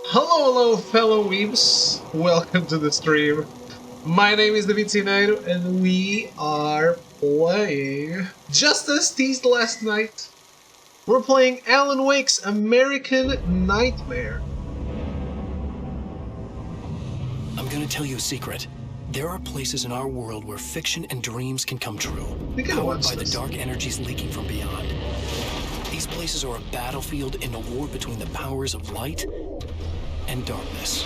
Hello, fellow weebs. Welcome to the stream. My name is David Sinaido, and we are playing, just as teased last night, we're playing Alan Wake's American Nightmare. I'm gonna tell you a secret. There are places in our world where fiction and dreams can come true, powered by the dark energies leaking from beyond. These places are a battlefield in a war between the powers of light and darkness.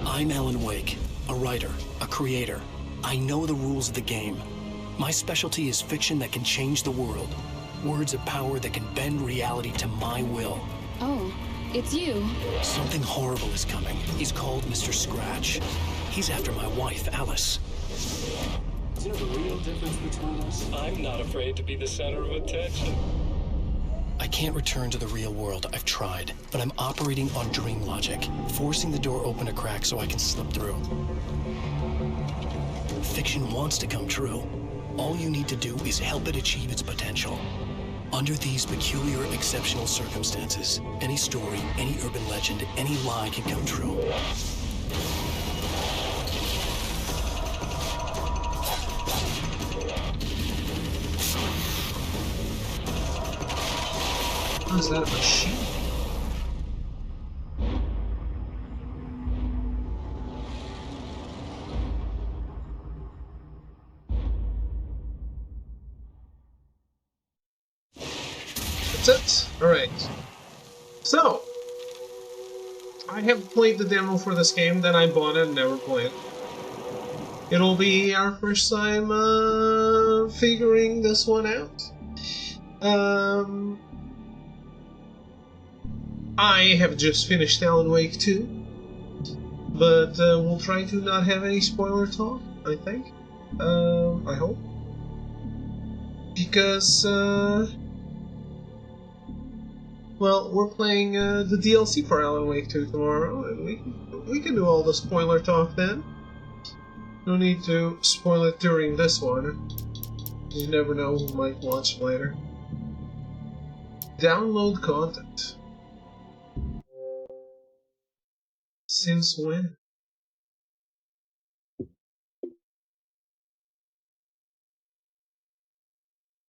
I'm Alan Wake, a writer, a creator. I know the rules of the game. My specialty is fiction that can change the world. Words of power that can bend reality to my will. Oh, it's you. Something horrible is coming. He's called Mr. Scratch. He's after my wife, Alice. Is there a real difference between us? I'm not afraid to be the center of attention. I can't return to the real world. I've tried, but I'm operating on dream logic, forcing the door open a crack so I can slip through. Fiction wants to come true. All you need to do is help it achieve its potential. Under these peculiar, exceptional circumstances, any story, any urban legend, any lie can come true. Is that a machine? That's it. Alright. So, I have played the demo for this game, then I bought it and never played it. It'll be our first time figuring this one out. I have just finished Alan Wake 2, but we'll try to not have any spoiler talk, I think. I hope. Because, well, we're playing the DLC for Alan Wake 2 tomorrow, and we can do all the spoiler talk then. No need to spoil it during this one. You never know who might watch later. Download content. Since when?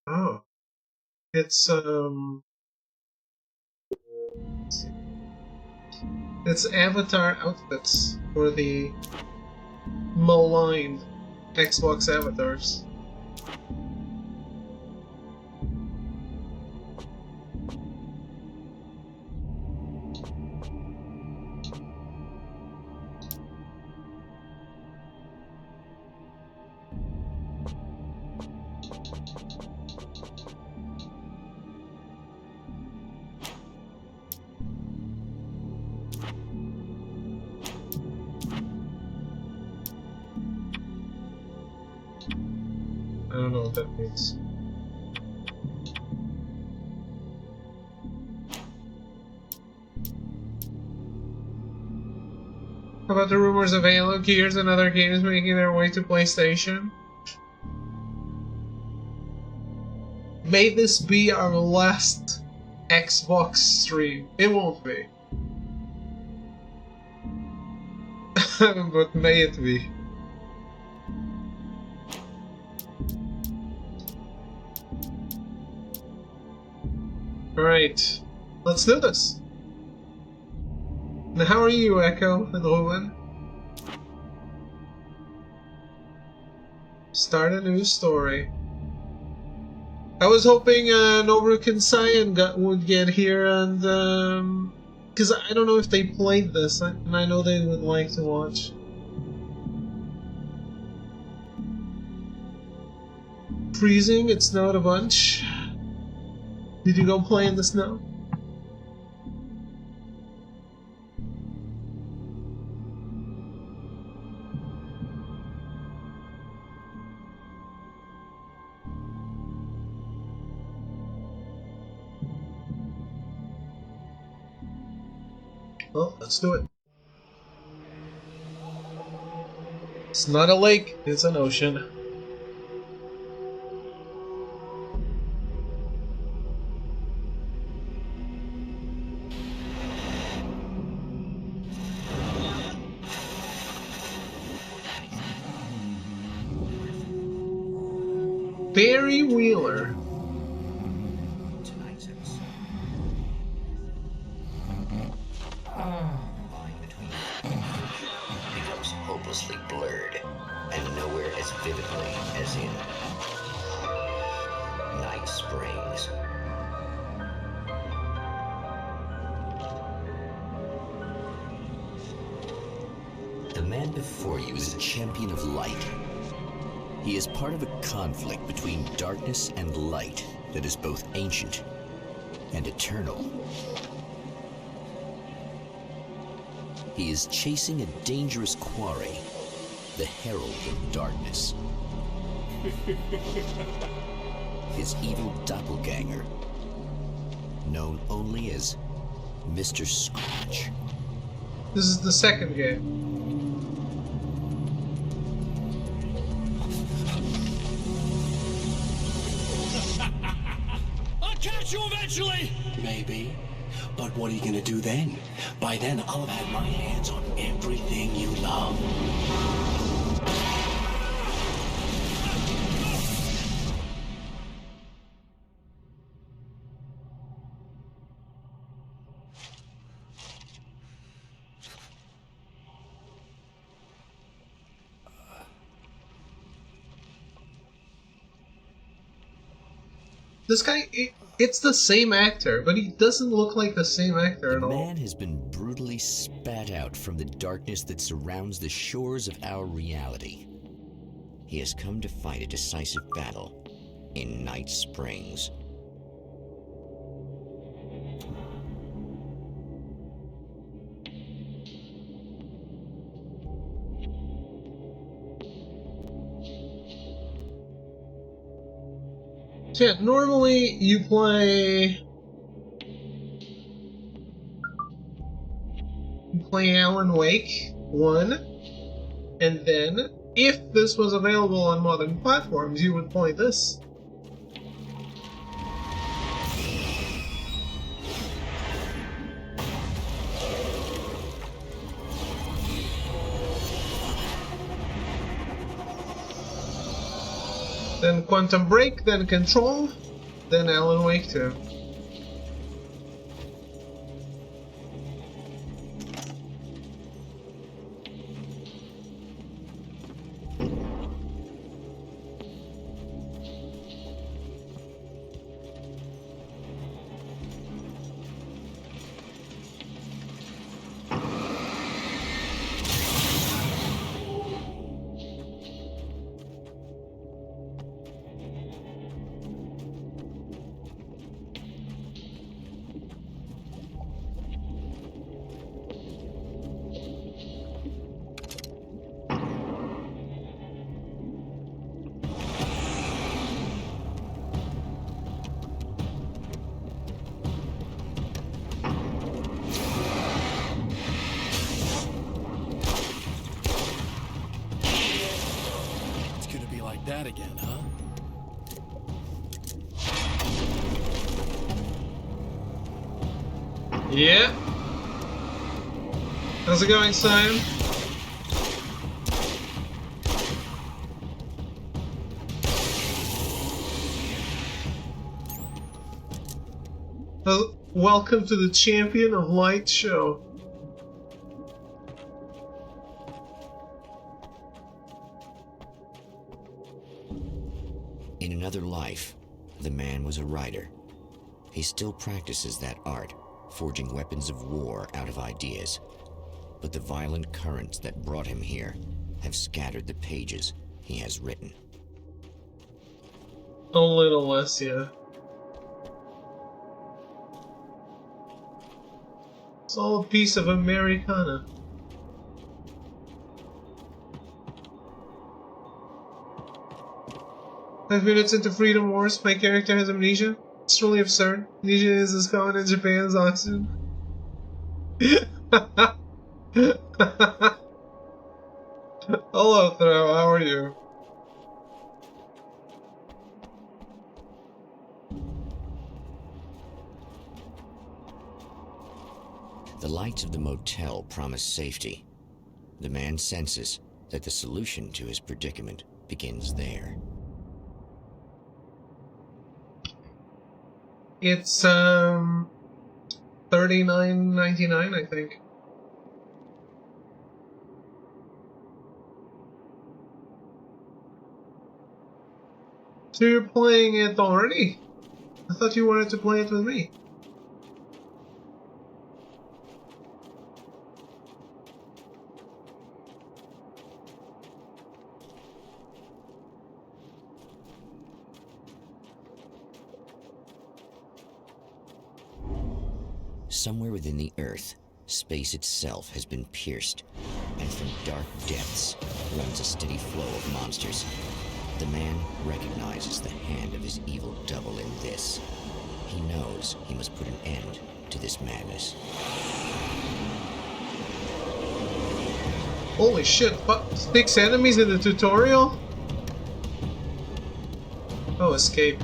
Oh. It's, let's see. It's avatar outfits for the maligned Xbox avatars. I don't know what that means. How about the rumors of Halo, Gears, and other games making their way to PlayStation? May this be our last Xbox stream. It won't be. But may it be. Alright, let's do this. Now, how are you, Echo and Ruben? Start a new story. I was hoping Nobruk and Cyan would get here, and because I don't know if they played this, and I know they would like to watch. freezing, it snowed a bunch. Did you go play in the snow? Well, let's do it. It's not a lake, it's an ocean. Barry Wheeler. Tonight's episode. Line between becomes hopelessly blurred, and nowhere as vividly as in Night Springs. The man before you is a champion of light. He is part of a conflict between darkness and light that is both ancient and eternal. He is chasing a dangerous quarry, the Herald of Darkness. His evil doppelganger, known only as Mr. Scratch. This is the second game. Catch you eventually! Maybe. But what are you gonna do then? By then, I'll have had my hands on everything you love. This guy, it's the same actor, but he doesn't look like the same actor at The all. man has been brutally spat out from the darkness that surrounds the shores of our reality. He has come to fight a decisive battle in Night Springs. So yeah, normally you play Alan Wake 1, and then if this was available on modern platforms, you would play this. Then Quantum Break, then Control, then Alan Wake 2. That again, huh? Yeah. How's it going, Simon? Welcome to the Champion of Light show. In another life, the man was a writer. He still practices that art, forging weapons of war out of ideas. But the violent currents that brought him here have scattered the pages he has written. A little less, yeah. It's all a piece of Americana. Five minutes into Freedom Wars, my character has amnesia. It's truly absurd. Amnesia is as common in Japan as oxygen. Hello, Throw, how are you? The lights of the motel promise safety. The man senses that the solution to his predicament begins there. It's $39.99, I think. So you're playing it already? I thought you wanted to play it with me. Somewhere within the Earth, space itself has been pierced, and from dark depths runs a steady flow of monsters. The man recognizes the hand of his evil double in this. He knows he must put an end to this madness. Holy shit, 6 enemies in the tutorial? Oh, escape.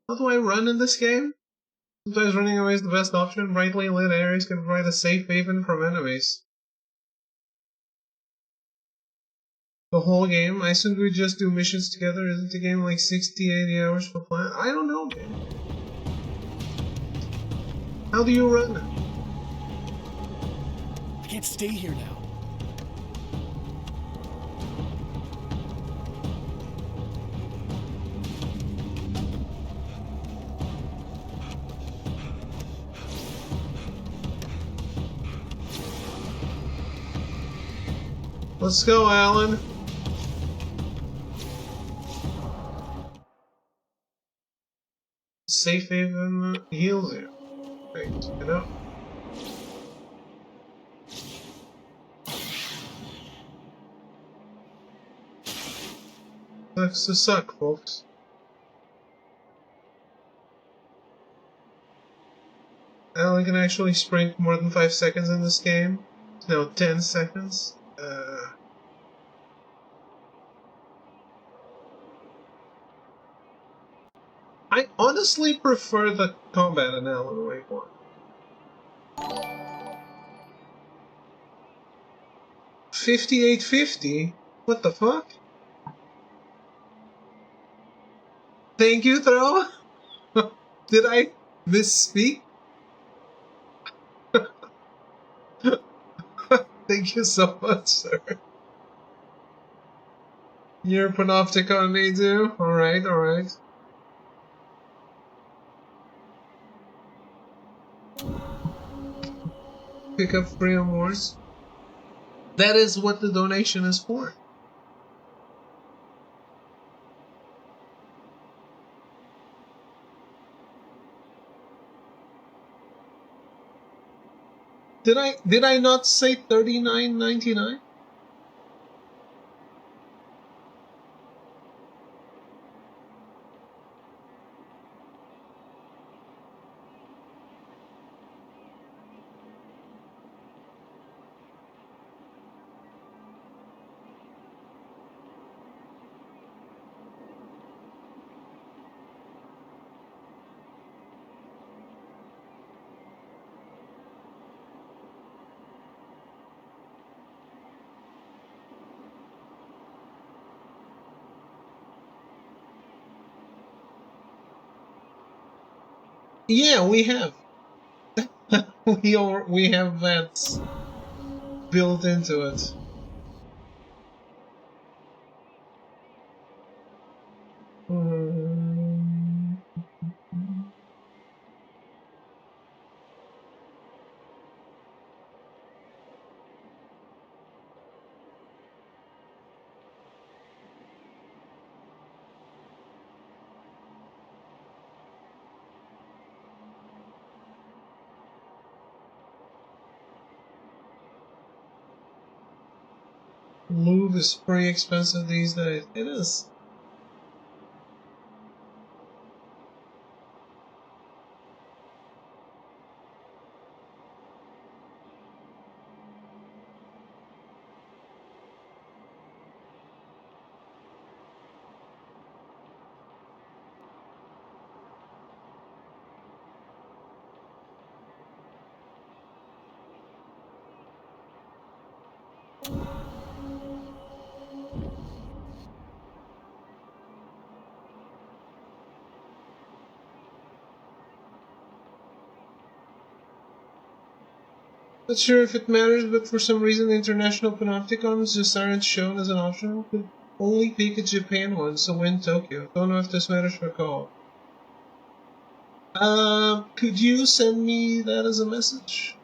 How do I run in this game? Sometimes running away is the best option. Brightly lit areas can provide a safe haven from enemies. The whole game? I assume we just do missions together. Isn't the game like 60, 80 hours for plan? I don't know, man. How do you run? I can't stay here now. Let's go, Alan. Safe haven heals you. Right, you know? Sucks to suck, folks. Alan can actually sprint more than 5 seconds in this game. No, 10 seconds. I honestly prefer the combat in Alan Wake 1. 5850? What the fuck? Thank you, Throw? Did I misspeak? Thank you so much, sir. You're Panopticon Nadu? Alright, alright. Pick up Freedom Wars. That is what the donation is for. Did I not say $39.99? Yeah, we have. we have vents built into it. move is pretty expensive these days. It is. Not sure if it matters, but for some reason international panopticons just aren't shown as an option. Could only pick a Japan one, so win Tokyo. Don't know if this matters for co-op. Could you send me that as a message?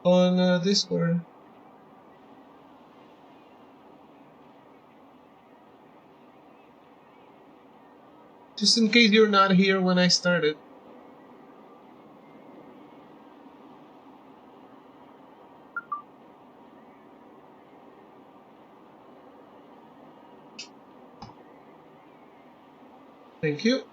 On Discord. Just in case you're not here when I started. Thank you.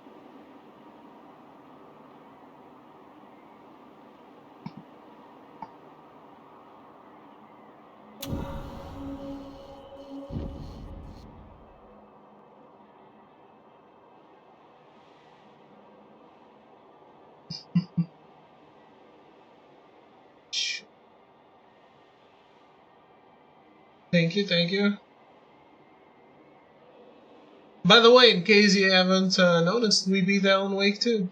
Thank you, thank you. By the way, in case you haven't noticed, we beat Alan Wake 2.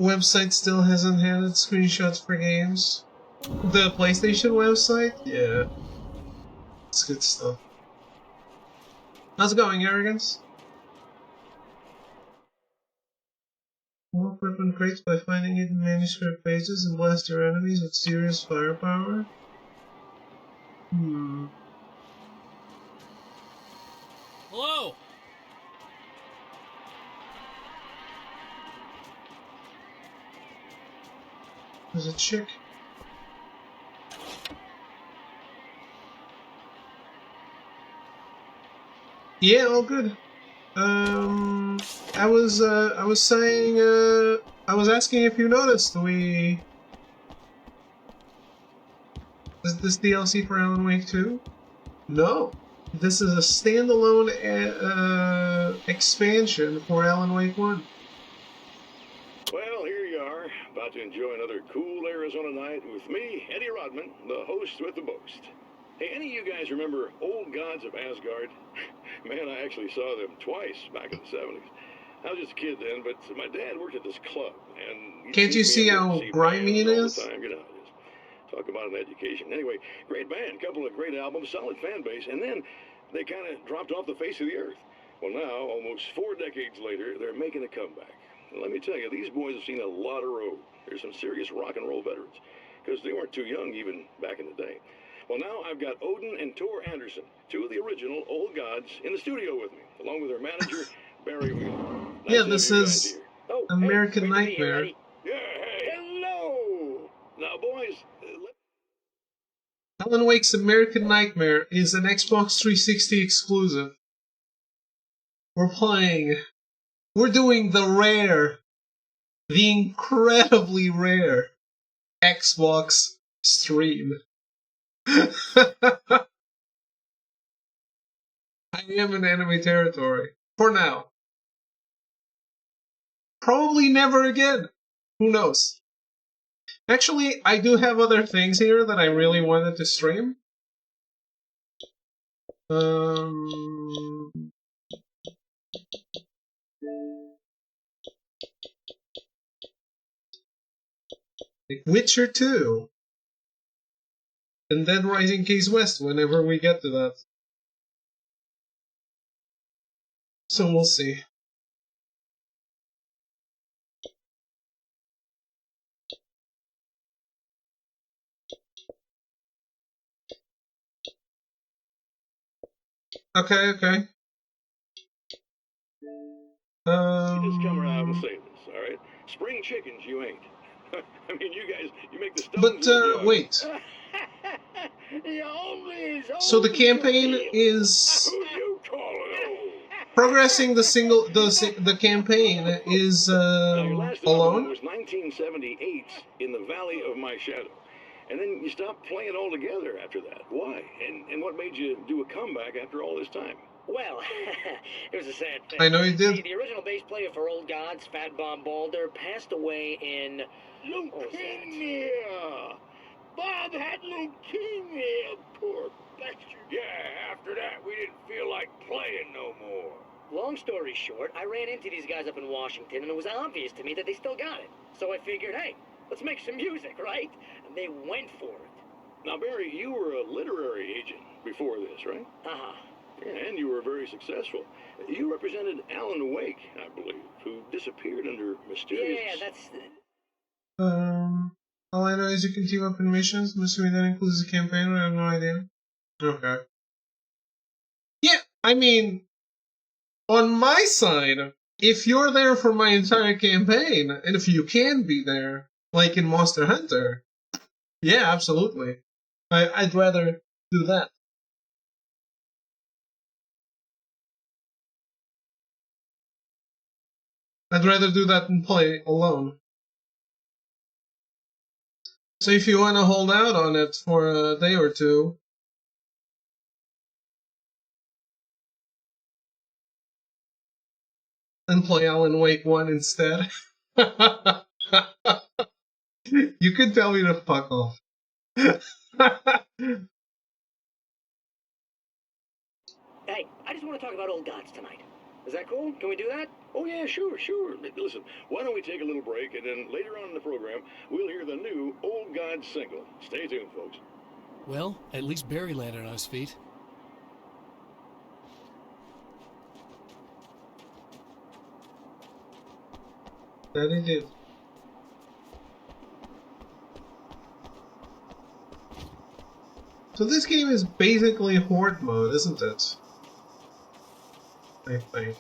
Website still hasn't handed screenshots for games. The PlayStation website? Yeah. It's good stuff. How's it going, Arrogance? Walk weapon crates by finding hidden manuscript pages and blast your enemies with serious firepower? Hello! There's a chick. Yeah, all good. I was saying, I was asking if you noticed is this DLC for Alan Wake 2? No. This is a standalone expansion for Alan Wake 1. Well, here you are, about to enjoy another cool Arizona night with me, Eddie Rodman, the host with the most. Hey, any of you guys remember Old Gods of Asgard? Man, I actually saw them twice back in the 70s. I was just a kid then, but my dad worked at this club, and... Can't you see how grimy it is? You know, just talk about an education. Anyway, great band, couple of great albums, solid fan base, and then they kind of dropped off the face of the earth. Well, now, almost 4 decades later, they're making a comeback. And let me tell you, these boys have seen a lot of road. There's some serious rock and roll veterans, because they weren't too young even back in the day. Well, now I've got Odin and Tor Anderson, 2 of the original Old Gods, in the studio with me, along with their manager, Barry Wheeler. Yeah, this is American Nightmare. Yeah, hey, hello! Now, boys, Alan Wake's American Nightmare is an Xbox 360 exclusive. We're doing the incredibly rare Xbox stream. I am in enemy territory. For now. Probably never again. Who knows? Actually, I do have other things here that I really wanted to stream. Like Witcher 2. And then Rising Case West whenever we get to that. So we'll see. Okay, okay. You just come around and say this, all right? Spring chickens, you ain't. I mean, you guys, you make the stones. But, wait. So the campaign is progressing the campaign is your last album alone. was 1978 in the Valley of My Shadow. And then you stopped playing altogether after that. Why? And what made you do a comeback after all this time? Well, it was a sad thing. I know you did. See, the original bass player for Old Gods, Fat Bob Balder, passed away in... Leukemia! Bob had leukemia, poor bastard. Yeah, after that, we didn't feel like playing no more. Long story short, I ran into these guys up in Washington, and it was obvious to me that they still got it. So I figured, hey, let's make some music, right? And they went for it. Now, Barry, you were a literary agent before this, right? Uh-huh. Yeah, and you were very successful. You represented Alan Wake, I believe, who disappeared under mysterious... Yeah, that's... All I know is you can team up in missions. I'm assuming that includes a campaign, I have no idea. Okay. Yeah, I mean, on my side, if you're there for my entire campaign, and if you can be there, like in Monster Hunter, yeah, absolutely. I'd rather do that. I'd rather do that than play alone. So if you want to hold out on it for a day or two, and play Alan Wake 1 instead, you can tell me to fuck off. Hey, I just want to talk about Old Gods tonight. Is that cool? Can we do that? Oh, yeah, sure. Listen, why don't we take a little break, and then later on in the program, we'll hear the new Old God single. Stay tuned, folks. Well, at least Barry landed on his feet. That he did. So this game is basically Horde mode, isn't it? I think.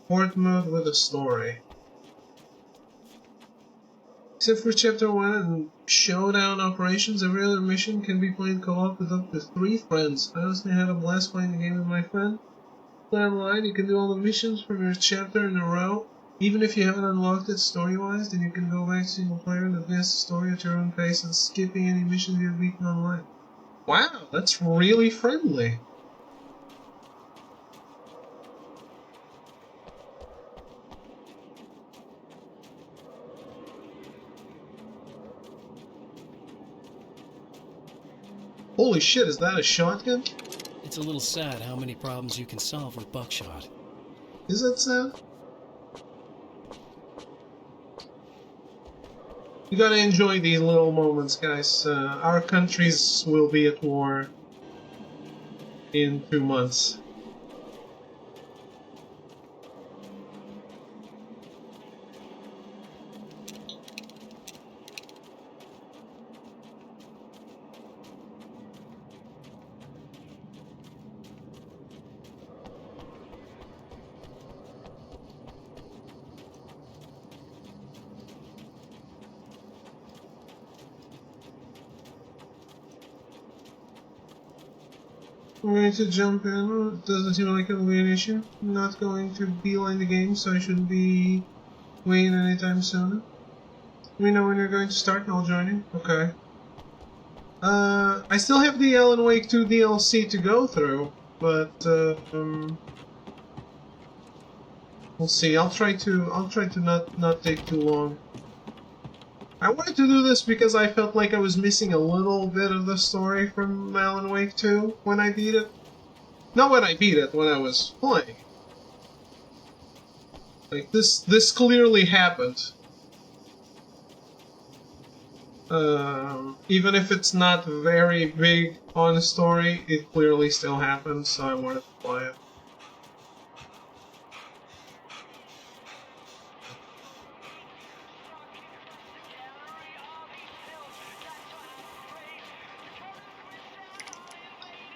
Horde mode with a story. Except for Chapter 1 and Showdown Operations, every other mission can be played co-op with up to 3 friends. I honestly had a blast playing the game with my friend. Play online, you can do all the missions from your chapter in a row. Even if you haven't unlocked it story-wise, then you can go back single player and advance the story at your own pace and skipping any missions you've beaten online. Wow, that's really friendly. Holy shit, is that a shotgun? It's a little sad how many problems you can solve with buckshot. Is that sad? You gotta enjoy these little moments, guys. Our countries will be at war in 2 months. I'm going to jump in. Doesn't seem like it'll be an issue. I'm not going to beeline the game, so I shouldn't be waiting anytime soon. Let me know when you're going to start and I'll join you. Okay. I still have the Alan Wake 2 DLC to go through, but we'll see. I'll try to not take too long. I wanted to do this because I felt like I was missing a little bit of the story from Alan Wake 2 when I beat it. Not when I beat it, when I was playing. Like, this clearly happened. Even if it's not very big on the story, it clearly still happened, so I wanted to play it.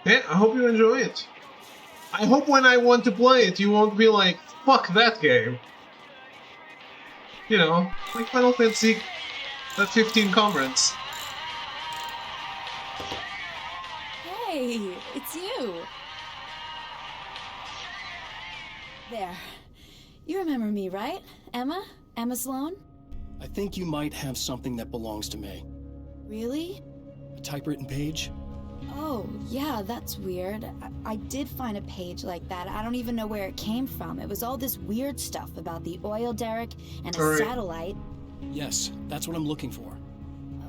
Yeah, I hope you enjoy it. I hope when I want to play it, you won't be like, fuck that game. You know, like Final Fantasy at 15 comments. Hey, it's you. There. You remember me, right? Emma? Emma Sloan? I think you might have something that belongs to me. Really? A typewritten page? Oh, yeah, that's weird. I did find a page like that. I don't even know where it came from. It was all this weird stuff about the oil derrick and a satellite. Yes, that's what I'm looking for.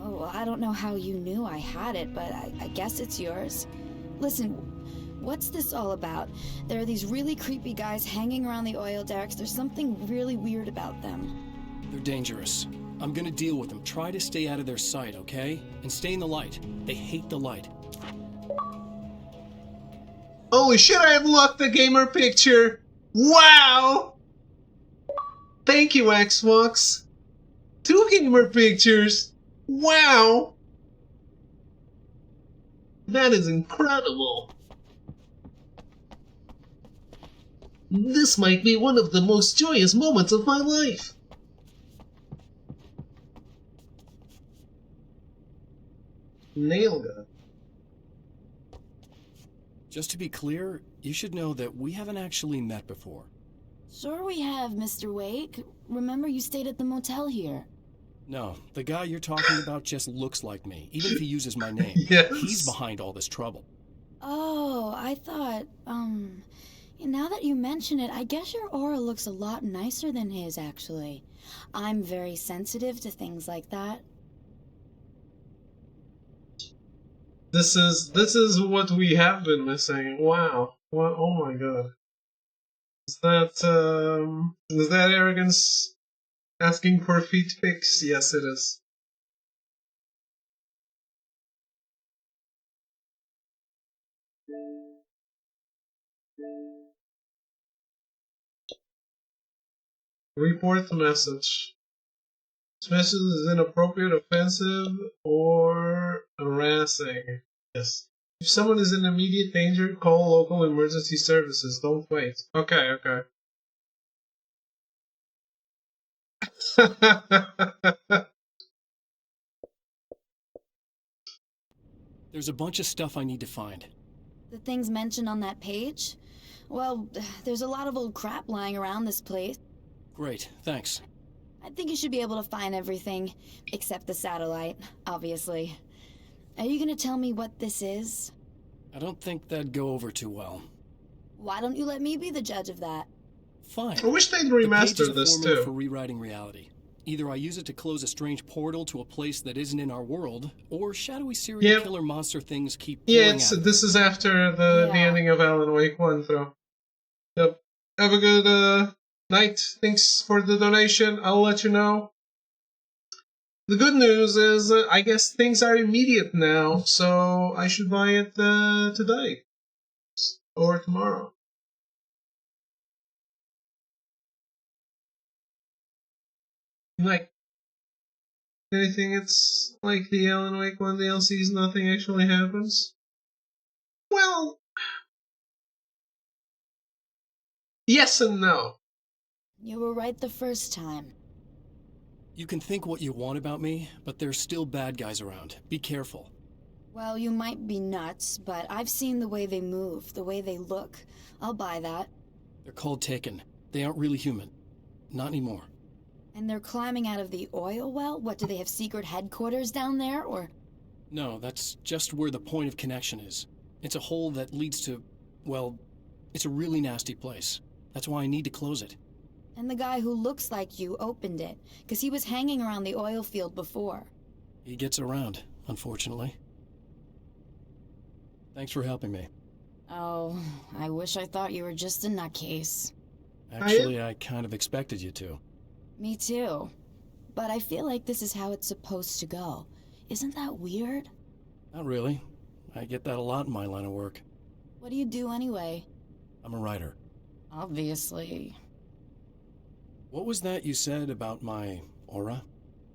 Oh, well, I don't know how you knew I had it, but I guess it's yours. Listen, what's this all about? There are these really creepy guys hanging around the oil derricks. There's something really weird about them. They're dangerous. I'm gonna deal with them. Try to stay out of their sight, okay? And stay in the light. They hate the light. Holy shit, I unlocked the gamer picture! Wow! Thank you, Xbox. 2 gamer pictures! Wow! That is incredible. This might be one of the most joyous moments of my life. Nail gun. Just to be clear, you should know that we haven't actually met before. Sure we have, Mr. Wake. Remember you stayed at the motel here. No, the guy you're talking about just looks like me, even if he uses my name. Yes. He's behind all this trouble. Oh, I thought, now that you mention it, I guess your aura looks a lot nicer than his, actually. I'm very sensitive to things like that. This is what we have been missing. Wow. What? Oh my god. Is that arrogance asking for feet pics? Yes, it is. Report the message. This message is inappropriate, offensive, or harassing. Yes. If someone is in immediate danger, call local emergency services. Don't wait. Okay, okay. There's a bunch of stuff I need to find. The things mentioned on that page? Well, there's a lot of old crap lying around this place. Great, thanks. I think you should be able to find everything, except the satellite, obviously. Are you gonna tell me what this is? I don't think that'd go over too well. Why don't you let me be the judge of that? Fine. I wish they'd The page remaster is a this formula too. for rewriting reality. Either I use it to close a strange portal to a place that isn't in our world, or shadowy serial killer monster things keep pouring out. This is after the ending of Alan Wake 1, so. Yep. Have a good night. Thanks for the donation. I'll let you know. The good news is, I guess things are immediate now, so I should buy it today. Or tomorrow. Like, anything it's like the Alan Wake 1 DLCs, nothing actually happens? Well, yes and no. You were right the first time. You can think what you want about me, but there's still bad guys around. Be careful. Well, you might be nuts, but I've seen the way they move, the way they look. I'll buy that. They're called Taken. They aren't really human. Not anymore. And they're climbing out of the oil well? What, do they have secret headquarters down there, or...? No, that's just where the point of connection is. It's a hole that leads to, well, it's a really nasty place. That's why I need to close it. And the guy who looks like you opened it, because he was hanging around the oil field before. He gets around, unfortunately. Thanks for helping me. Oh, I wish I thought you were just a nutcase. Actually, I kind of expected you to. Me too. But I feel like this is how it's supposed to go. Isn't that weird? Not really. I get that a lot in my line of work. What do you do anyway? I'm a writer. Obviously. What was that you said about my aura?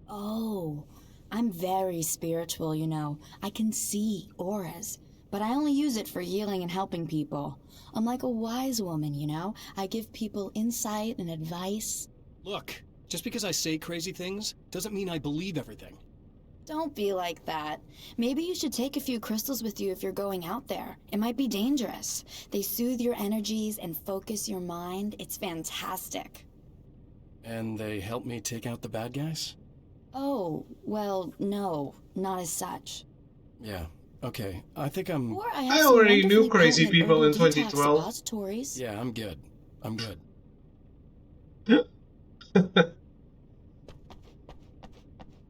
Oh, I'm very spiritual, you know. I can see auras, but I only use it for healing and helping people. I'm like a wise woman, you know? I give people insight and advice. Look, just because I say crazy things doesn't mean I believe everything. Don't be like that. Maybe you should take a few crystals with you if you're going out there. It might be dangerous. They soothe your energies and focus your mind. It's fantastic. And they help me take out the bad guys? Oh, well, no, not as such. Yeah, okay. I think I'm... Or I already knew crazy people in 2012. Suppositories. Yeah, I'm good. I'm good.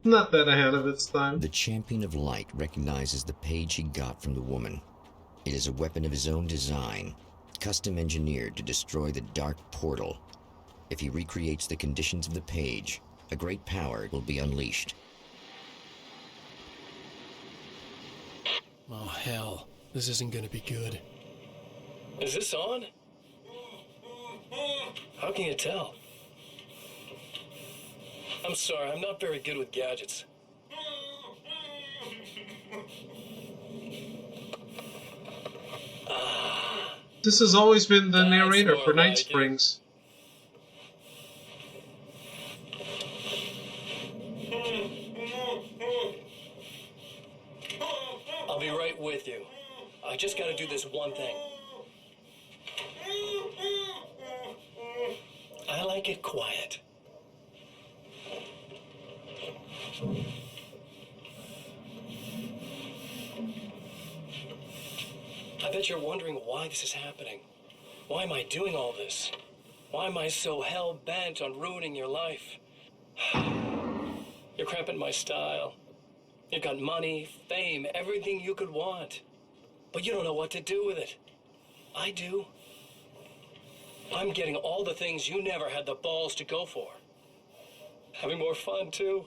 Not that ahead of its time. The Champion of Light recognizes the page he got from the woman. It is a weapon of his own design, custom engineered to destroy the dark portal. If he recreates the conditions of the page, a great power will be unleashed. Oh, hell. This isn't gonna be good. Is this on? How can you tell? I'm sorry, I'm not very good with gadgets. This has always been the That's narrator more for Night like it. Springs. I'll be right with you. I just gotta do this one thing. I like it quiet. I bet you're wondering why this is happening. Why am I doing all this? Why am I so hell-bent on ruining your life? You're cramping my style. You've got money, fame, everything you could want. But you don't know what to do with it. I do. I'm getting all the things you never had the balls to go for. Having more fun, too.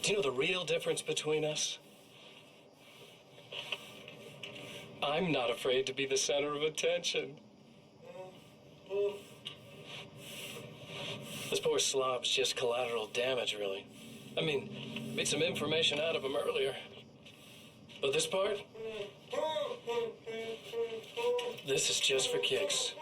Do you know the real difference between us? I'm not afraid to be the center of attention. This poor slob's just collateral damage, really. I mean, made some information out of him earlier. But this part? This is just for kicks.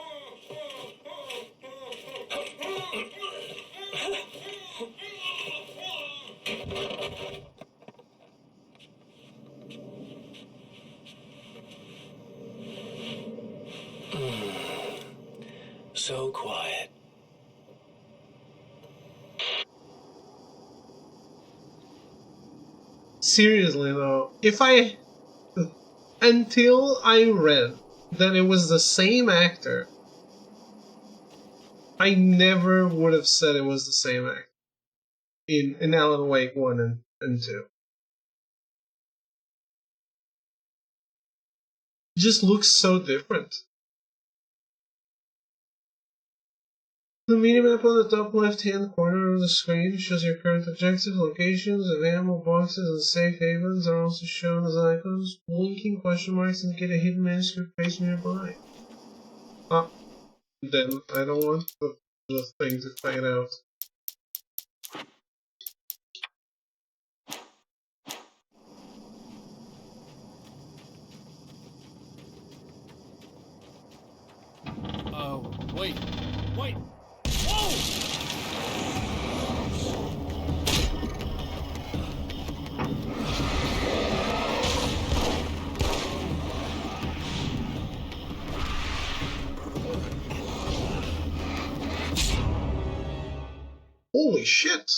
So quiet. Seriously though, until I read that it was the same actor, I never would have said it was the same actor in Alan Wake 1 and 2. It just looks so different. The minimap on the top left-hand corner of the screen shows your current objectives, locations, and ammo boxes and safe havens are also shown as icons. Blinking question marks indicate a hidden manuscript page nearby. Ah, then I don't want the thing to fade out. Wait. Wait! Whoa! Holy shit!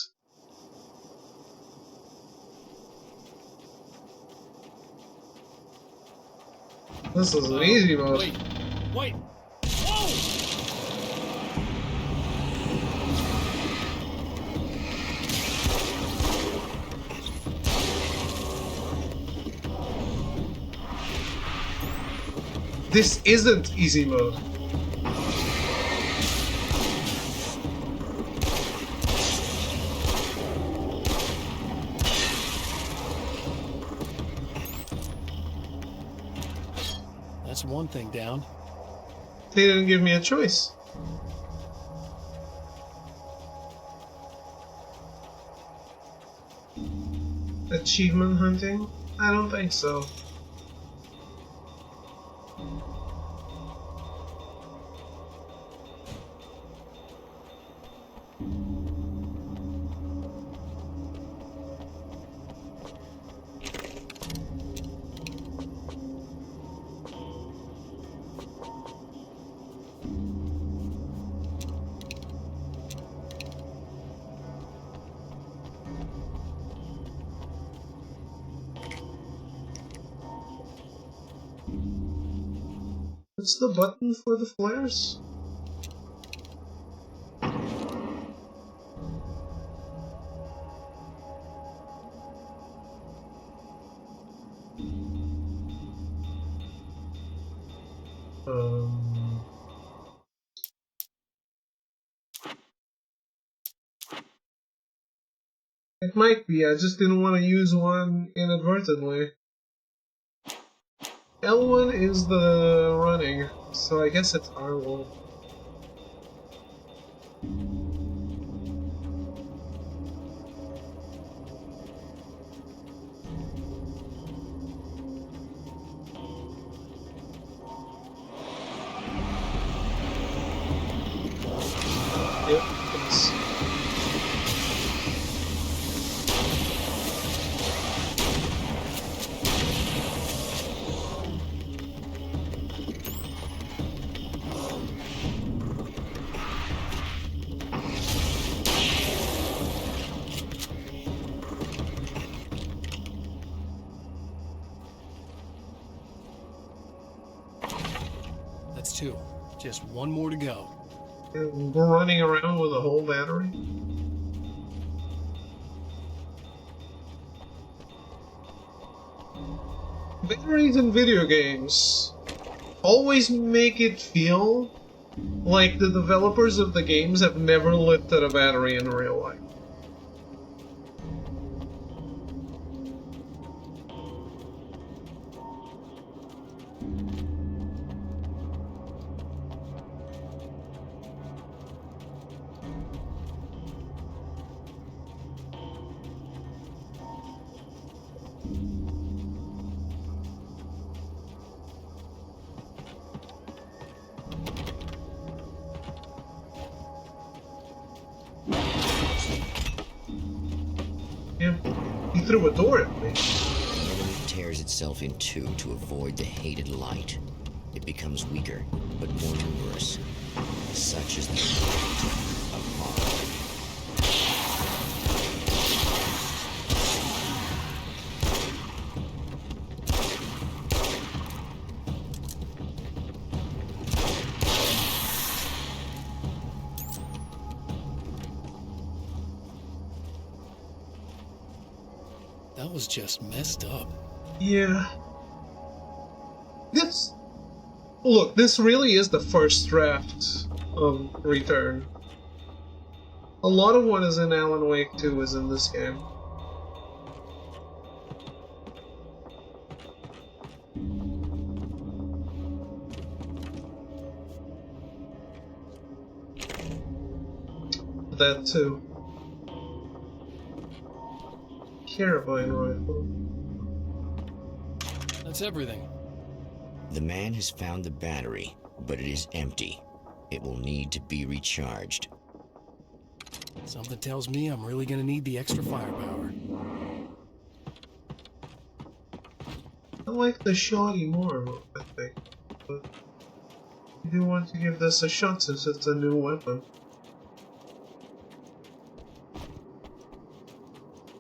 This is an easy mode. Wait! Wait! Whoa! This isn't easy mode. That's one thing down. They didn't give me a choice. Achievement hunting? I don't think so. What's the button for the flares? It might be, I just didn't want to use one inadvertently. L1 is the running, so I guess it's R1. Yep, it's... That's two. Just one more to go. We're running around with a whole battery? Batteries in video games always make it feel like the developers of the games have never lifted a battery in real life. Yeah, he threw a door at me. The enemy tears itself in two to avoid the hated light. It becomes weaker, but more numerous. Such is the fate of Mars. That was just messed up. Yeah. Look, this really is the first draft of Return. A lot of what is in Alan Wake 2 is in this game. That too. Carabine rifle. That's everything. The man has found the battery, but it is empty. It will need to be recharged. Something tells me I'm really gonna need the extra firepower. I like the shotty more, I think. But I do want to give this a shot since it's a new weapon.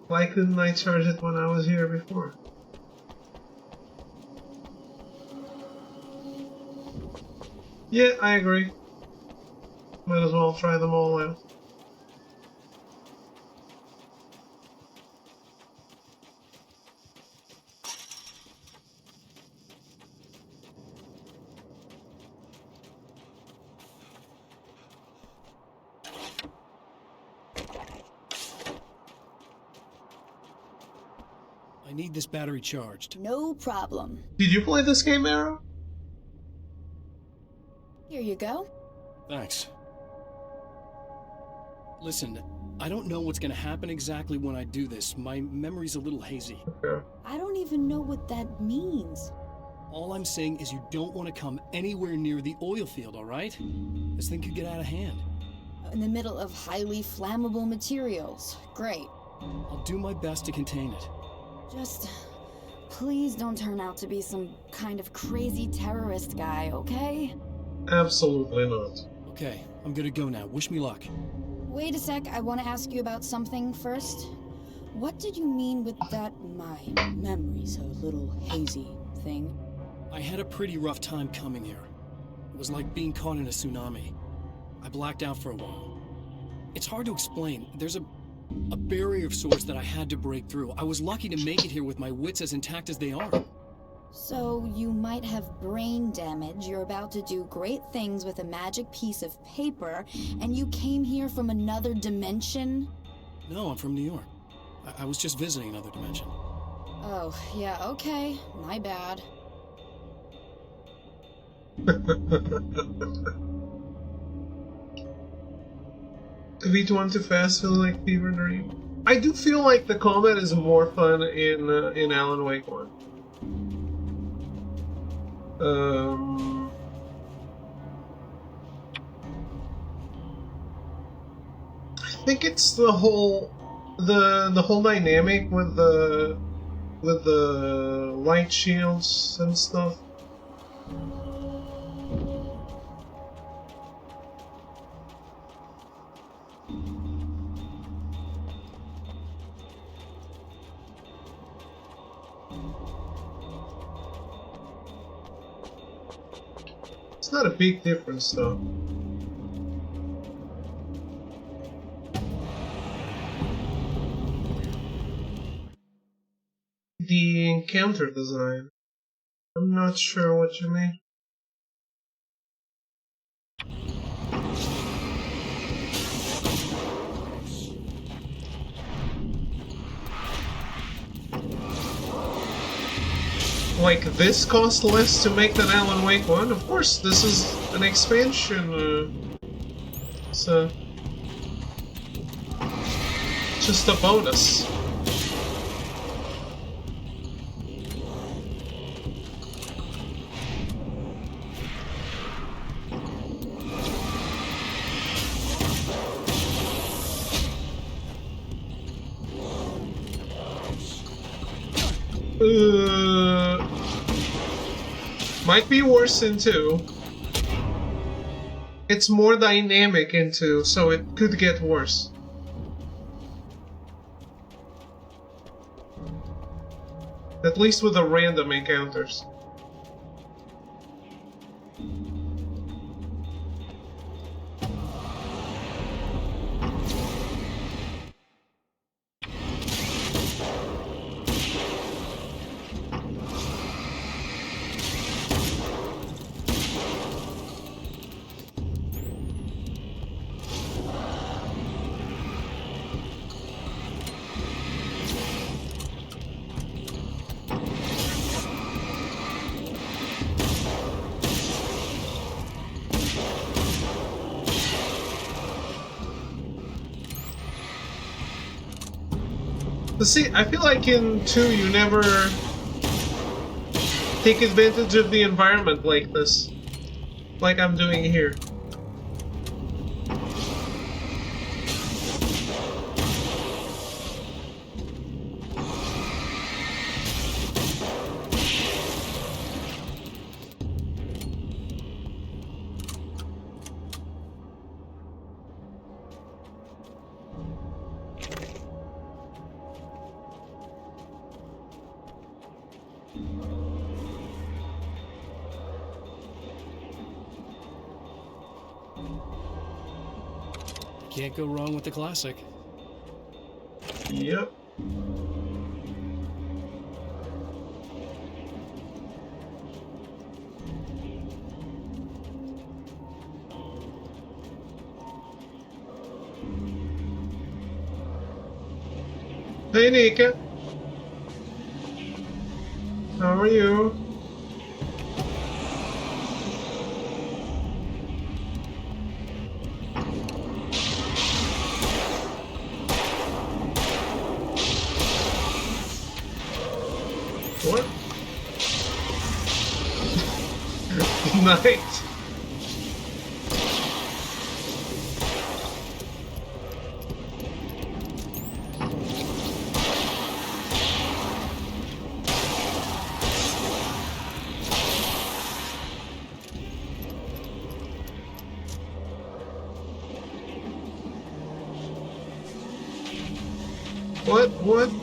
Why couldn't I charge it when I was here before? Yeah, I agree. Might as well try them all out. I need this battery charged. No problem. Did you play this game, Arrow? Here you go. Thanks. Listen, I don't know what's gonna happen exactly when I do this. My memory's a little hazy. Okay. I don't even know what that means. All I'm saying is you don't want to come anywhere near the oil field, all right? This thing could get out of hand. In the middle of highly flammable materials. Great. I'll do my best to contain it. Just please don't turn out to be some kind of crazy terrorist guy, okay? Absolutely not. Okay, I'm gonna go now. Wish me luck. Wait a sec, I want to ask you about something first. What did you mean with that my memory's a little hazy thing? I had a pretty rough time coming here. It was like being caught in a tsunami. I blacked out for a while. It's hard to explain. There's a barrier of sorts that I had to break through. I was lucky to make it here with my wits as intact as they are. So you might have brain damage, you're about to do great things with a magic piece of paper, and you came here from another dimension? No, I'm from New York. I was just visiting another dimension. Oh, yeah, okay. My bad. A beat one too fast, feeling like Fever Dream. I do feel like the combat is more fun in Alan Wake 1. I think it's the whole dynamic with the light shields and stuff. It's not a big difference though. The encounter design. I'm not sure what you mean. Like, this cost less to make than Alan Wake 1? Of course, this is an expansion, so... just a bonus. Might be worse in 2. It's more dynamic in 2, so it could get worse. At least with the random encounters. See, I feel like in 2 you never take advantage of the environment like this. Like I'm doing here. Can't go wrong with the classic. Yep. Hey, Nika. are you? What? Night.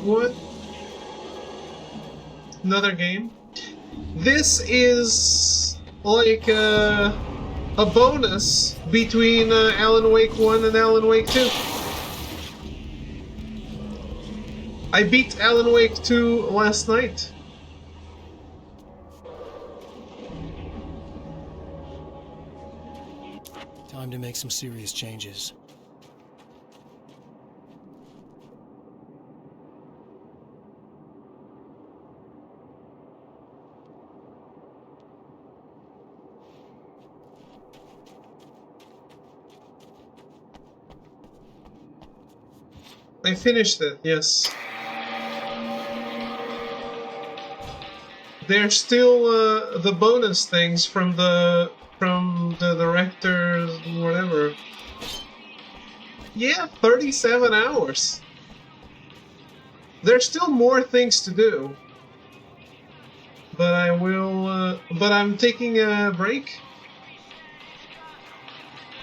What? Another game? This is like a bonus between Alan Wake 1 and Alan Wake 2. I beat Alan Wake 2 last night. Time to make some serious changes. I finished it, yes. There's still the bonus things from the directors, whatever. Yeah, 37 hours. There's still more things to do. But I will, but I'm taking a break.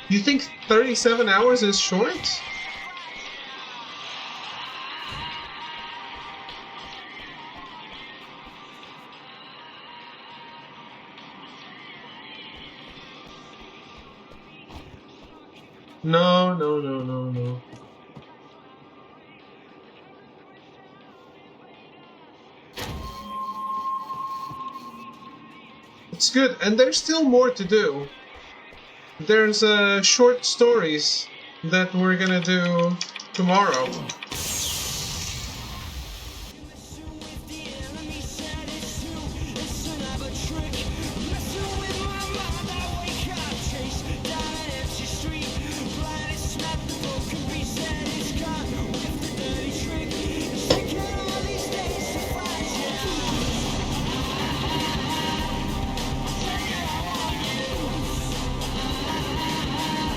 You think 37 hours is short? No. It's good, and there's still more to do. There's short stories that we're gonna do tomorrow.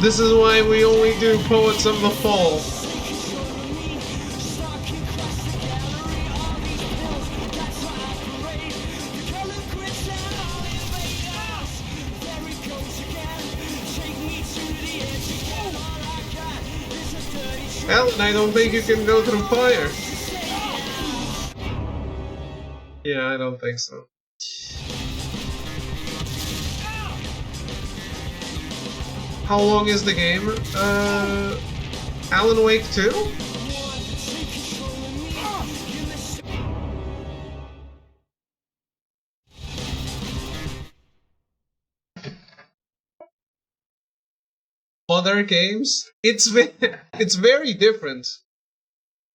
This is why we only do Poets of the Fall. Alan, I don't think you can go through fire. Yeah, I don't think so. How long is the game? Alan Wake 2? Other games? It's very different.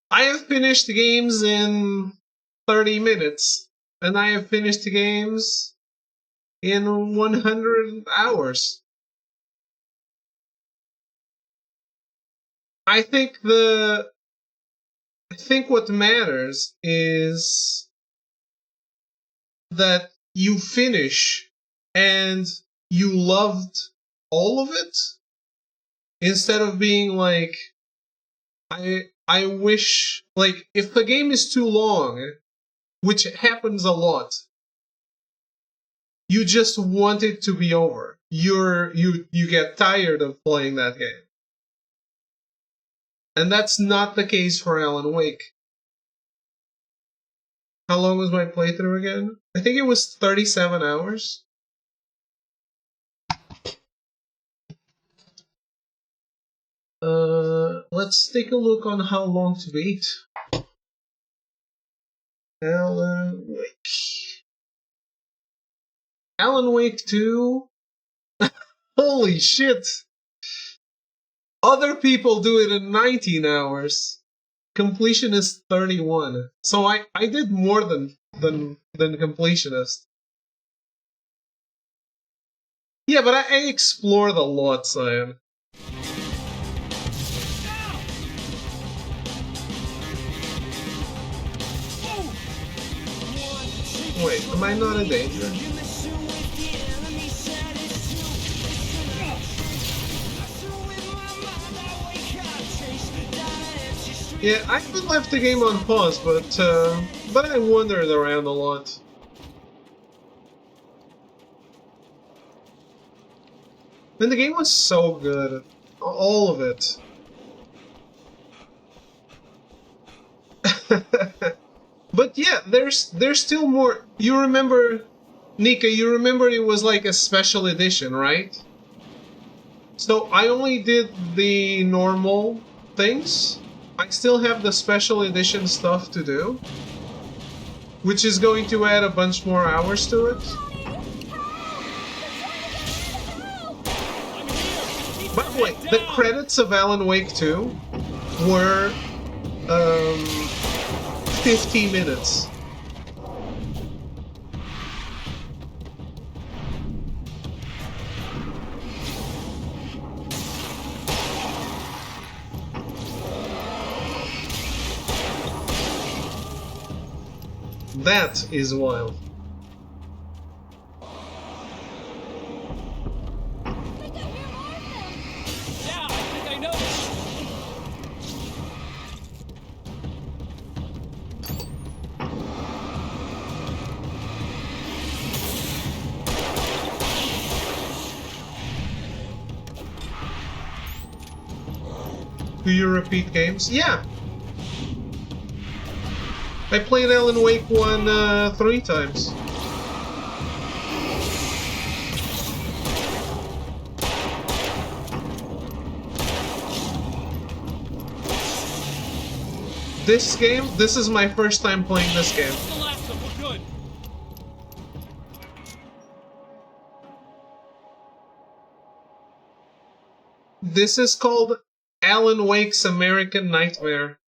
I have finished games in 30 minutes, and I have finished games in 100 hours. I think what matters is that you finish and you loved all of it, instead of being like, I wish, like, if the game is too long, which happens a lot, you just want it to be over. You get tired of playing that game. And that's not the case for Alan Wake. How long was my playthrough again? I think it was 37 hours. Let's take a look on how long to beat. Alan Wake. Alan Wake 2? Holy shit! Other people do it in 19 hours. completion is 31. So I did more than completionist. Yeah, but I explored a lot, Cyan. Wait, am I not in danger? Yeah, I could left the game on pause, but I wandered around a lot. And the game was so good. All of it. But yeah, there's still more. You remember, Nika, you remember it was like a special edition, right? So I only did the normal things. I still have the special edition stuff to do, which is going to add a bunch more hours to it. By the way, the credits of Alan Wake 2 were 50 minutes. That is wild. Yeah, I think I noticed. Do you repeat games? Yeah. I played Alan Wake 1 3 times. This game, this is my first time playing this game. The last one, we're good. This is called Alan Wake's American Nightmare.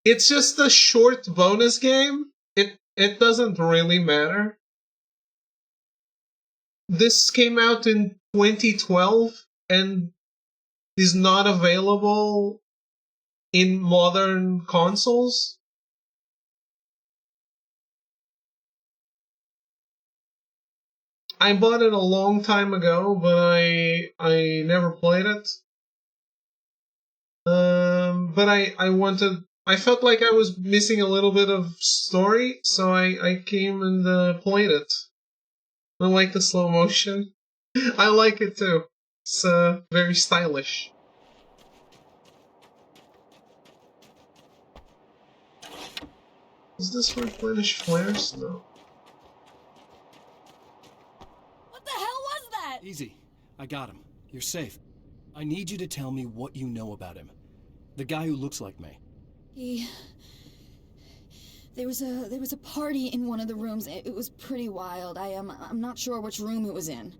It's just a short bonus game. It doesn't really matter. This came out in 2012 and is not available in modern consoles. I bought it a long time ago, but I never played it. But I felt like I was missing a little bit of story, so I came and played it. I like the slow motion. I like it too. It's very stylish. Does this replenish flares? No. What the hell was that? Easy. I got him. You're safe. I need you to tell me what you know about him. The guy who looks like me. There was a party in one of the rooms. It was pretty wild. I'm not sure which room it was in.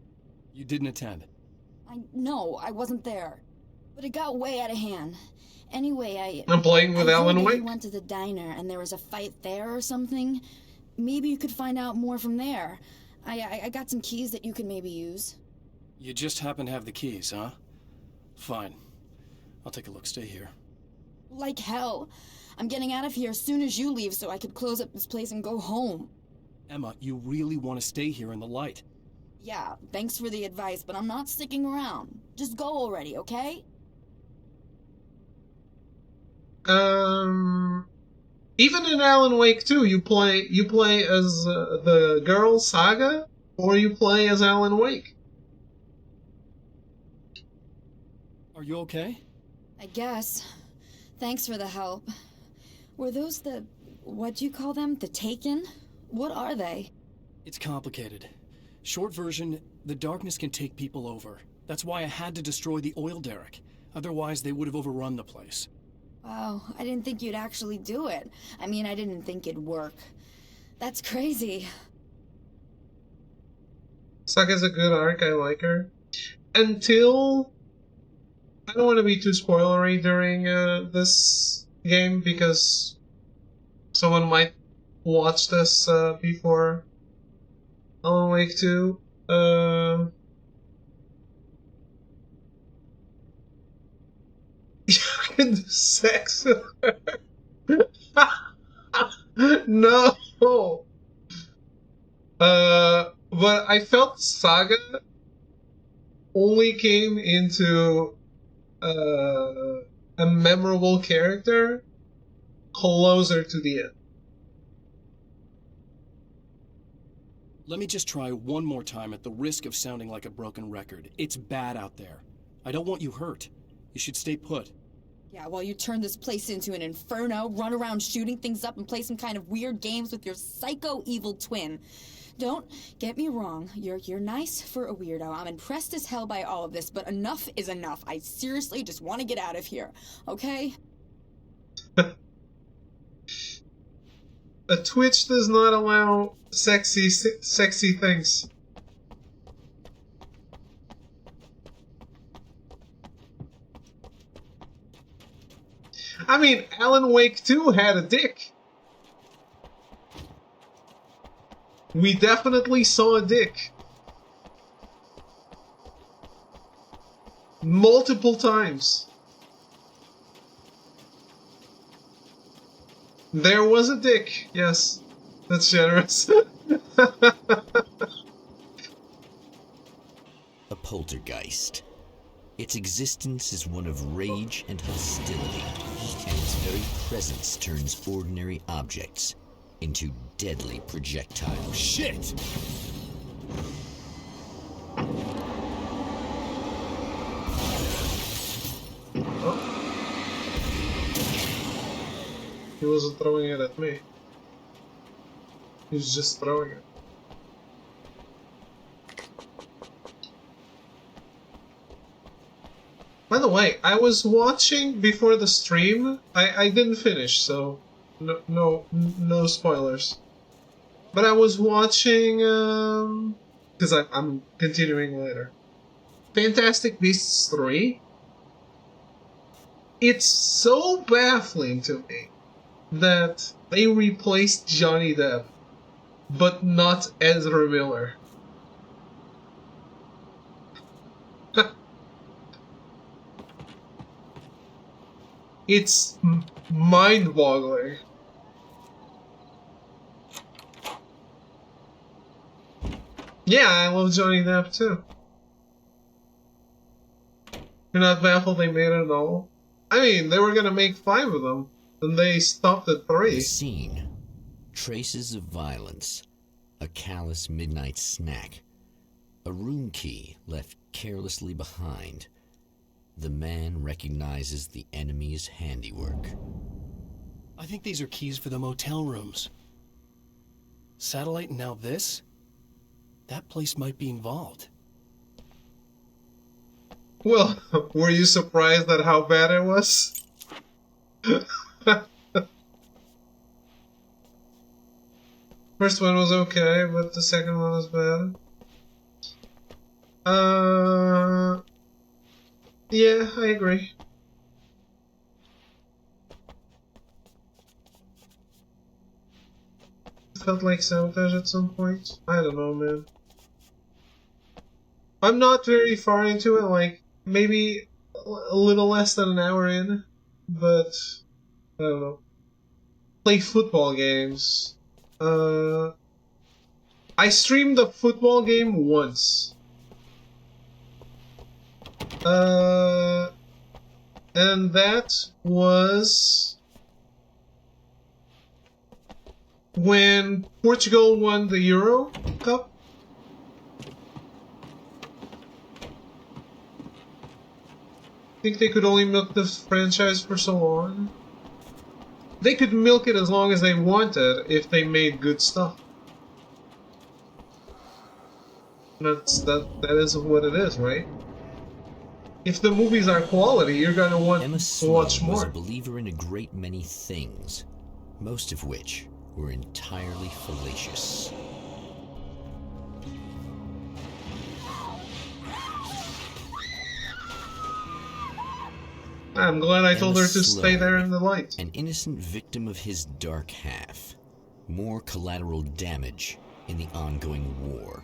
You didn't attend. No, I wasn't there. But it got way out of hand. Anyway, I'm playing with Alan Wake. He went to the diner and there was a fight there or something. Maybe you could find out more from there. I got some keys that you could maybe use. You just happen to have the keys, huh? Fine. I'll take a look. Stay here. Like hell. I'm getting out of here as soon as you leave so I could close up this place and go home. Emma, you really want to stay here in the light? Yeah, thanks for the advice, but I'm not sticking around. Just go already, okay? Even in Alan Wake 2, you play as the girl Saga, or you play as Alan Wake. Are you okay? I guess. Thanks for the help. Were those what do you call them? The Taken? What are they? It's complicated. Short version, the darkness can take people over. That's why I had to destroy the oil derrick. Otherwise, they would have overrun the place. Wow, I didn't think you'd actually do it. I mean, I didn't think it'd work. That's crazy. Saga's a good arc, I like her. Until I don't want to be too spoilery during this game because someone might watch this before Alan Wake 2. You can do sex with her. No. But I felt Saga only came into a memorable character closer to the end. Let me just try one more time at the risk of sounding like a broken record. It's bad out there. I don't want you hurt. You should stay put. Yeah, while you turn this place into an inferno, run around shooting things up and play some kind of weird games with your psycho evil twin. Don't get me wrong, you're nice for a weirdo. I'm impressed as hell by all of this, but enough is enough. I seriously just want to get out of here, okay? A Twitch does not allow sexy things. I mean, Alan Wake 2 had a dick. We definitely saw a dick. Multiple times. There was a dick, yes. That's generous. A poltergeist. Its existence is one of rage and hostility, and its very presence turns ordinary objects into deadly projectiles. Shit! Oh. He wasn't throwing it at me. He was just throwing it. By the way, I was watching before the stream. I didn't finish, so no spoilers. But I was watching because I'm continuing later. Fantastic Beasts 3. It's so baffling to me that they replaced Johnny Depp, but not Ezra Miller. It's mind-boggling. Yeah, I love Johnny Depp too. You're not baffled they made it all? I mean, they were gonna make 5 of them, and they stopped at 3. The scene. Traces of violence. A callous midnight snack. A room key left carelessly behind. The man recognizes the enemy's handiwork. I think these are keys for the motel rooms. Satellite and now this? That place might be involved. Well, were you surprised at how bad it was? First one was okay, but the second one was bad. Yeah, I agree. Felt like sabotage at some point. I don't know, man. I'm not very far into it, like, maybe a little less than an hour in, but I don't know. Play football games. I streamed a football game once. And that was when Portugal won the Euro Cup. I think they could only milk the franchise for so long. They could milk it as long as they wanted if they made good stuff. That is what it is, right? If the movies are quality, you're gonna want Emma to watch Sloan was a more. believer in a great many things, most of which were entirely fallacious. I'm glad I told her to Sloan, stay there in the light. an innocent victim of his dark half. More collateral damage in the ongoing war.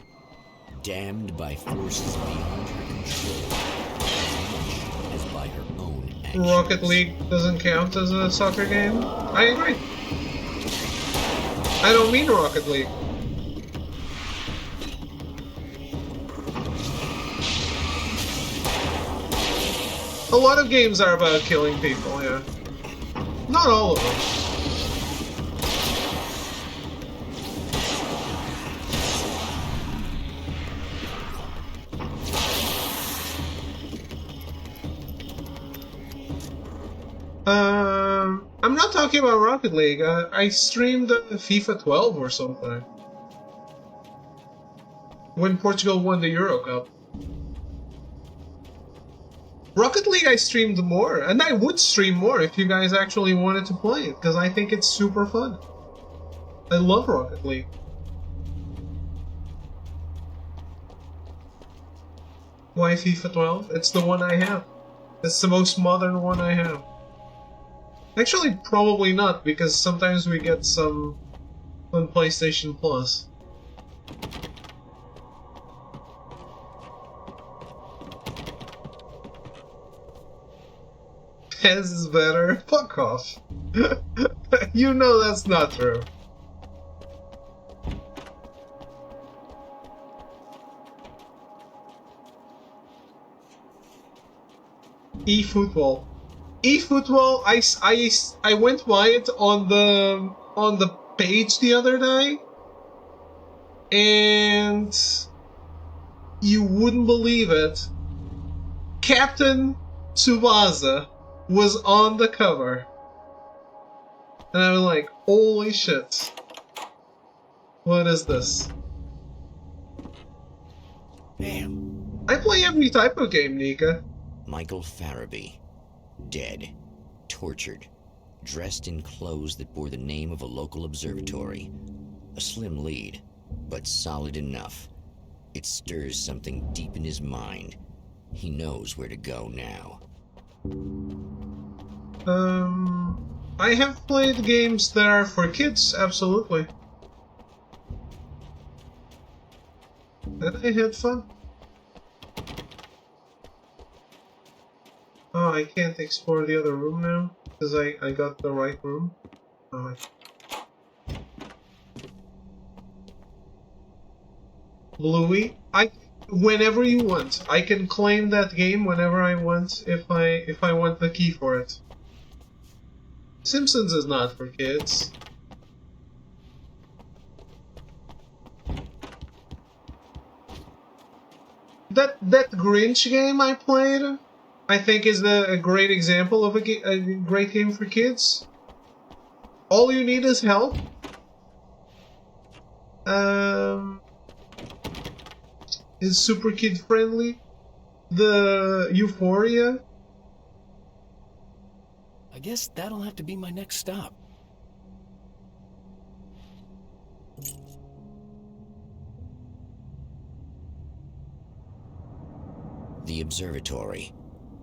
Damned by forces beyond her control, as much as by her own actions. Rocket League doesn't count as a soccer game? I agree. I don't mean Rocket League. A lot of games are about killing people, yeah. Not all of them. I'm not talking about Rocket League. I streamed FIFA 12 or something. When Portugal won the Euro Cup. Rocket League I streamed more, and I would stream more if you guys actually wanted to play it, because I think it's super fun. I love Rocket League. Why FIFA 12? It's the one I have. It's the most modern one I have. Actually, probably not, because sometimes we get some on PlayStation Plus. PES is better? Fuck off. You know that's not true. eFootball. eFootball, I went by it on the page the other day, and you wouldn't believe it. Captain Tsubasa was on the cover, and I was like, "Holy shit! What is this?" Damn. I play every type of game, Nika. Michael Farabee. Dead, tortured, dressed in clothes that bore the name of a local observatory. A slim lead, but solid enough. It stirs something deep in his mind. He knows where to go now. I have played games that are for kids, absolutely. And I had fun. Oh, I can't explore the other room now, because I got the right room. Oh, Bluey, whenever you want. I can claim that game whenever I want if I want the key for it. Simpsons is not for kids. That Grinch game I played, I think is a great example of a great game for kids. All you need is help. Is super kid friendly. The Euphoria. I guess that'll have to be my next stop. The Observatory.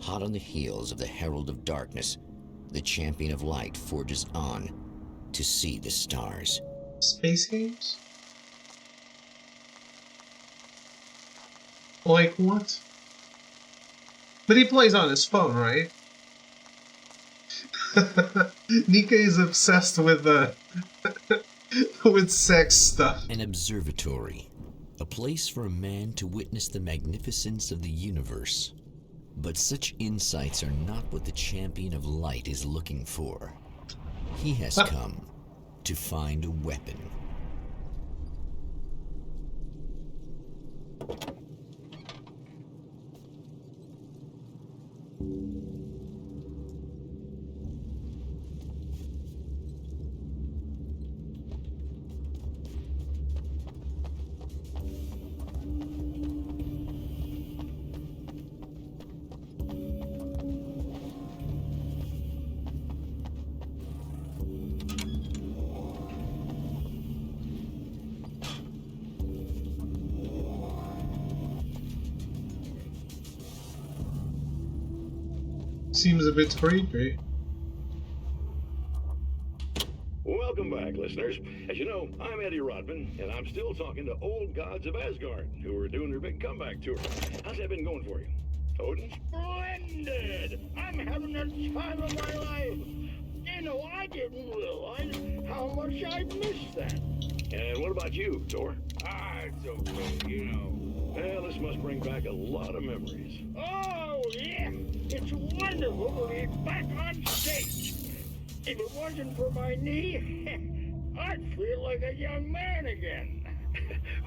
Hot on the heels of the Herald of Darkness, the Champion of Light forges on to see the stars. Space games? Like what? But he plays on his phone, right? Nika is obsessed with with sex stuff. An observatory. A place for a man to witness the magnificence of the universe. But such insights are not what the Champion of Light is looking for. He has come to find a weapon. Seems a bit creepy. Welcome back, listeners. As you know, I'm Eddie Rodman, and I'm still talking to old gods of Asgard, who are doing their big comeback tour. How's that been going for you? Odin? Splendid! I'm having the time of my life. You know, I didn't realize how much I missed that. And what about you, Thor? It's okay, you know. Well, this must bring back a lot of memories. Oh, yeah. It's wonderful to be back on stage. If it wasn't for my knee, I'd feel like a young man again.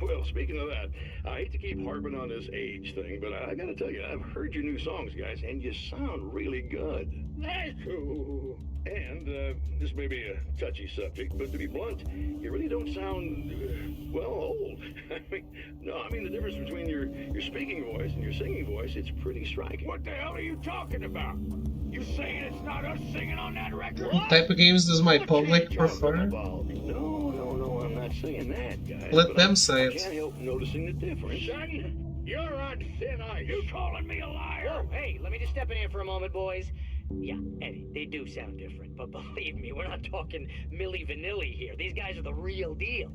Well, speaking of that, I hate to keep harping on this age thing, but I gotta tell you, I've heard your new songs, guys, and you sound really good. Thank you. And this may be a touchy subject, but to be blunt, you really don't sound, well, old. I mean the difference between your speaking voice and your singing voice, it's pretty striking. What the hell are you talking about? You saying it's not us singing on that record? What type of games does my public prefer? No, I'm not saying that, guys. Let them say I it. can't help noticing the difference. Son, you're on thin ice. You calling me a liar? Whoa, hey, let me just step in here for a moment, boys. Yeah, Eddie, they do sound different, but believe me, we're not talking Milli Vanilli here. These guys are the real deal.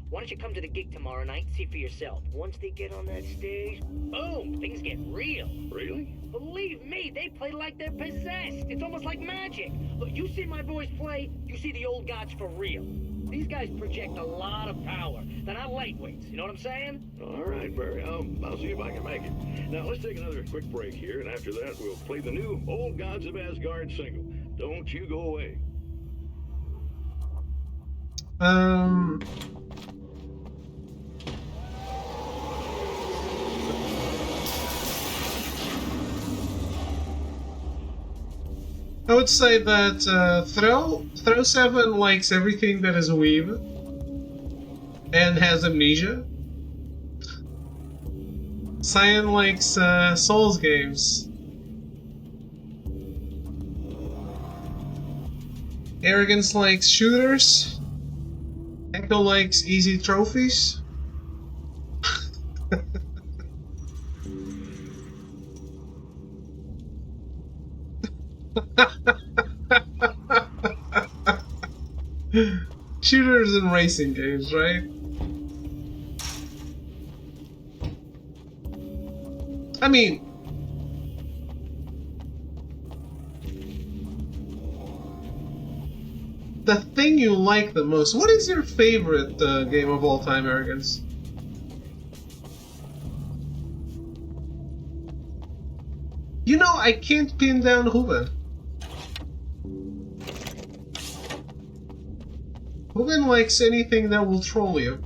Why don't you come to the gig tomorrow night and see for yourself? Once they get on that stage, boom, things get real. Really? Believe me, they play like they're possessed. It's almost like magic. Look, you see my boys play, you see the old gods for real. These guys project a lot of power. They're not lightweights, you know what I'm saying? All right, Barry, I'll see if I can make it. Now, let's take another quick break here, and after that, we'll play the new Old Gods of Asgard single. Don't you go away. I would say that Throw7 likes everything that is weeb and has amnesia. Cyan likes Souls games. Arrogance likes shooters. Echo likes easy trophies. Shooters and racing games, right? I mean, the thing you like the most. What is your favorite game of all time, Arrogance? You know, I can't pin down Ruben. Ruben likes anything that will troll you.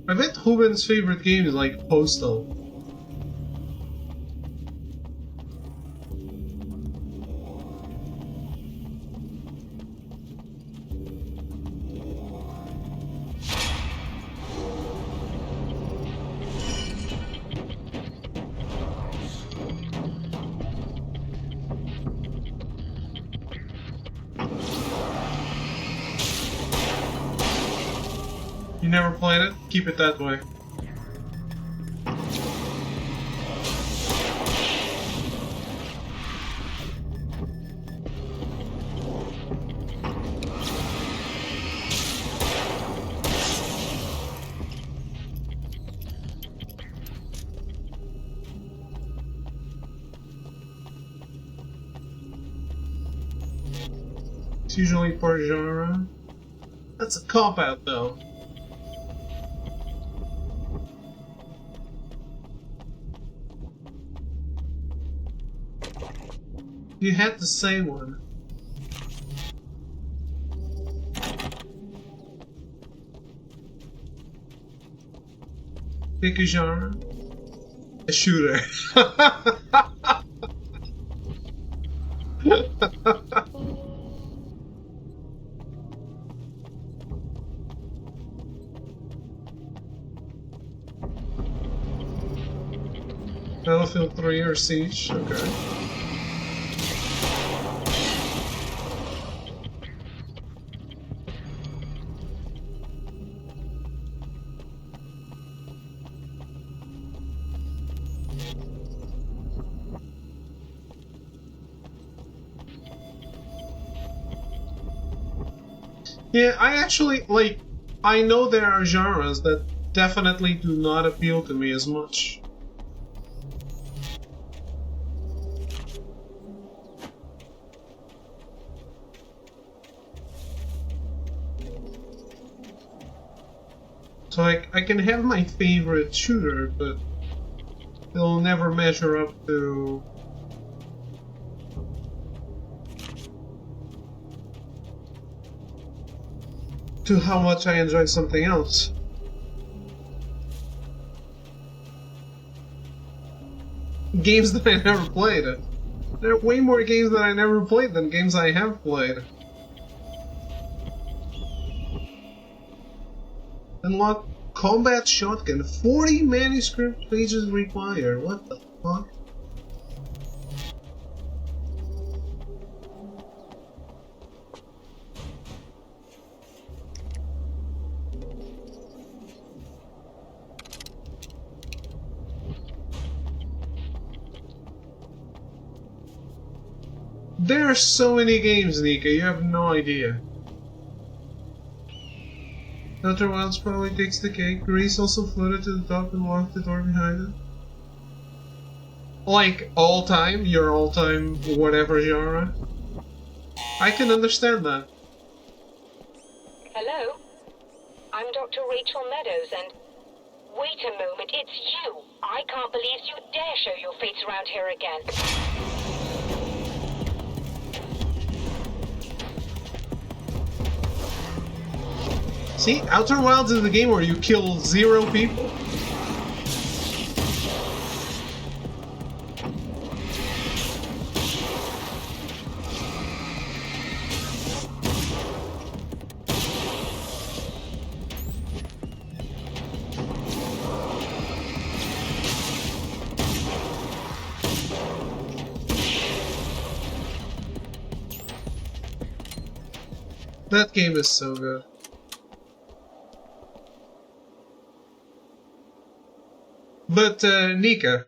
I bet Ruben's favorite game is like Postal. You never played it? Keep it that way. It's usually per genre. That's a cop-out though. You had to say one. Pick a genre. A shooter. Battlefield 3 or Siege? Okay. Yeah, I actually, like, I know there are genres that definitely do not appeal to me as much. So I can have my favorite shooter, but it'll never measure up to how much I enjoy something else. Games that I never played. There are way more games that I never played than games I have played. Unlock combat shotgun. 40 manuscript pages required. What the fuck? There are so many games, Nika, you have no idea. Outer Wilds probably takes the cake. Grace also floated to the top and locked the door behind it. Like, all time? Your all time whatever genre? I can understand that. Hello? I'm Dr. Rachel Meadows, and... Wait a moment, it's you! I can't believe you dare show your face around here again. See, Outer Wilds is the game where you kill 0 people. That game is so good. But, Nika,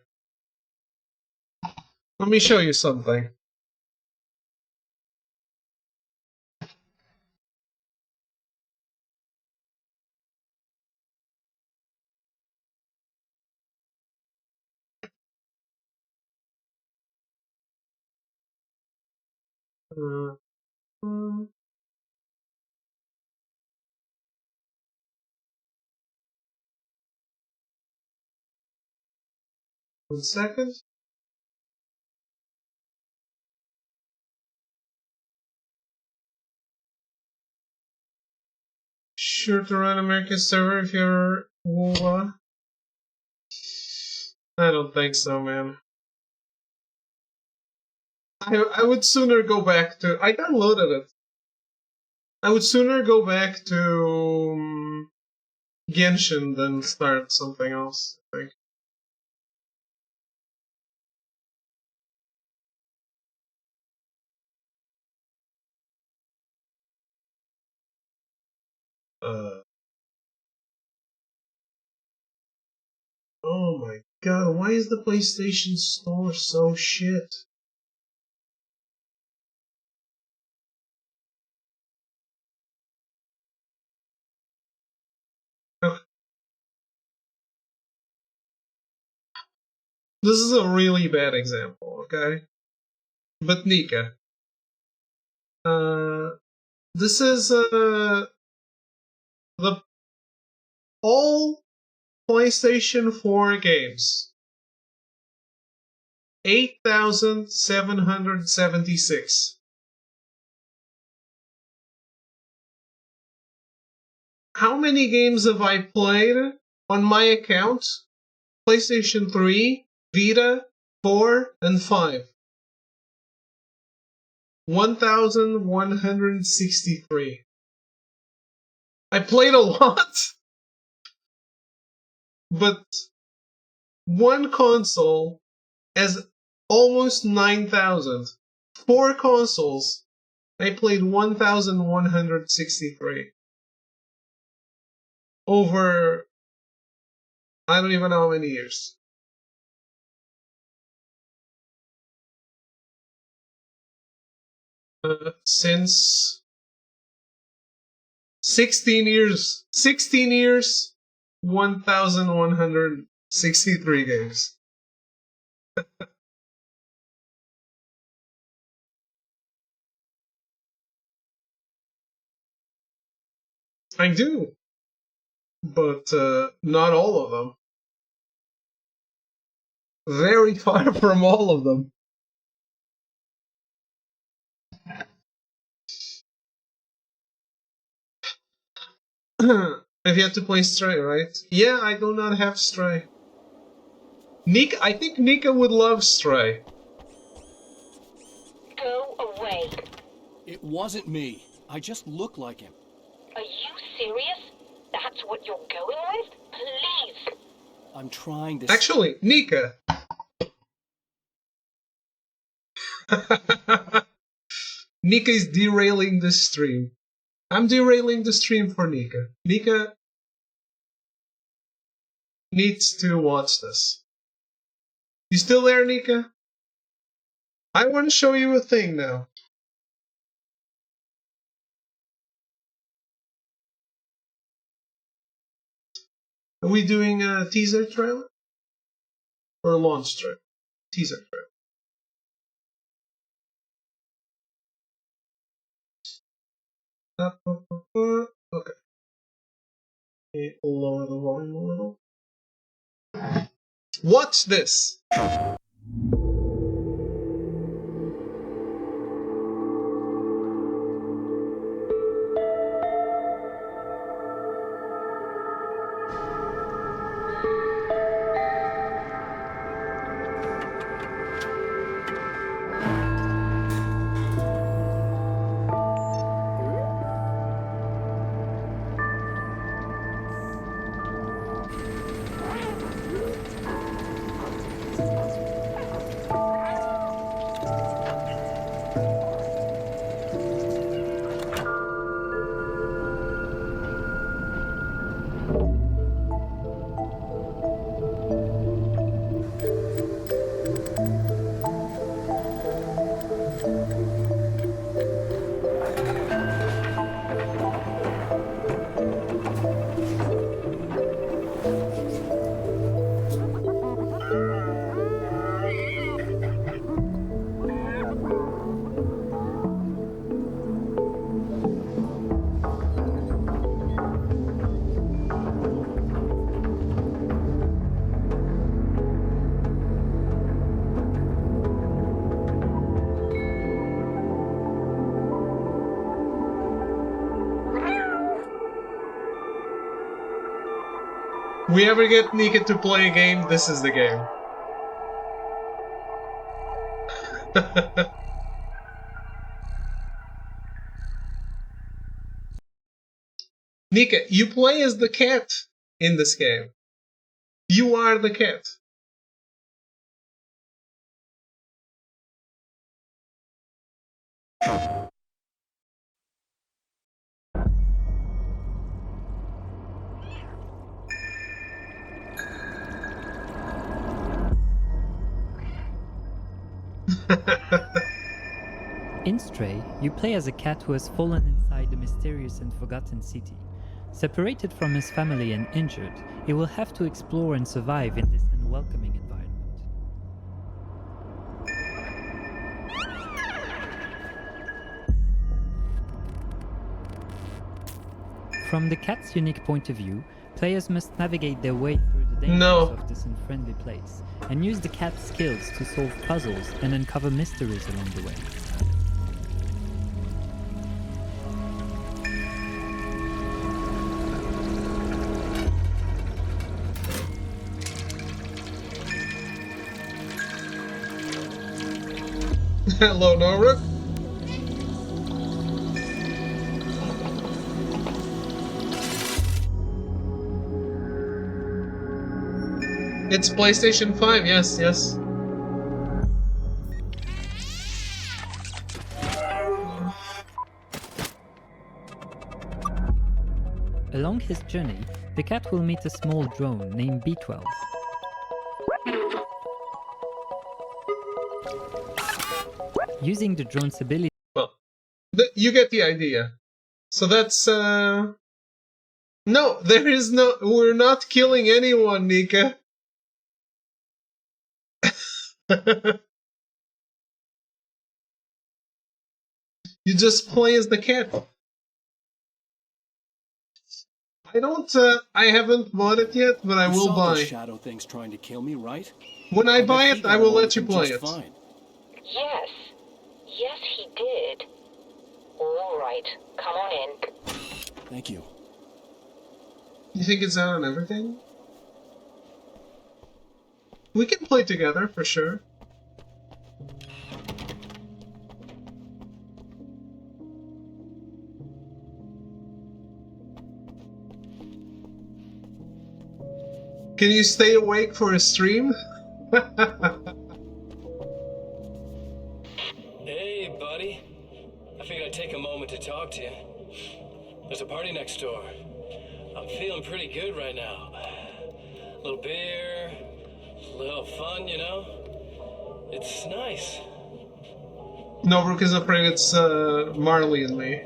let me show you something. One second. Sure to run American server if you're WoW. I don't think so, man. I would sooner go back to... I downloaded it. I would sooner go back to Genshin than start something else, I think. Oh my god, why is the PlayStation Store so shit? This is a really bad example, okay? But Nika, this is the all PlayStation 4 games. 8,776. How many games have I played on my account? PlayStation 3, Vita, 4, and 5. 1,163. I played a lot, but one console has almost 9,000. 4 consoles, I played 1,163. Over, I don't even know how many years. Since 16 years. 16 years. 1,163 games. I do. But not all of them. Very far from all of them. If you have to play Stray, right? Yeah, I do not have Stray. I think Nika would love Stray. Go away. It wasn't me. I just look like him. Are you serious? That's what you're going with? Please. I'm trying to... Actually, Nika. Nika is derailing the stream. I'm derailing the stream for Nika. Nika needs to watch this. You still there, Nika? I want to show you a thing now. Are we doing a teaser trailer? Or a launch trailer? Teaser trailer. Okay. Lower the volume a little. Watch this! We ever get Nika to play a game, this is the game. Nika, you play as the cat in this game. You are the cat. In Stray, you play as a cat who has fallen inside a mysterious and forgotten city. Separated from his family and injured, he will have to explore and survive in this unwelcoming environment. From the cat's unique point of view, players must navigate their way through the dangers of this unfriendly place, and use the cat's skills to solve puzzles and uncover mysteries along the way. Hello, Nora. It's PlayStation 5, yes, yes. Along his journey, the cat will meet a small drone named B12. Using the drone's ability... Well, you get the idea. So that's No, there is no... We're not killing anyone, Nika. You just play as the cat. I haven't bought it yet, but I will buy. Those shadow things trying to kill me, right? When I buy it, I will let you play it. Fine. Yes. Yes, he did. All right. Come on in. Thank you. You think it's out on everything? We can play together, for sure. Can you stay awake for a stream? Hey, buddy. I figured I'd take a moment to talk to you. There's a party next door. I'm feeling pretty good right now. A little beer, a little fun, you know? It's nice. No, Brooke is afraid it's Marley and me.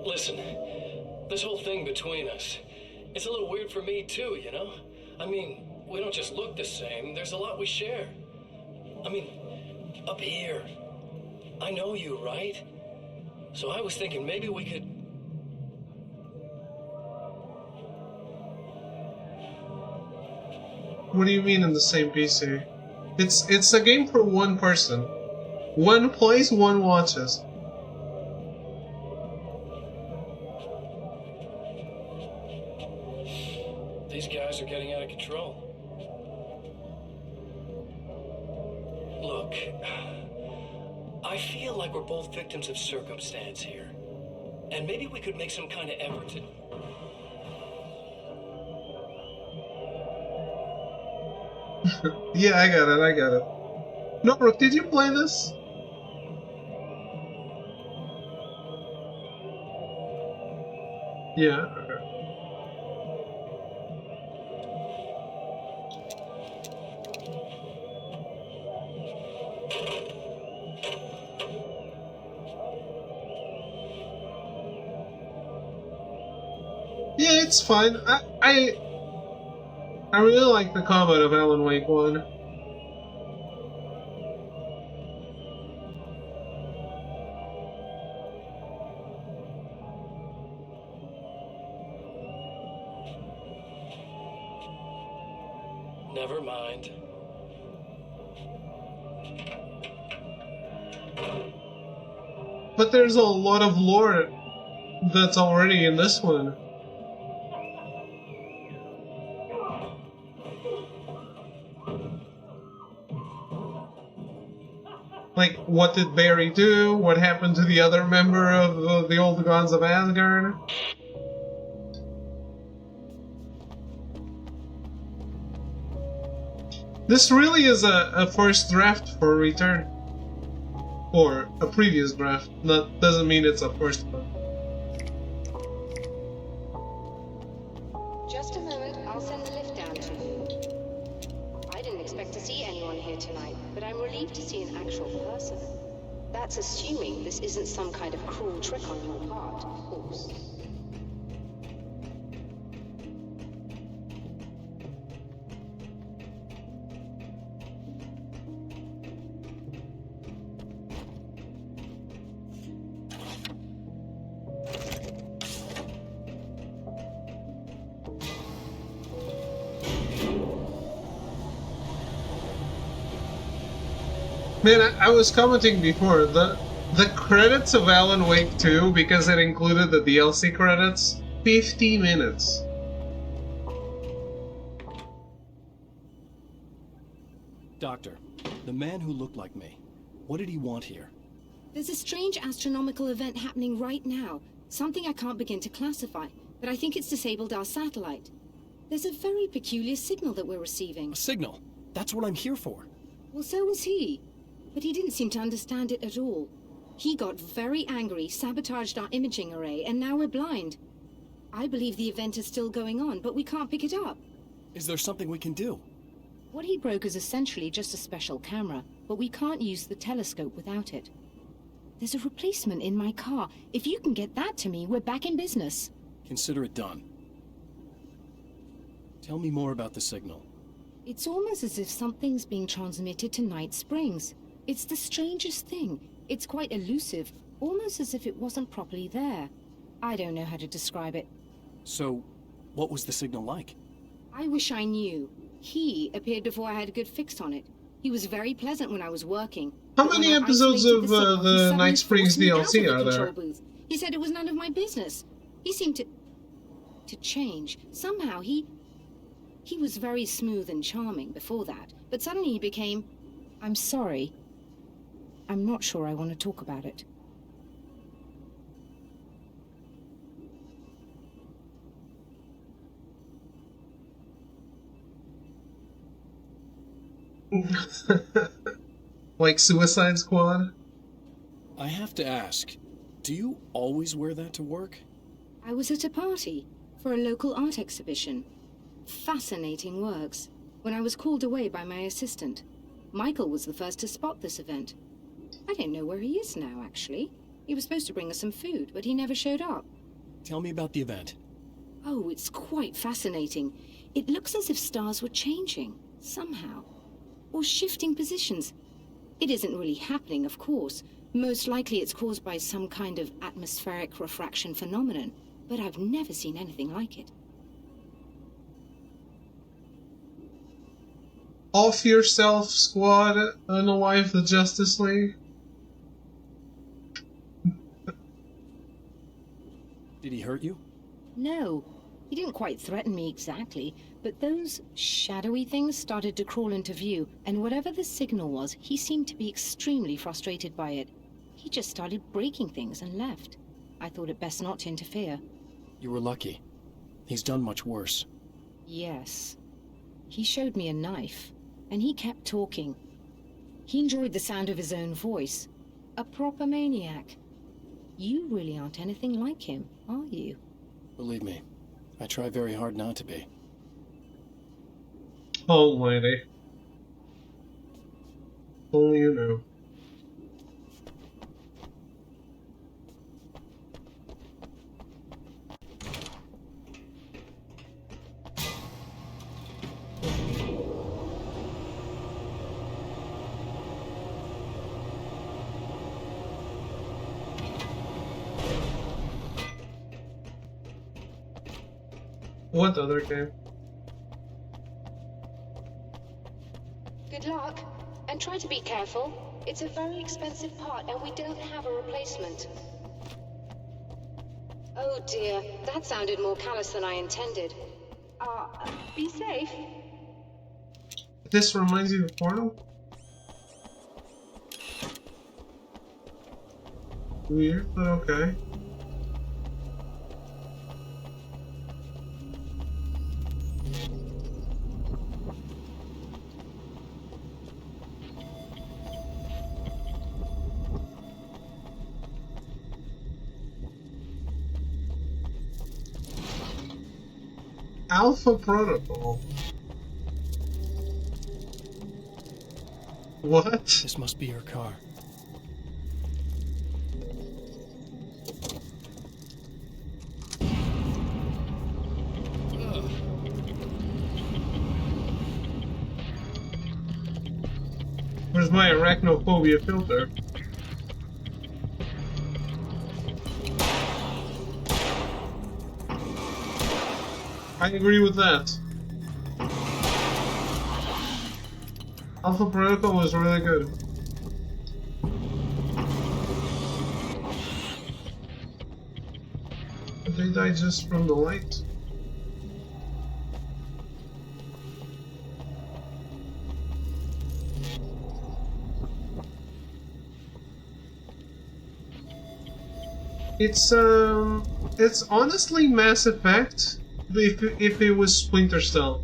Listen, this whole thing between us, it's a little weird for me too, you know? I mean, we don't just look the same, there's a lot we share. I mean, up here, I know you, right? So I was thinking maybe we could... What do you mean in the same PC? It's a game for one person. One plays, one watches. These guys are getting out of control. Look, I feel like we're both victims of circumstance here. And maybe we could make some kind of effort to... Yeah, I got it. No, Brooke, did you play this? Yeah, okay. Yeah, it's fine. I really like the combat of Alan Wake 1. Never mind. But there's a lot of lore that's already in this one. Like, what did Barry do? What happened to the other member of the Old Gods of Asgard? This really is a first draft for Return. Or a previous draft. Doesn't mean it's a first one. Just a moment, I'll send the lift down to you. I didn't expect to see anyone here tonight, but I'm relieved to see an actual person. That's assuming this isn't some kind of cruel trick on your part, of course. Man, I was commenting before, the credits of Alan Wake 2, because it included the DLC credits, 50 minutes. Doctor, the man who looked like me, what did he want here? There's a strange astronomical event happening right now. Something I can't begin to classify, but I think it's disabled our satellite. There's a very peculiar signal that we're receiving. A signal? That's what I'm here for. Well, so was he. But he didn't seem to understand it at all. He got very angry, sabotaged our imaging array, and now we're blind. I believe the event is still going on, but we can't pick it up. Is there something we can do? What he broke is essentially just a special camera, but we can't use the telescope without it. There's a replacement in my car. If you can get that to me, we're back in business. Consider it done. Tell me more about the signal. It's almost as if something's being transmitted to Night Springs. It's the strangest thing. It's quite elusive, almost as if it wasn't properly there. I don't know how to describe it. So, what was the signal like? I wish I knew. He appeared before I had a good fix on it. He was very pleasant when I was working. How many episodes of the Night Springs DLC are there? He said it was none of my business. He seemed to change. Somehow he was very smooth and charming before that, but suddenly he became, I'm sorry. I'm not sure I want to talk about it. Like Suicide Squad? I have to ask, do you always wear that to work? I was at a party for a local art exhibition. Fascinating works. When I was called away by my assistant, Michael was the first to spot this event. I don't know where he is now, actually. He was supposed to bring us some food, but he never showed up. Tell me about the event. Oh, it's quite fascinating. It looks as if stars were changing, somehow. Or shifting positions. It isn't really happening, of course. Most likely it's caused by some kind of atmospheric refraction phenomenon, but I've never seen anything like it. Off yourself, squad, unalive the Justice League. Did he hurt you? No, he didn't quite threaten me exactly, but those shadowy things started to crawl into view, and whatever the signal was, he seemed to be extremely frustrated by it. He just started breaking things and left. I thought it best not to interfere. You were lucky. He's done much worse. Yes. He showed me a knife, and he kept talking. He enjoyed the sound of his own voice. A proper maniac. You really aren't anything like him, are you? Believe me, I try very hard not to be. Oh, lady. Only you know. What other game? Good luck, and try to be careful. It's a very expensive part, and we don't have a replacement. Oh dear, that sounded more callous than I intended. Be safe. This reminds you of Portal? Weird, but okay. Alpha Protocol. What? This must be your car. Where's my arachnophobia filter? I agree with that. Alpha Protocol was really good. Did they die just from the light? It's honestly Mass Effect if it was Splinter Cell.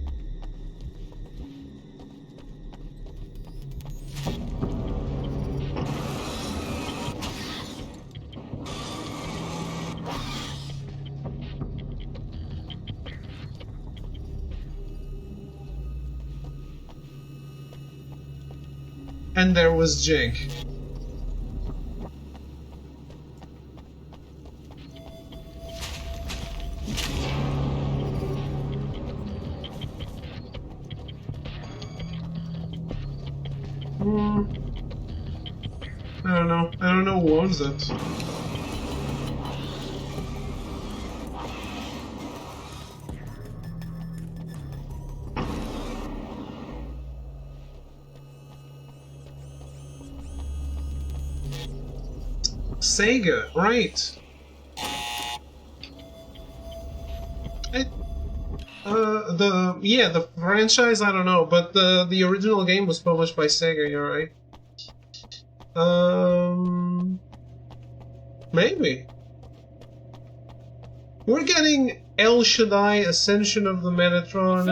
And there was Jake. don't know. I don't know who owns it. Sega, right. The franchise I don't know, but the original game was published by Sega, you're right. Maybe. We're getting El Shaddai Ascension of the Metatron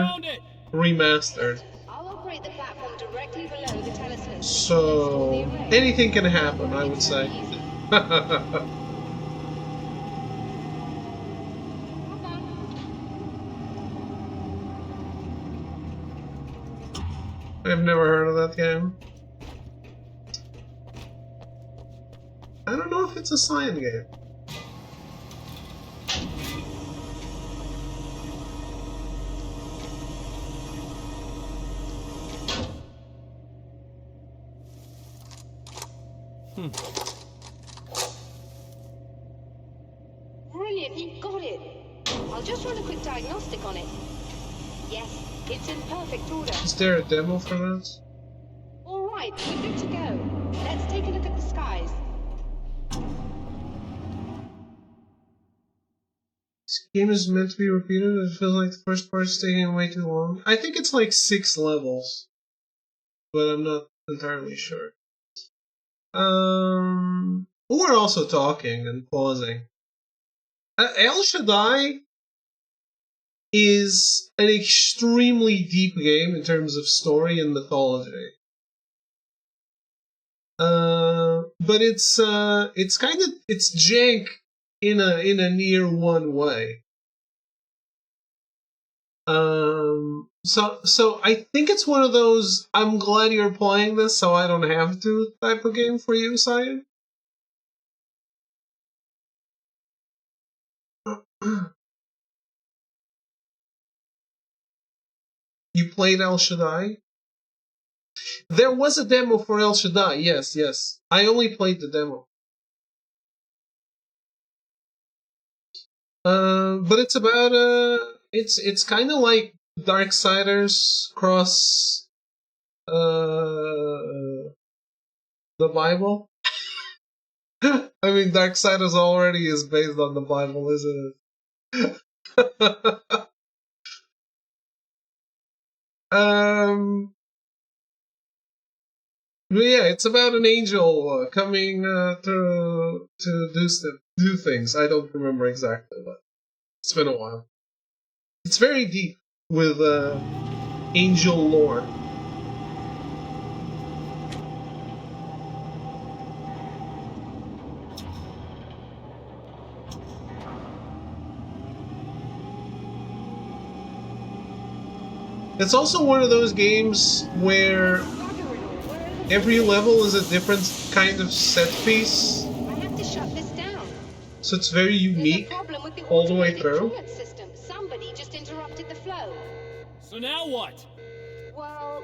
remastered. I'll operate the platform directly below the telescope. So anything can happen, I would say. I've never heard of that game. I don't know if it's a science game. Brilliant, you got it. I'll just run a quick diagnostic on it. Yes, it's in perfect order. Is there a demo for this? All right, we're good to go. Let's take a look at the skies. This game is meant to be repeated. It feels like the first part is taking way too long. I think it's like 6 levels, but I'm not entirely sure. We're also talking and pausing. El Shaddai is an extremely deep game in terms of story and mythology. But it's jank in a near one way. So I think it's one of those I'm glad you're playing this so I don't have to type of game for you, Cyan. You played El Shaddai? There was a demo for El Shaddai, yes. I only played the demo. But it's about it's kind of like Darksiders cross the Bible. I mean, Darksiders already is based on the Bible, isn't it? But yeah, it's about an angel coming to do things. I don't remember exactly, but it's been a while. It's very deep with angel lore. It's also one of those games where every level is a different kind of set piece. I have to shut this down. So it's very unique all the way through. System. Somebody just interrupted the flow. So now what? Well,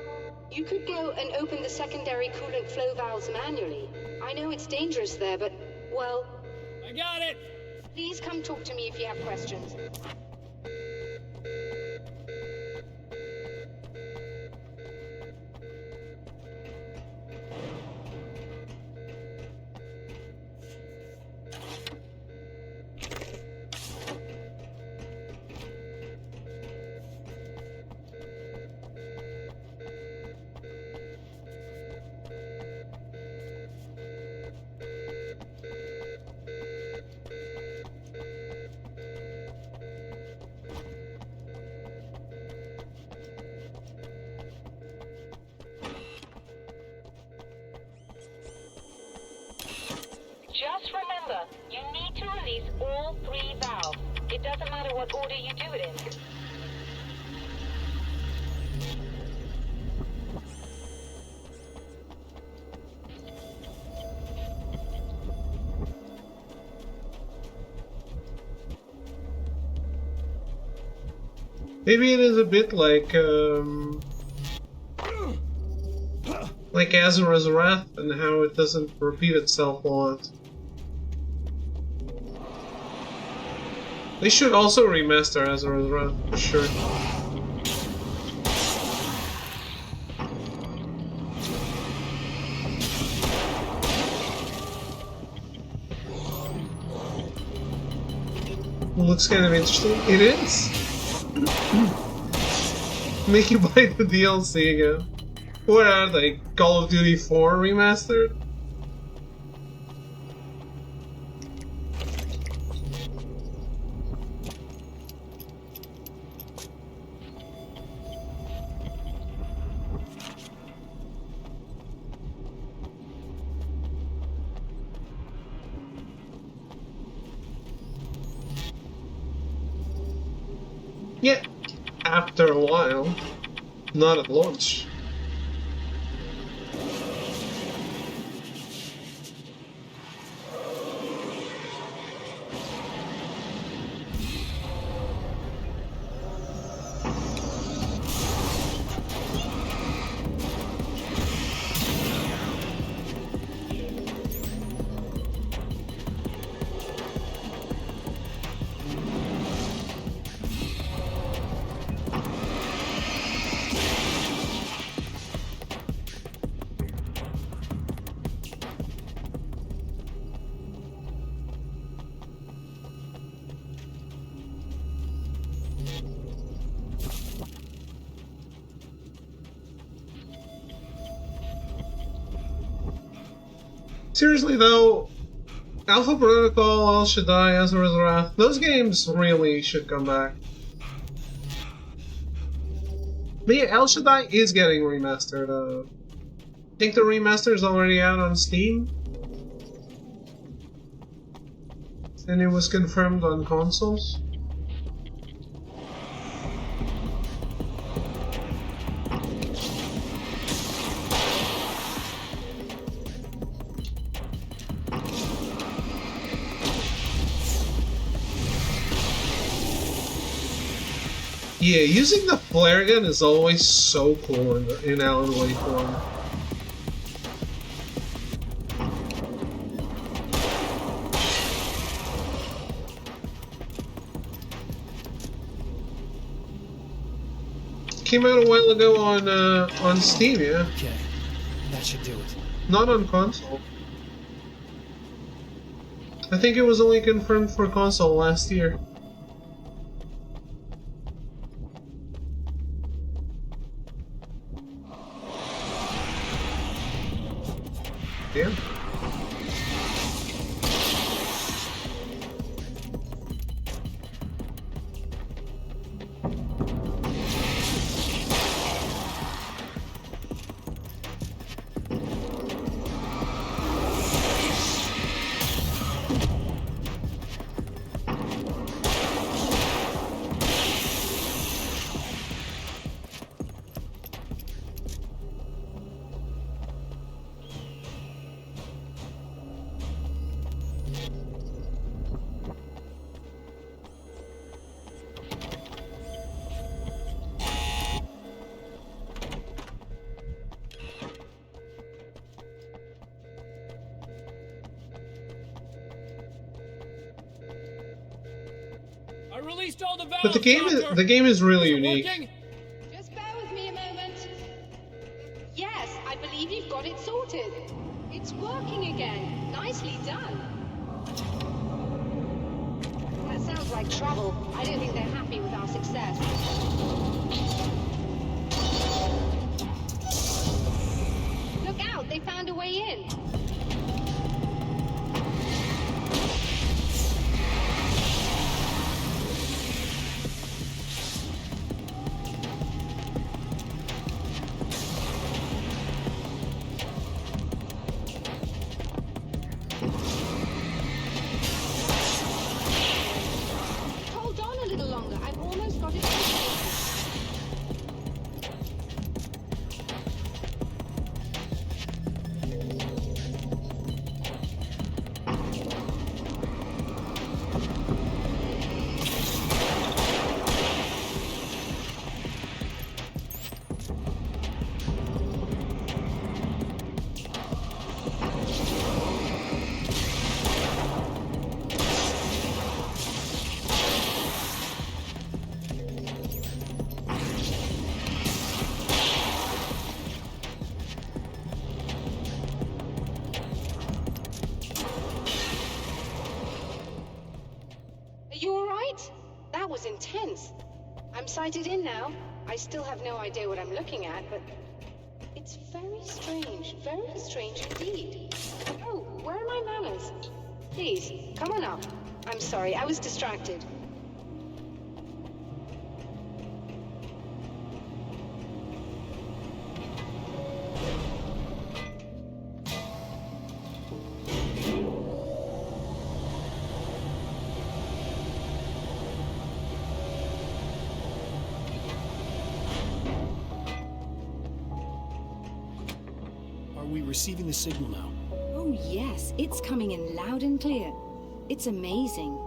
you could go and open the secondary coolant flow valves manually. I know it's dangerous there, but, well... I got it! Please come talk to me if you have questions. Just remember, you need to release all 3 valves. It doesn't matter what order you do it in. like Azura's Wrath and how it doesn't repeat itself a lot. They should also remaster Azura's Wrath, for sure. Looks kind of interesting. It is! Make you buy the DLC again. What are they? Call of Duty 4 remastered? Yeah, after a while. Not at launch. Seriously though, Alpha Protocol, El Shaddai, Azura's Wrath, those games really should come back. But yeah, El Shaddai is getting remastered. I think the remaster is already out on Steam. And it was confirmed on consoles. Yeah, using the flare gun is always so cool in Alan Wake 1. Came out a while ago on Steam, yeah. Okay, that should do it. Not on console. I think it was only confirmed for console last year. Yeah. But the game is really unique. Just bear with me a moment. Yes, I believe you've got it sorted. It's working again. Nicely done. That sounds like trouble. I don't think they're happy with our success. Look out, they found a way in. was intense. I'm sighted in now. I still have no idea what I'm looking at, but it's very strange indeed. Oh, where are my manners? Please, come on up. I'm sorry, I was distracted. Are we receiving the signal now? Oh yes, it's coming in loud and clear. It's amazing.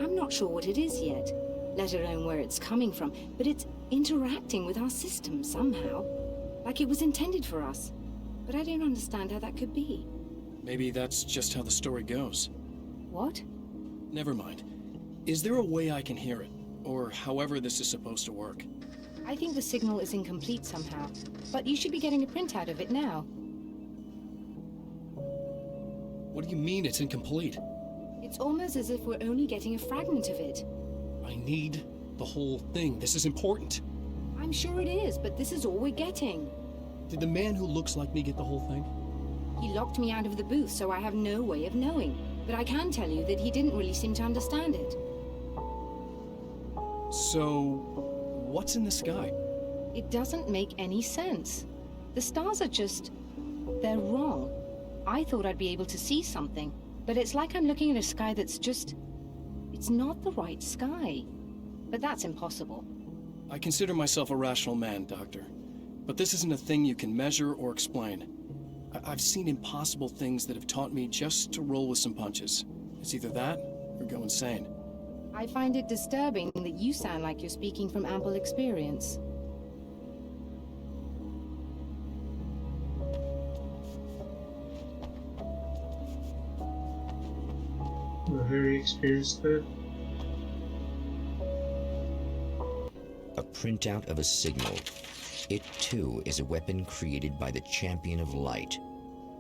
I'm not sure what it is yet, let alone where it's coming from, but it's interacting with our system somehow. Like it was intended for us. But I don't understand how that could be. Maybe that's just how the story goes. What? Never mind. Is there a way I can hear it? Or however this is supposed to work? I think the signal is incomplete somehow, but you should be getting a printout of it now. What do you mean it's incomplete? It's almost as if we're only getting a fragment of it. I need the whole thing. This is important. I'm sure it is, but this is all we're getting. Did the man who looks like me get the whole thing? He locked me out of the booth, so I have no way of knowing. But I can tell you that he didn't really seem to understand it. So, what's in the sky? It doesn't make any sense. The stars are just... they're wrong. I thought I'd be able to see something, but it's like I'm looking at a sky that's just... it's not the right sky. But that's impossible. I consider myself a rational man, Doctor. But this isn't a thing you can measure or explain. I've seen impossible things that have taught me just to roll with some punches. It's either that, or go insane. I find it disturbing that you sound like you're speaking from ample experience. I'm a very experienced man. A printout of a signal. It too is a weapon created by the Champion of Light.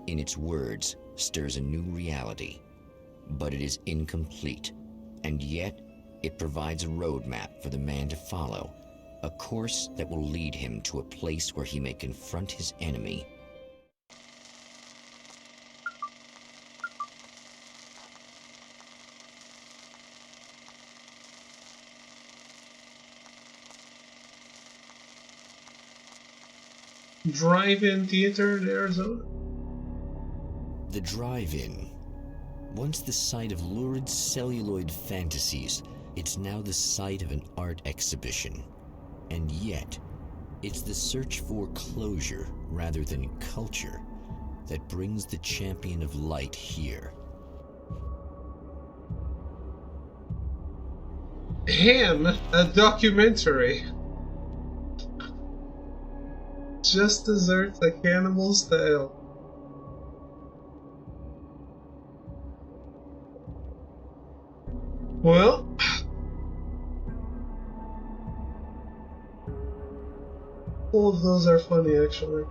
In its words, stirs a new reality. But it is incomplete, and yet it provides a roadmap for the man to follow, a course that will lead him to a place where he may confront his enemy. Drive-in theater in Arizona. The drive-in. Once the site of lurid celluloid fantasies, it's now the site of an art exhibition. And yet, it's the search for closure rather than culture that brings the Champion of Light here. Ham, a documentary. Just desserts like cannibal style. Well, all of those are funny actually.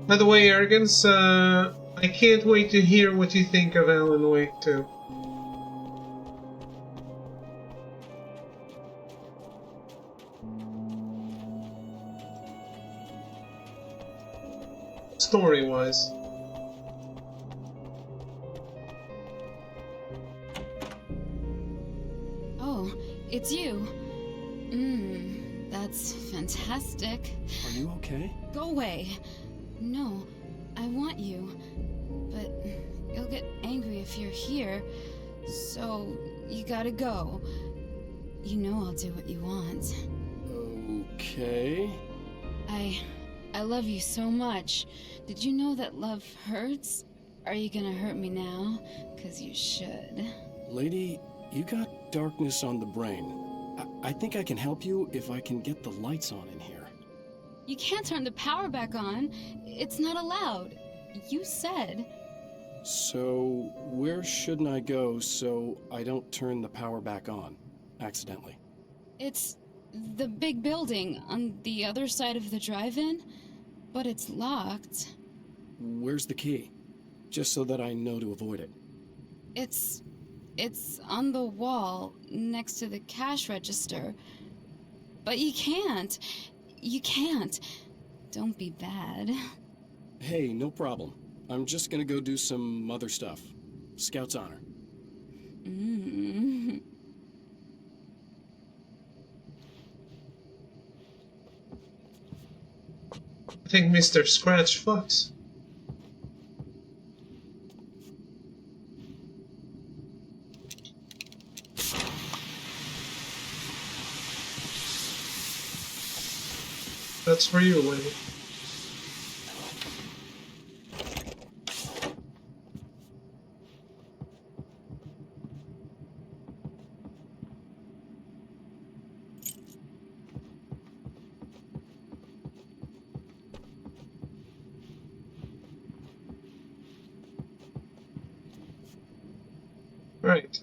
By the way, Arrogance, I can't wait to hear what you think of Alan Wake 2. Story-wise. Oh, it's you. That's fantastic. Are you okay? Go away. No, I want you. But you'll get angry if you're here. So, you gotta go. You know I'll do what you want. Okay. I love you so much. Did you know that love hurts? Are you gonna hurt me now? 'Cause you should. Lady, you got darkness on the brain. I think I can help you if I can get the lights on in here. You can't turn the power back on. It's not allowed. You said. So, where shouldn't I go so I don't turn the power back on accidentally? It's the big building on the other side of the drive-in, but it's locked. Where's the key? Just so that I know to avoid it. It's on the wall next to the cash register. But you can't. You can't. Don't be bad. Hey, no problem. I'm just gonna go do some other stuff. Scout's honor. I think Mr. Scratch fucks. That's for you, lady. Right,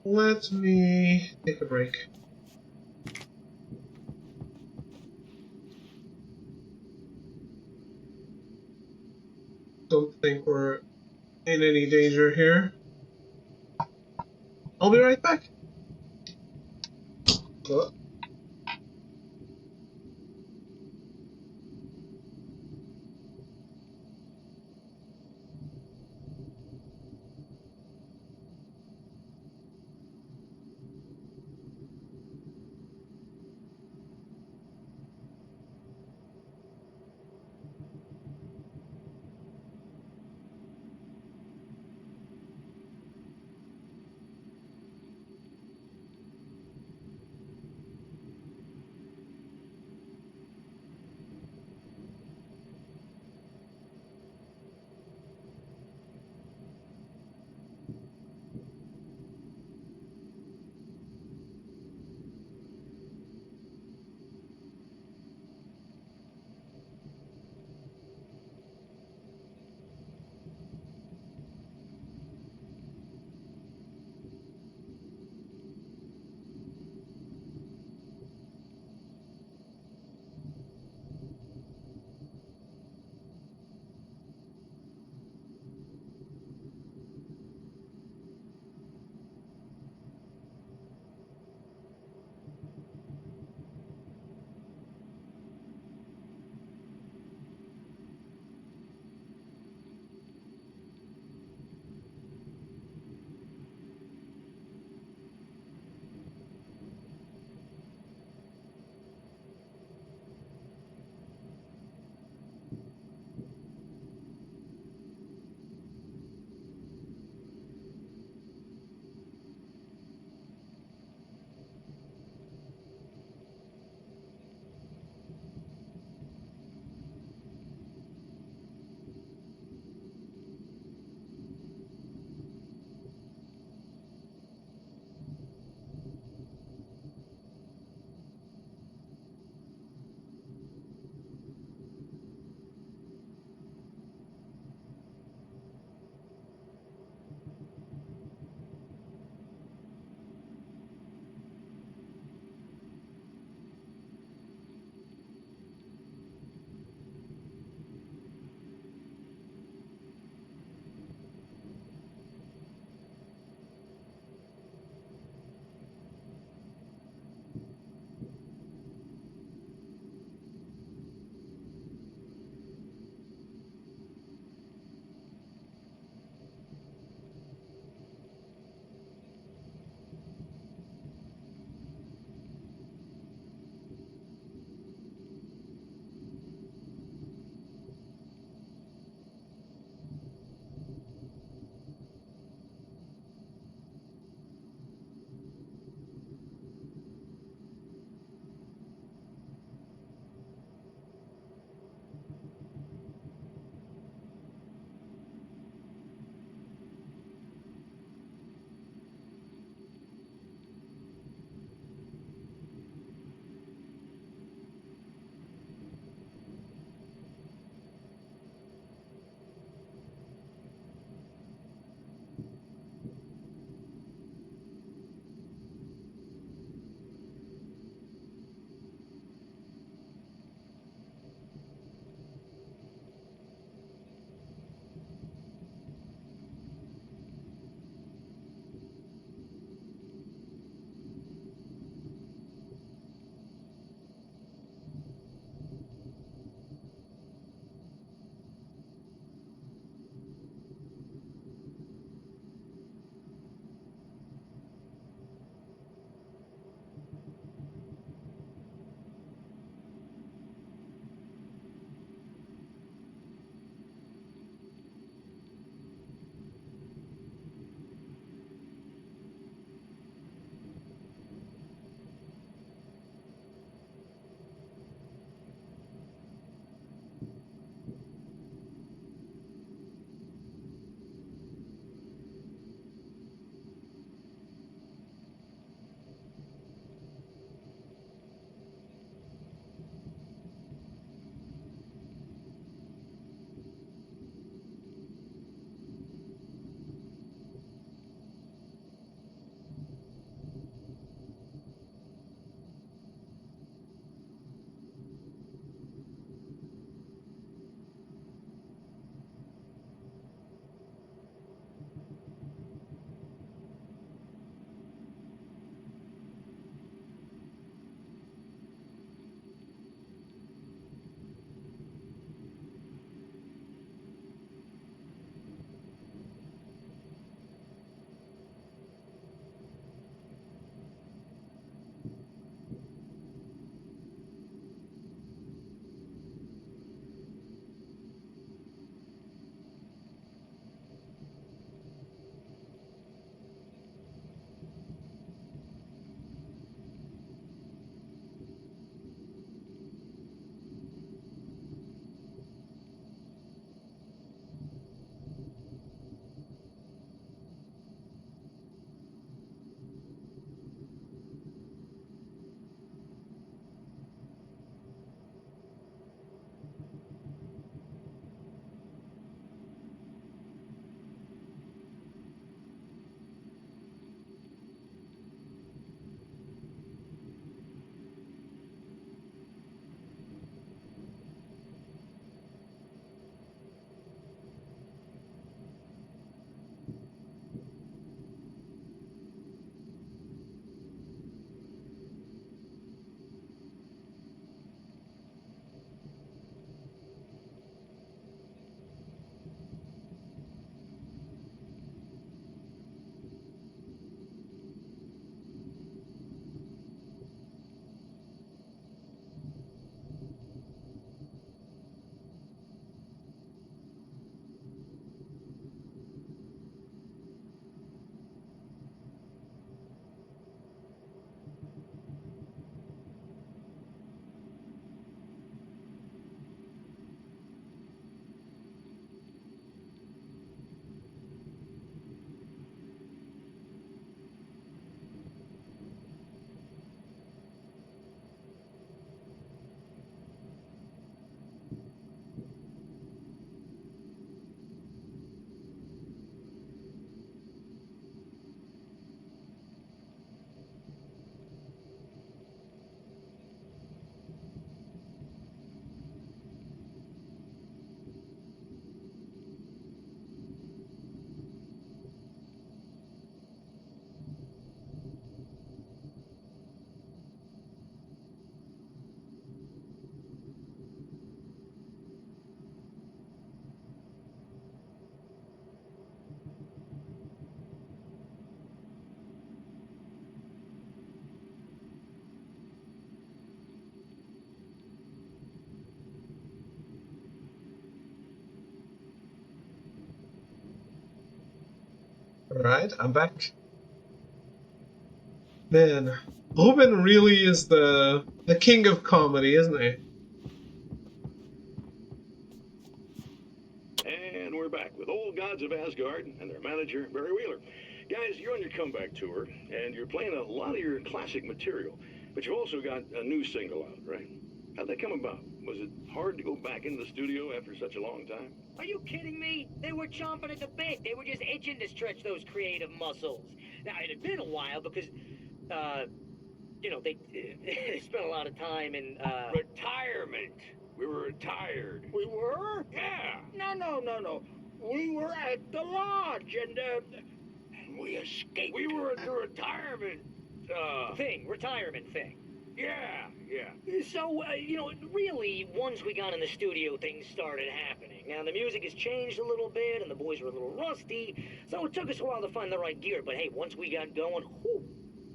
let me take a break. Don't think we're in any danger here. I'll be right back. What? Alright, I'm back. Man, Oben really is the king of comedy, isn't he? And we're back with Old Gods of Asgard and their manager, Barry Wheeler. Guys, you're on your comeback tour, and you're playing a lot of your classic material, but you've also got a new single out, right? How'd that come about? Was it hard to go back into the studio after such a long time? Are you kidding me? They were chomping at the bit. They were just itching to stretch those creative muscles. Now, it had been a while because, you know, they spent a lot of time in, Retirement. We were retired. We were? Yeah. No. We were at the lodge, and we escaped. We were at the retirement, retirement thing. Yeah. So, you know, really, once we got in the studio, things started happening. Now, the music has changed a little bit, and the boys were a little rusty, so it took us a while to find the right gear. But hey, once we got going, whew,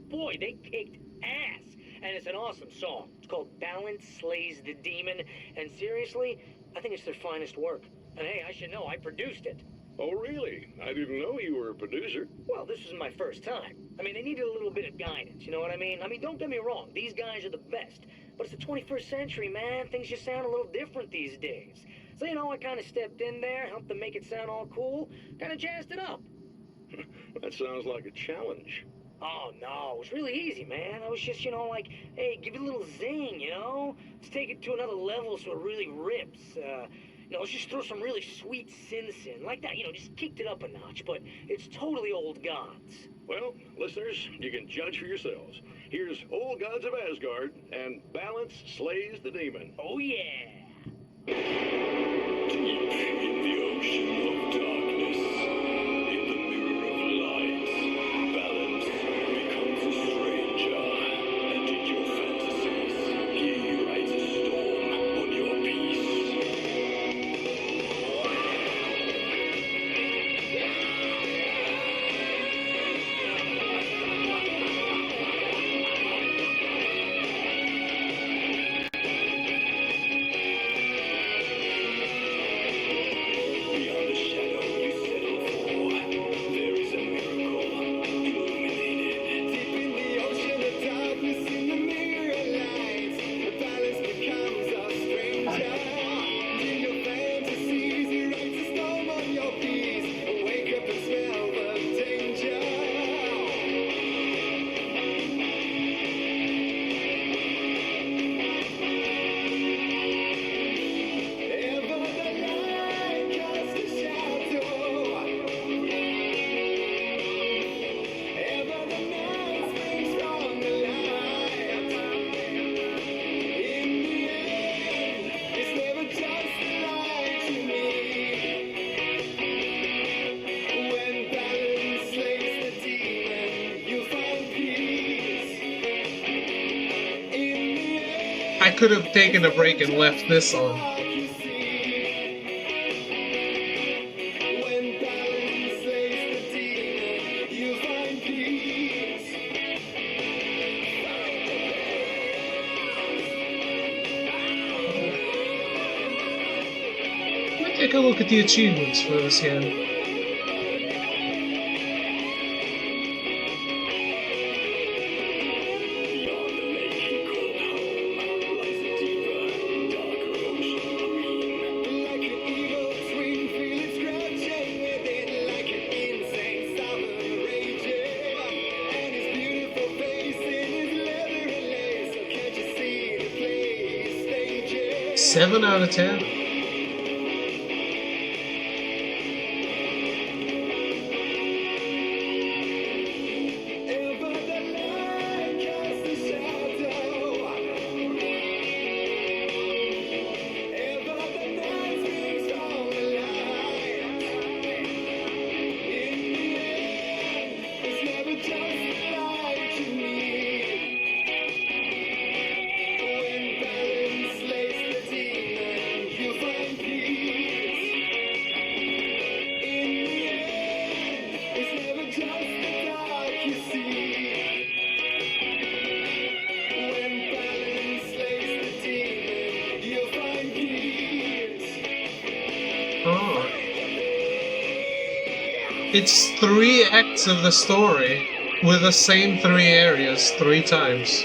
boy, they kicked ass. And it's an awesome song. It's called Balance Slays the Demon, and seriously, I think it's their finest work. And hey, I should know, I produced it. Oh, really? I didn't know you were a producer. Well, this was my first time. I mean, they needed a little bit of guidance, you know what I mean? I mean, don't get me wrong, these guys are the best. But it's the 21st century, man. Things just sound a little different these days. So, you know, I kind of stepped in there, helped them make it sound all cool, kind of jazzed it up. That sounds like a challenge. Oh, no, it was really easy, man. I was just, you know, like, hey, give it a little zing, you know? Let's take it to another level so it really rips. You know, let's just throw some really sweet synths in. Like that, you know, just kicked it up a notch, but it's totally Old Gods. Well, listeners, you can judge for yourselves. Here's Old Gods of Asgard and Balance Slays the Demon. Oh, yeah. Deep in the ocean of darkness, in the mirror of light, balance becomes a stranger, and in your fantasies, he rides a storm on your peace. I could have taken a break and left this on. Let's take a look at the achievements for this game. Seven out of 10. It's 3 acts of the story with the same 3 areas 3 times.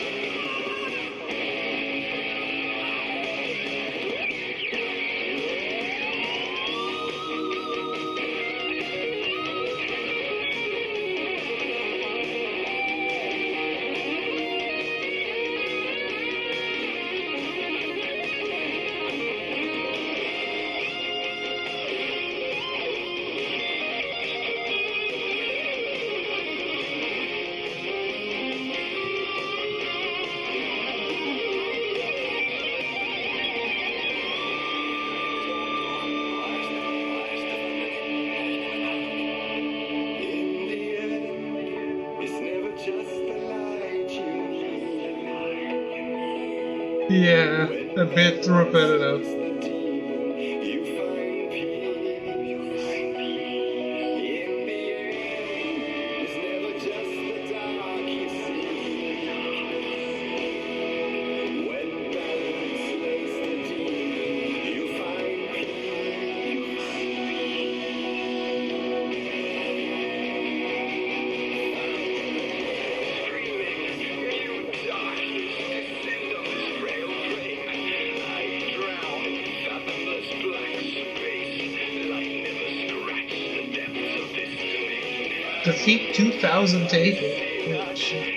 Yeah, a bit repetitive. Defeat 2,000 to 80. Oh, shit.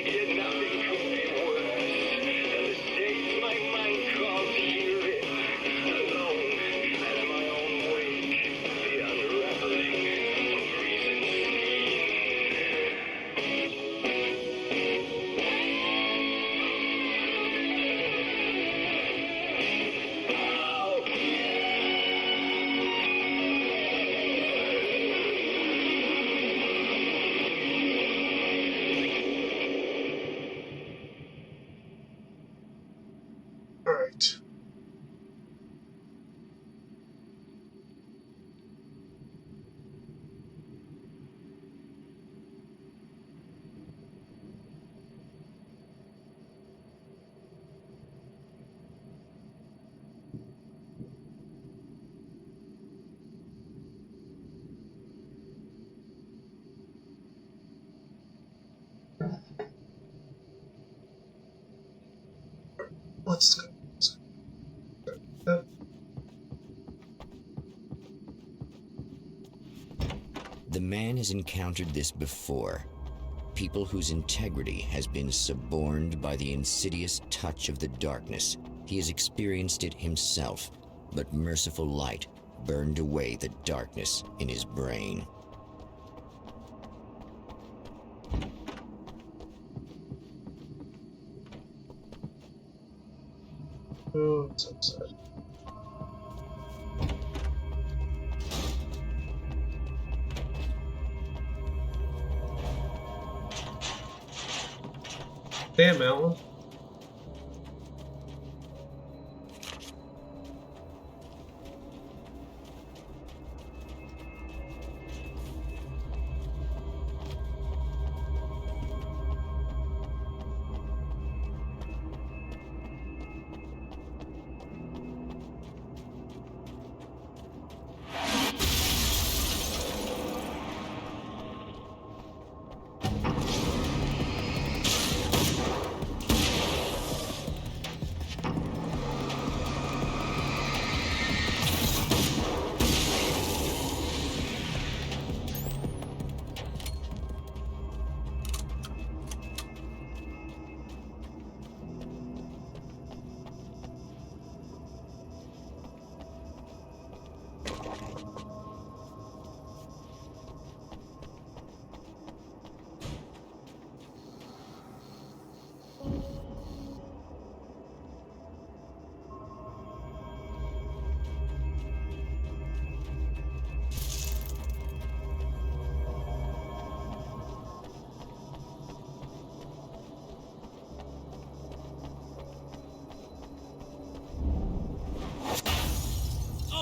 Let's go. The man has encountered this before. People whose integrity has been suborned by the insidious touch of the darkness. He has experienced it himself, but merciful light burned away the darkness in his brain. Oh, I'm so sad. Damn, Alan.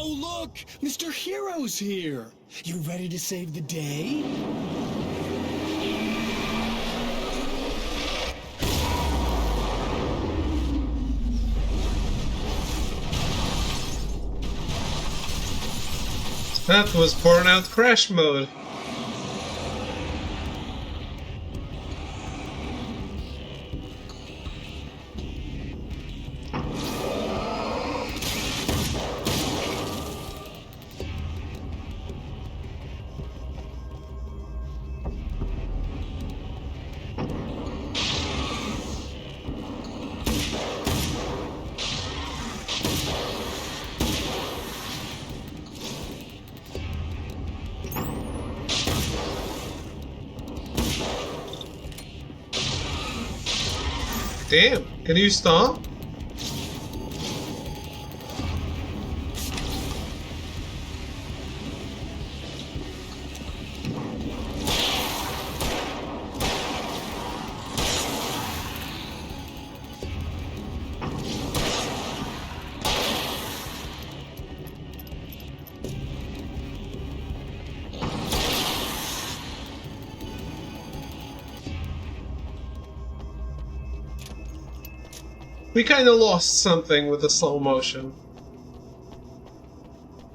Oh, look! Mr. Hero's here! You ready to save the day? That was burnout crash mode. Damn, can you stop? We kinda lost something with the slow motion.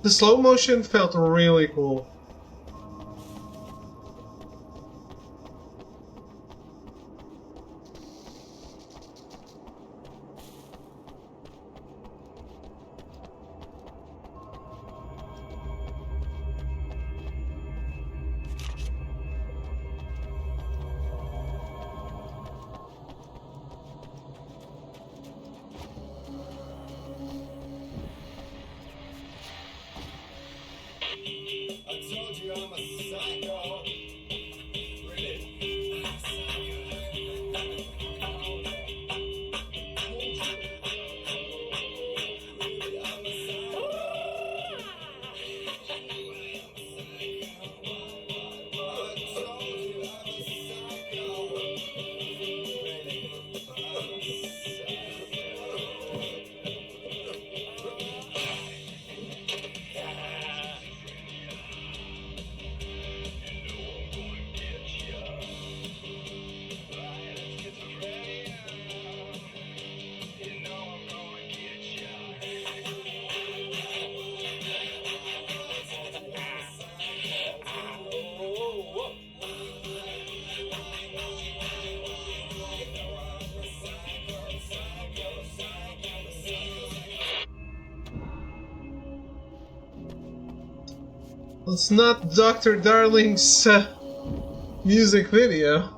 The slow motion felt really cool. It's not Dr. Darling's music video.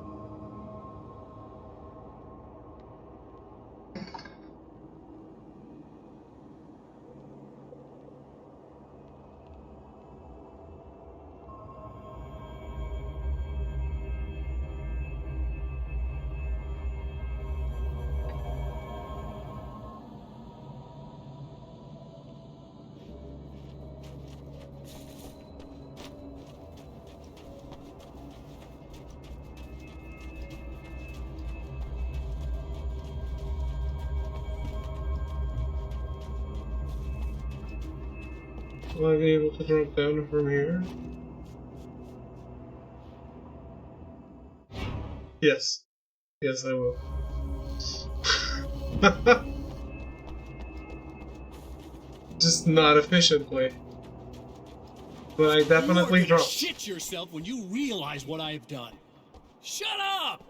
Will I be able to drop down from here? Yes. Yes, I will. Just not efficiently. But I definitely You're gonna dropped. shit yourself when you realize what I have done. Shut up!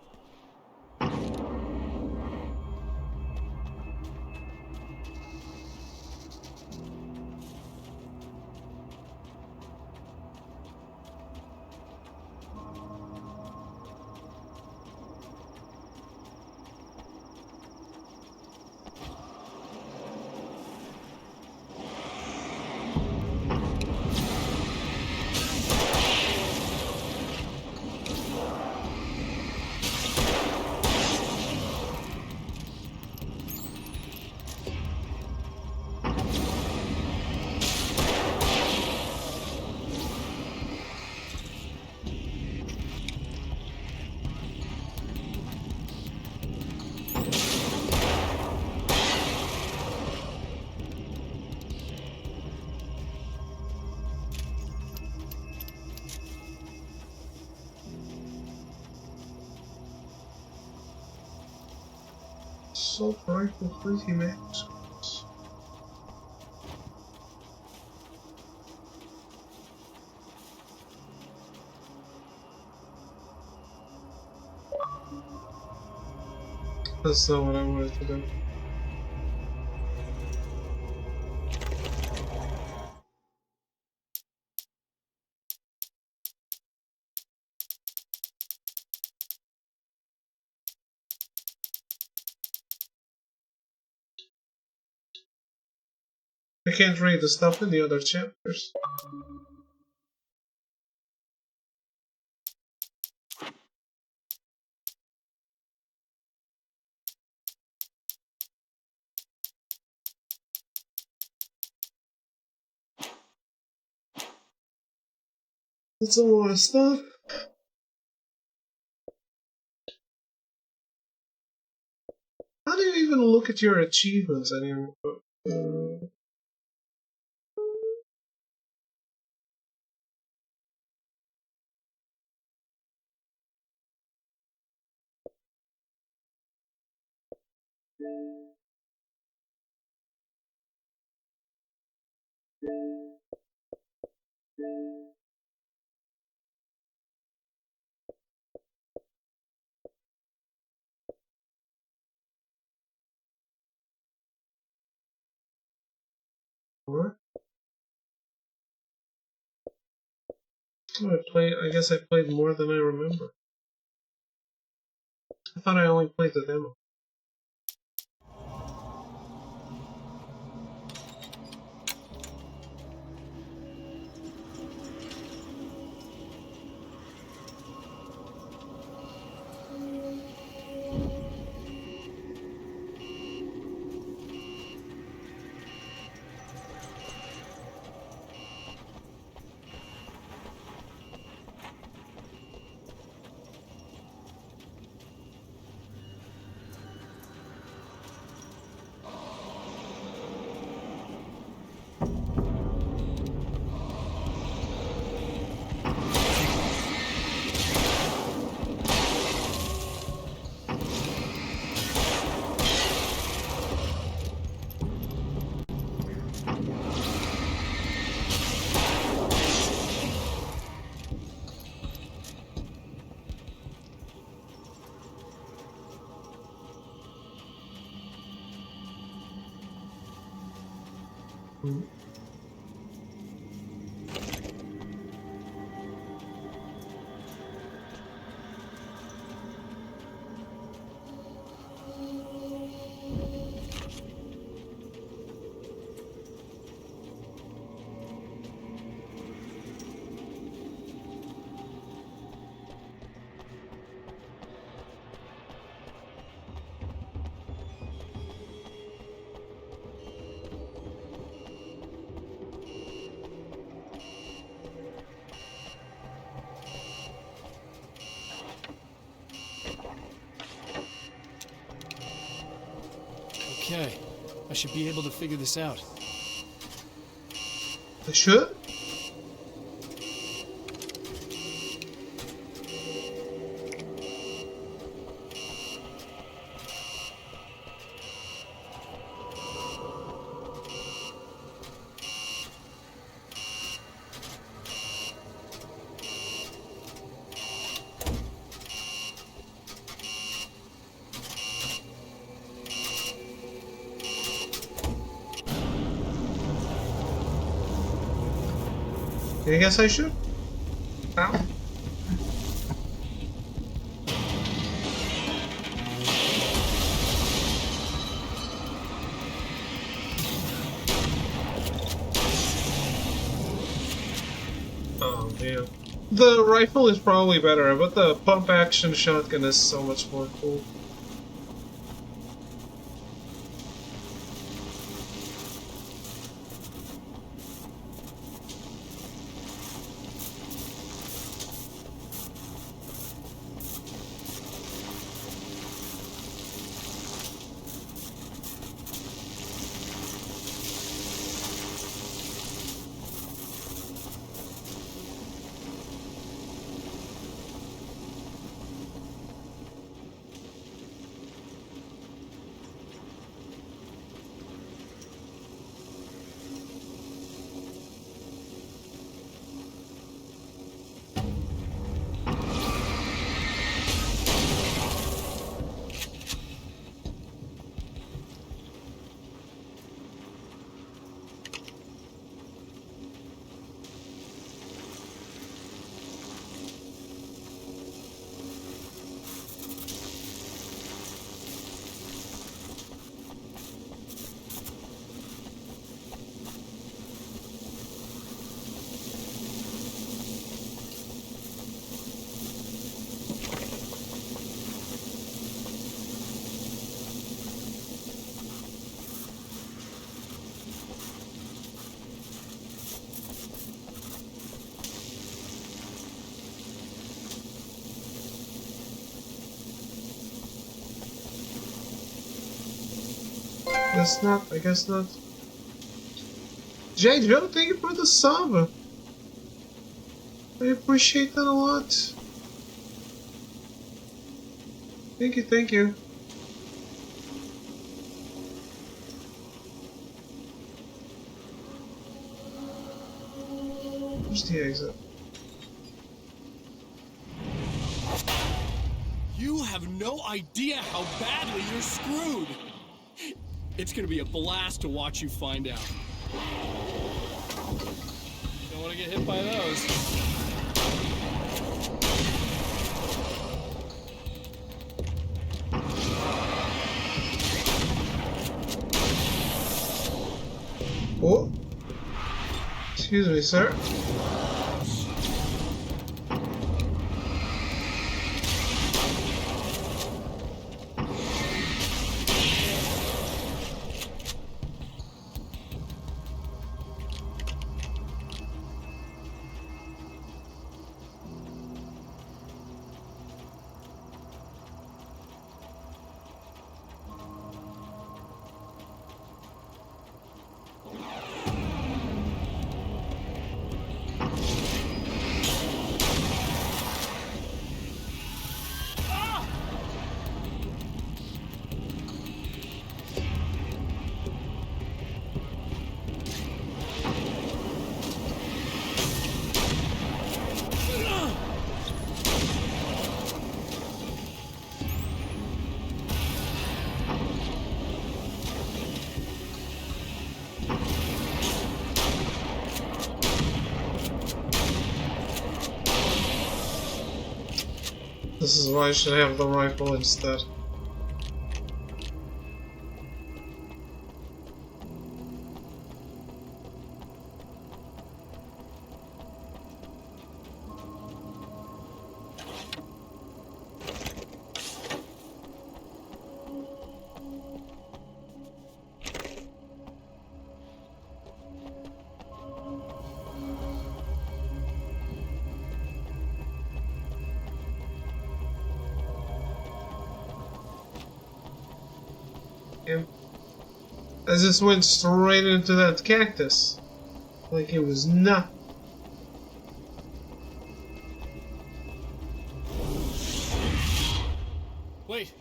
Assault rifle 30 max. That's not what I wanted to do. I can't read the stuff in the other chapters. That's a lot of stuff. How do you even look at your achievements anymore? What? Oh, I guess I played more than I remember. I thought I only played the demo. Okay, I should be able to figure this out. I should? I guess I should. Ow. Oh man. The rifle is probably better, but the pump action shotgun is so much more cool. Guess not, I guess not. Jade, Joe, thank you for the sub. I appreciate that a lot. Thank you, thank you. Where's the exit? You have no idea how badly you're screwed. It's gonna be a blast to watch you find out. Don't want to get hit by those. Oh. Excuse me, sir. This is why I should have the rifle instead. I just went straight into that cactus. Like it was nothing. Wait.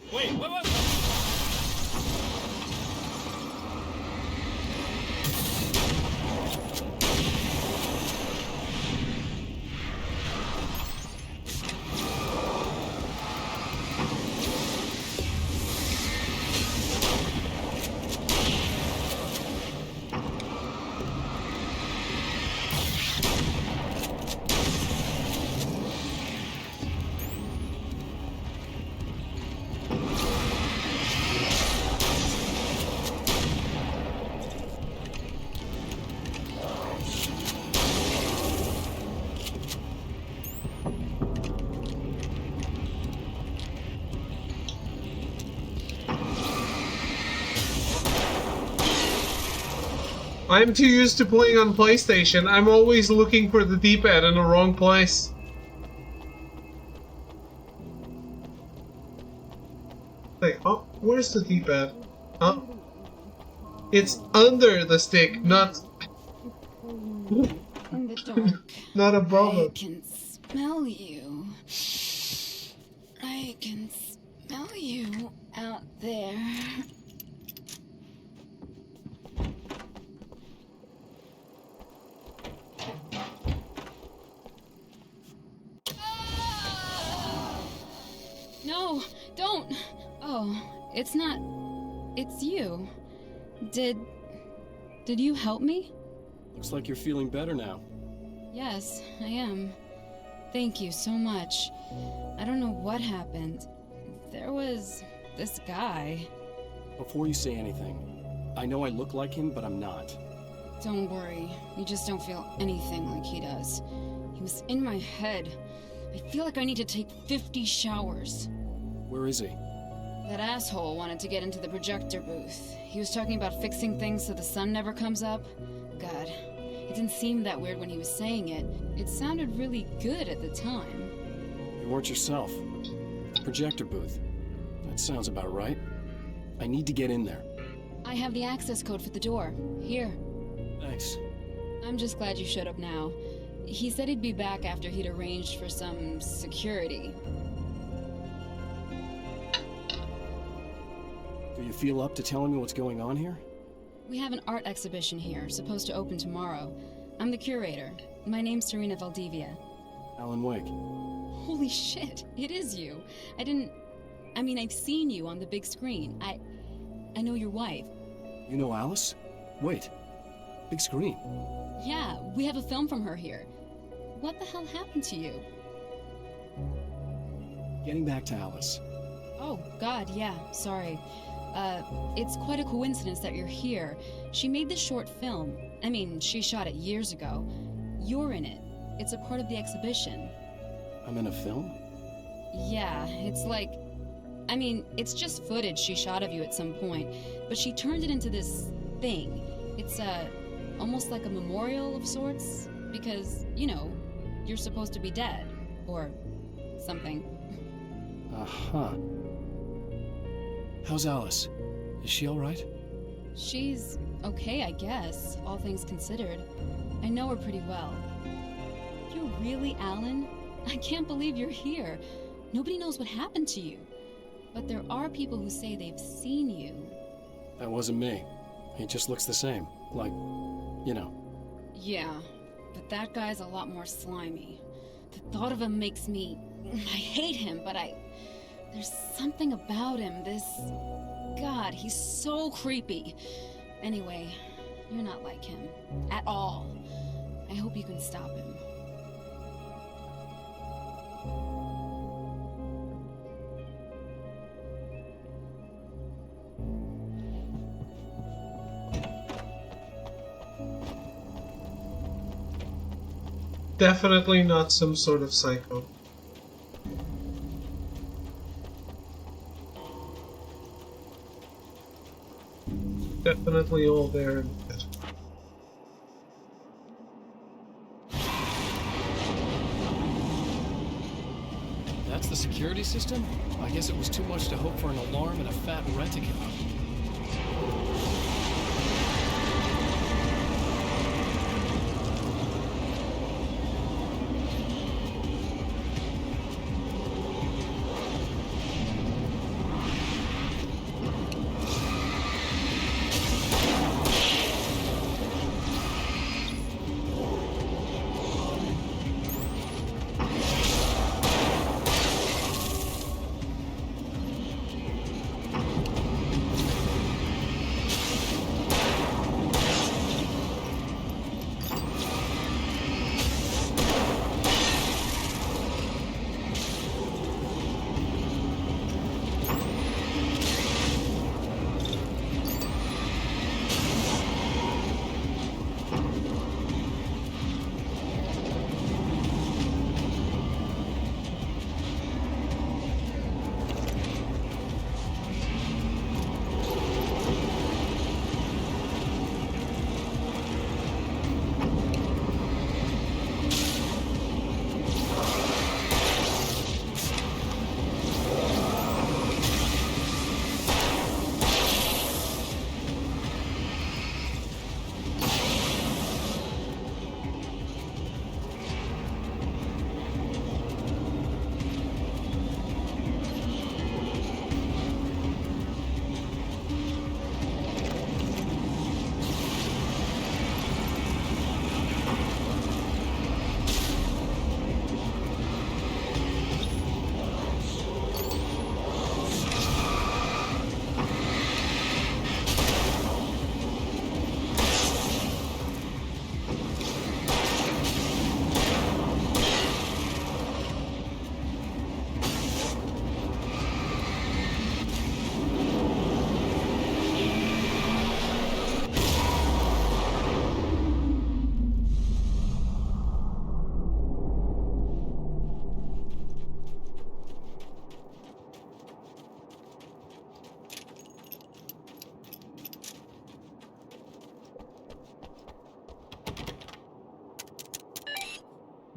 I'm too used to playing on PlayStation. I'm always looking for the D-pad in the wrong place. Like, oh, where's the D-pad? Huh? It's under the stick, not... In the dark. Not above I it. can smell you. I can smell you out there. No, don't! Oh, it's not... It's you. Did you help me? Looks like you're feeling better now. Yes, I am. Thank you so much. I don't know what happened. There was this guy. Before you say anything, I know I look like him, but I'm not. Don't worry. You just don't feel anything like he does. He was in my head. I feel like I need to take 50 showers. Where is he? That asshole wanted to get into the projector booth. He was talking about fixing things so the sun never comes up. God, it didn't seem that weird when he was saying it. It sounded really good at the time. You weren't yourself. Projector booth. That sounds about right. I need to get in there. I have the access code for the door. Here. Thanks. I'm just glad you showed up now. He said he'd be back after he'd arranged for some security. Do you feel up to telling me what's going on here? We have an art exhibition here, supposed to open tomorrow. I'm the curator. My name's Serena Valdivia. Alan Wake. Holy shit, it is you. I've seen you on the big screen. I know your wife. You know Alice? Wait. Big screen. Yeah, we have a film from her here. What the hell happened to you? Getting back to Alice. Oh, God, yeah, sorry. It's quite a coincidence that you're here. She made this short film. She shot it years ago. You're in it. It's a part of the exhibition. I'm in a film? Yeah, it's just footage she shot of you at some point, but she turned it into this thing. It's, almost like a memorial of sorts, because, you're supposed to be dead, or something. Uh-huh. How's Alice? Is she alright? She's okay, I guess, all things considered. I know her pretty well. You're really Alan? I can't believe you're here. Nobody knows what happened to you. But there are people who say they've seen you. That wasn't me. He just looks the same. Like, Yeah, but that guy's a lot more slimy. The thought of him makes me... I hate him, but there's something about him, God, he's so creepy. Anyway, you're not like him. At all. I hope you can stop him. Definitely not some sort of psycho. Definitely all there in bed. That's the security system? I guess it was too much to hope for an alarm and a fat rent-a-car.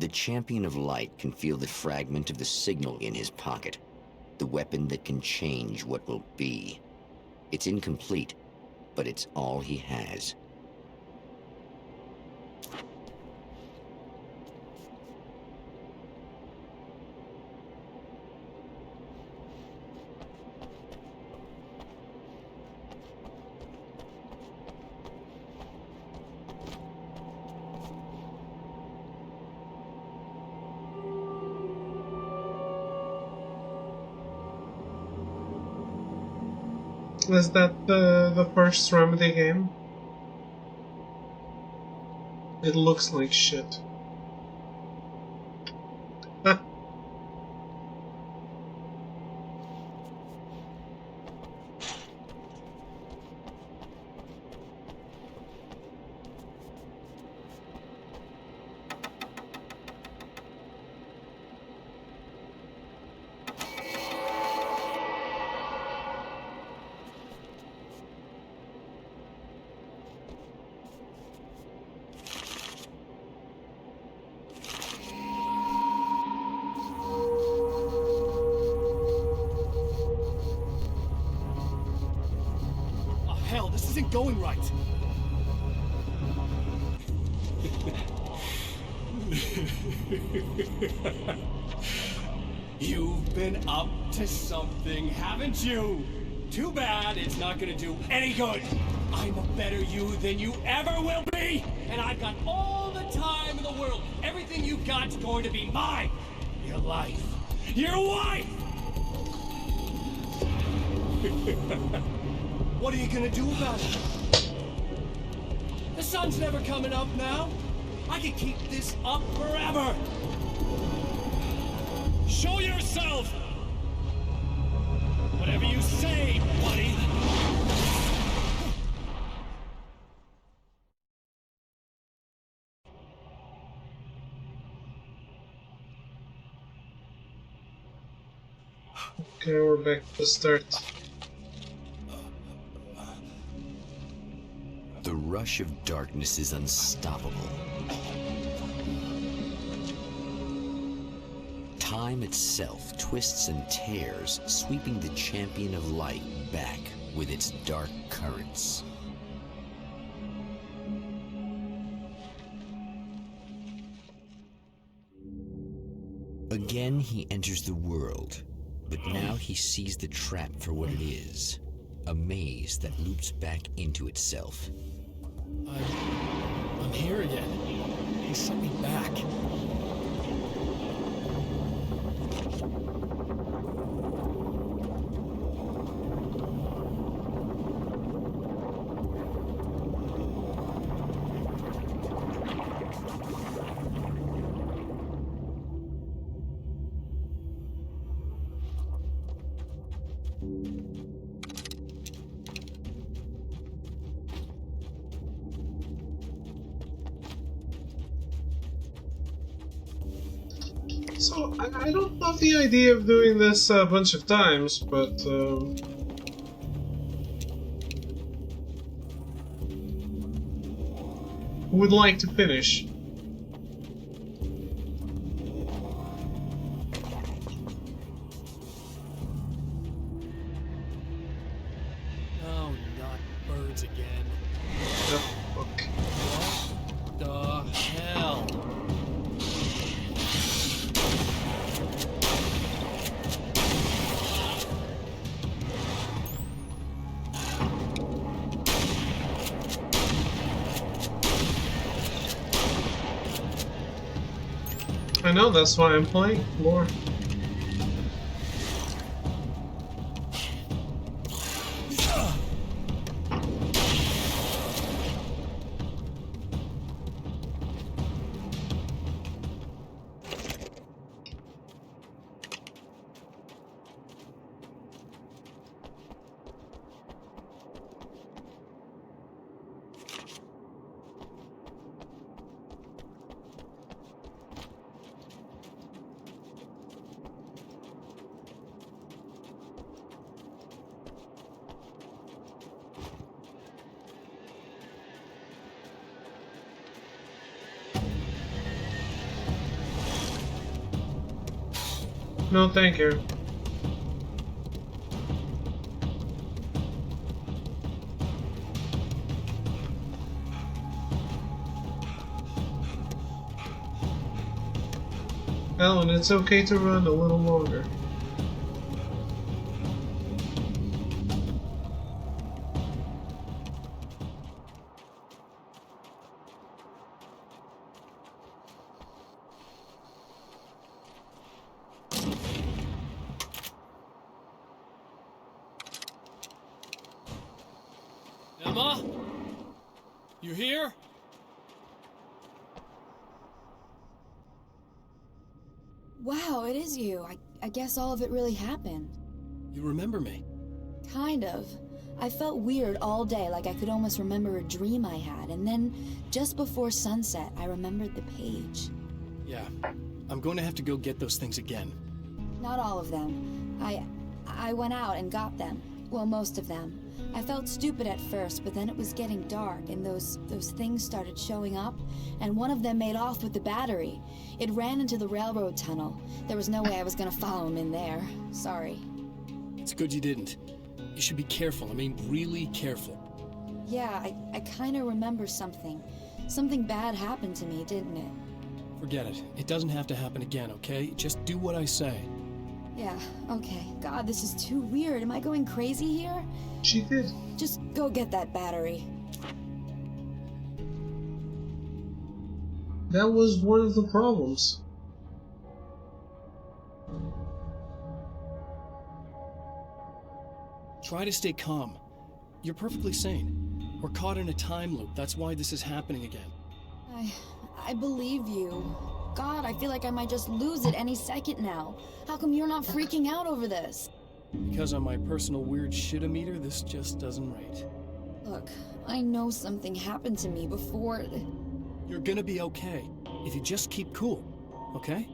The Champion of Light can feel the fragment of the signal in his pocket. The weapon that can change what will be. It's incomplete, but it's all he has. Is that the first Remedy game? It looks like shit. Hell, this isn't going right. You've been up to something, haven't you? Too bad it's not gonna do any good. I'm a better you than you ever will be, and I've got all the time in the world. Everything you've got's going to be mine. Your life. Your wife! What are you gonna do about it? The sun's never coming up now. I can keep this up forever. Show yourself! Whatever you say, buddy. Okay, we're back to the start. The rush of darkness is unstoppable. Time itself twists and tears, sweeping the champion of light back with its dark currents. Again, he enters the world, but now he sees the trap for what it is. A maze that loops back into itself. I'm here again. He sent me back. So, I don't love the idea of doing this a bunch of times, but would like to finish. Oh, not birds again. Oh, fuck. What the hell? I know, that's why I'm playing more. No, thank you. Alan, it's okay to run a little longer. Emma? You here? Wow, it is you. I guess all of it really happened. You remember me? Kind of. I felt weird all day, like I could almost remember a dream I had, and then, just before sunset, I remembered the page. Yeah. I'm going to have to go get those things again. Not all of them. I went out and got them. Well, most of them. I felt stupid at first, but then it was getting dark, and those things started showing up, and one of them made off with the battery. It ran into the railroad tunnel. There was no way I was gonna follow him in there. Sorry. It's good you didn't. You should be careful. I mean, really careful. Yeah, I kinda remember something. Something bad happened to me, didn't it? Forget it. It doesn't have to happen again, okay? Just do what I say. Yeah, okay. God, this is too weird. Am I going crazy here? She did. Just go get that battery. That was one of the problems. Try to stay calm. You're perfectly sane. We're caught in a time loop. That's why this is happening again. I believe you. God, I feel like I might just lose it any second now. How come you're not freaking out over this? Because on my personal weird shit-o-meter, this just doesn't rate. Look, I know something happened to me before... You're gonna be okay. If you just keep cool, okay?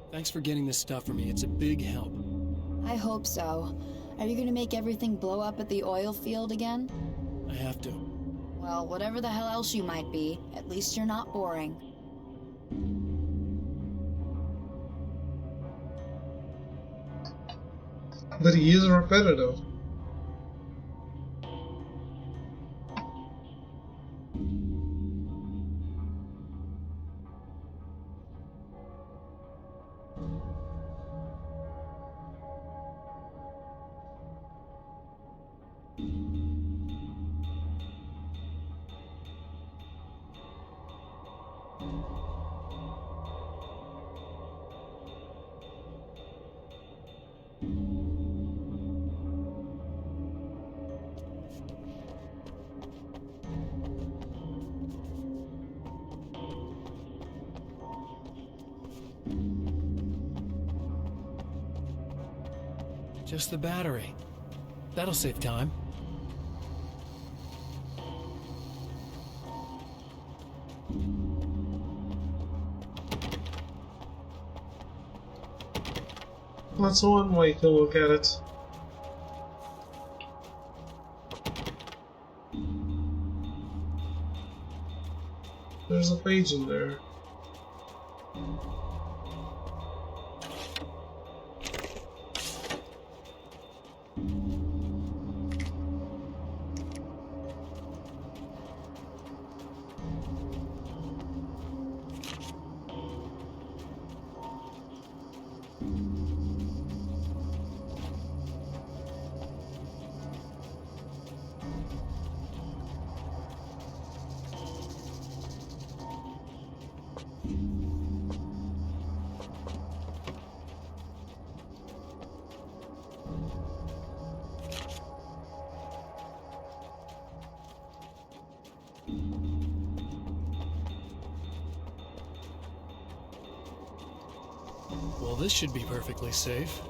Thanks for getting this stuff for me. It's a big help. I hope so. Are you gonna make everything blow up at the oil field again? I have to. Well, whatever the hell else you might be, at least you're not boring. But he is repetitive. Just the battery. That'll save time. That's one way to look at it. There's a page in there. Well, this should be perfectly safe.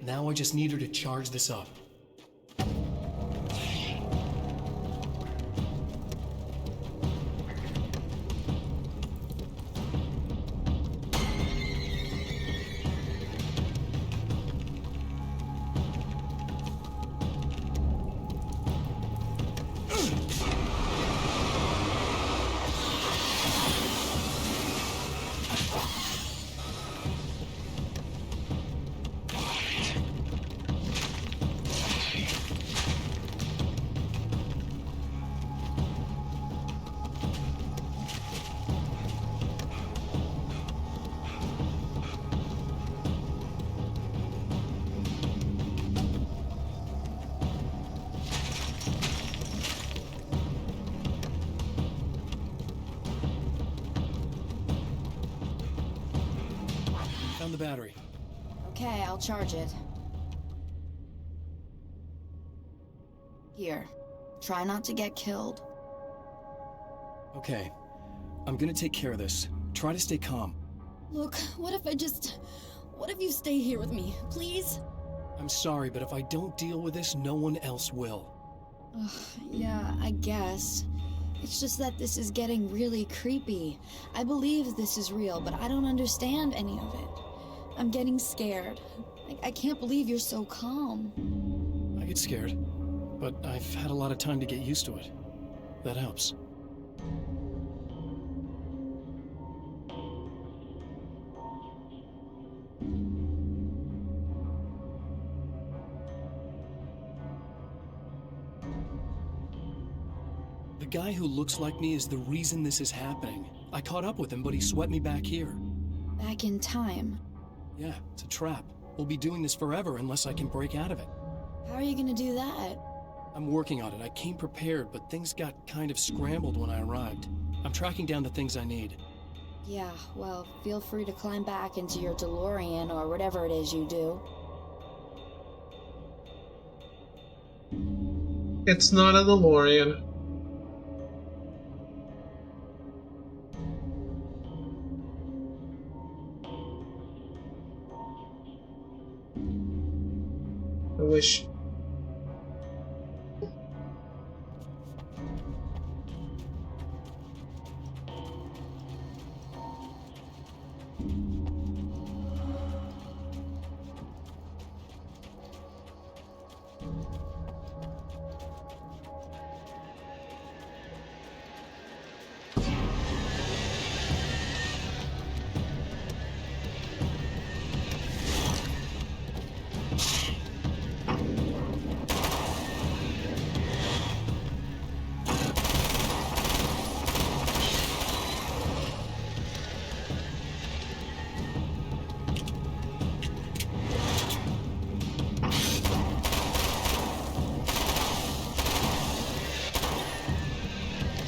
Now I just need her to charge this up. Found the battery. Okay, I'll charge it. Here. Try not to get killed. Okay. I'm gonna take care of this. Try to stay calm. Look, what if you stay here with me, please? I'm sorry, but if I don't deal with this, no one else will. Ugh, yeah, I guess. It's just that this is getting really creepy. I believe this is real, but I don't understand any of it. I'm getting scared. I can't believe you're so calm. I get scared, but I've had a lot of time to get used to it. That helps. The guy who looks like me is the reason this is happening. I caught up with him, but he swept me back here. Back in time. Yeah, it's a trap. We'll be doing this forever unless I can break out of it. How are you gonna do that? I'm working on it. I came prepared, but things got kind of scrambled when I arrived. I'm tracking down the things I need. Yeah, well, feel free to climb back into your DeLorean or whatever it is you do. It's not a DeLorean. I wish.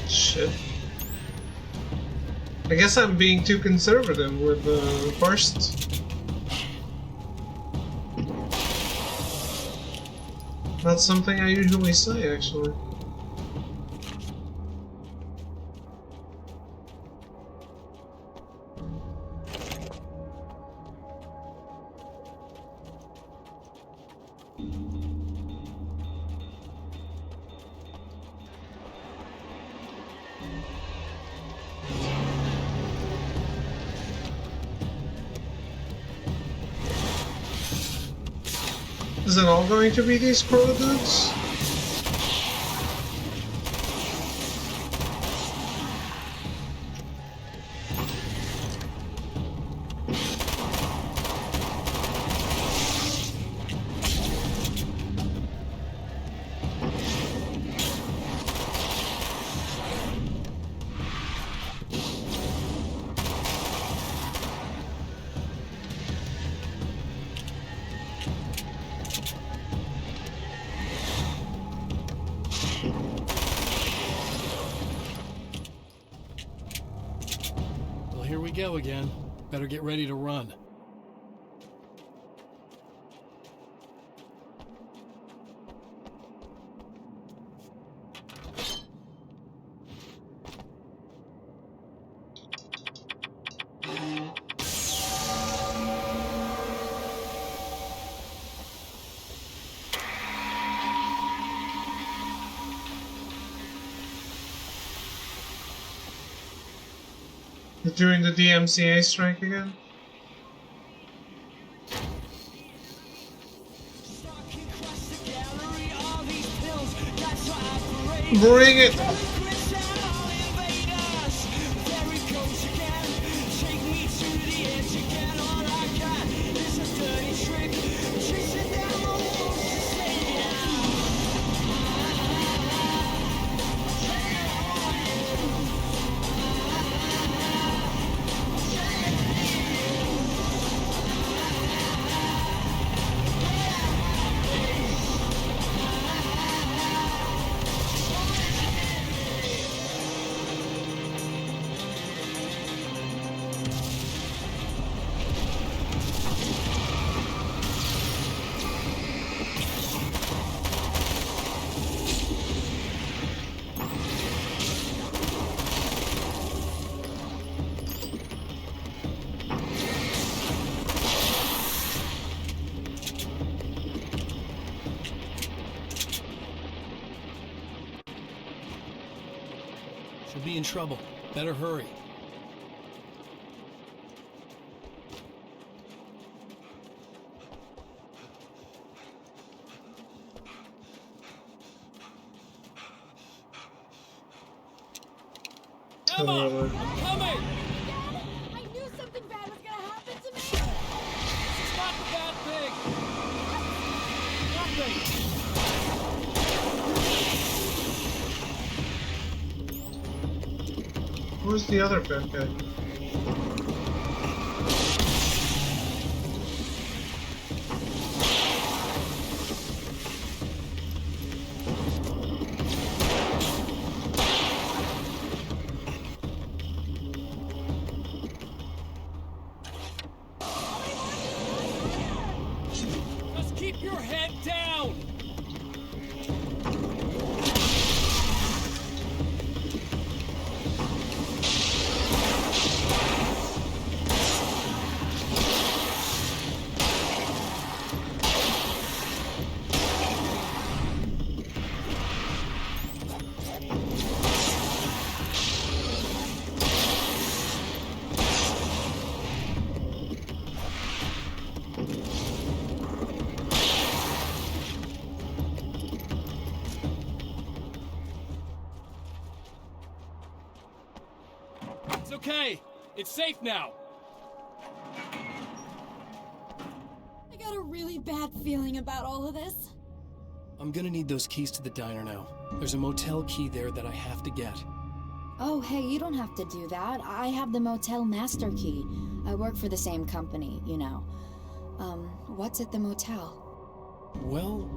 Shit. I guess I'm being too conservative with the first. That's something I usually say, actually. Is it all going to be these crow dudes? Well, here we go again. Better get ready to run. During the DMCA strike again? Bring it! She'll be in trouble. Better hurry. Emma! I'm coming! I knew something bad was gonna happen to me! This is not the bad thing! Nothing! Who's the other bad guy? Just keep your head down! It's okay. It's safe now. I got a really bad feeling about all of this. I'm gonna need those keys to the diner now. There's a motel key there that I have to get. Oh, hey, you don't have to do that. I have the motel master key. I work for the same company, you know. What's at the motel? Well,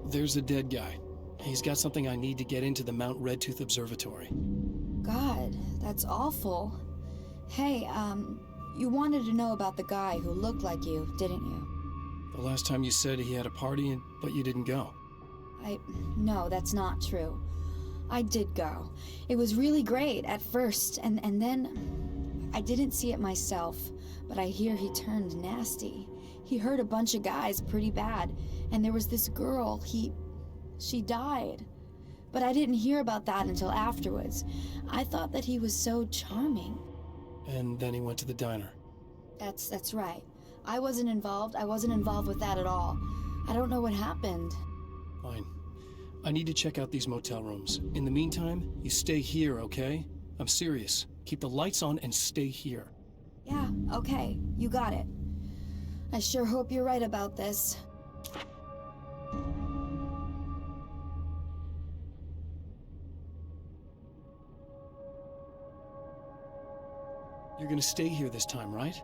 there's a dead guy. He's got something I need to get into the Mount Redtooth Observatory. God, that's awful. Hey, you wanted to know about the guy who looked like you, didn't you? The last time you said he had a party, but you didn't go. No, that's not true. I did go. It was really great at first, and then I didn't see it myself, but I hear he turned nasty. He hurt a bunch of guys pretty bad, and there was this girl, she died. But I didn't hear about that until afterwards. I thought that he was so charming. And then he went to the diner. That's right. I wasn't involved. I wasn't involved with that at all. I don't know what happened. Fine. I need to check out these motel rooms. In the meantime, you stay here, okay? I'm serious. Keep the lights on and stay here. Yeah, okay. You got it. I sure hope you're right about this. You're gonna stay here this time, right?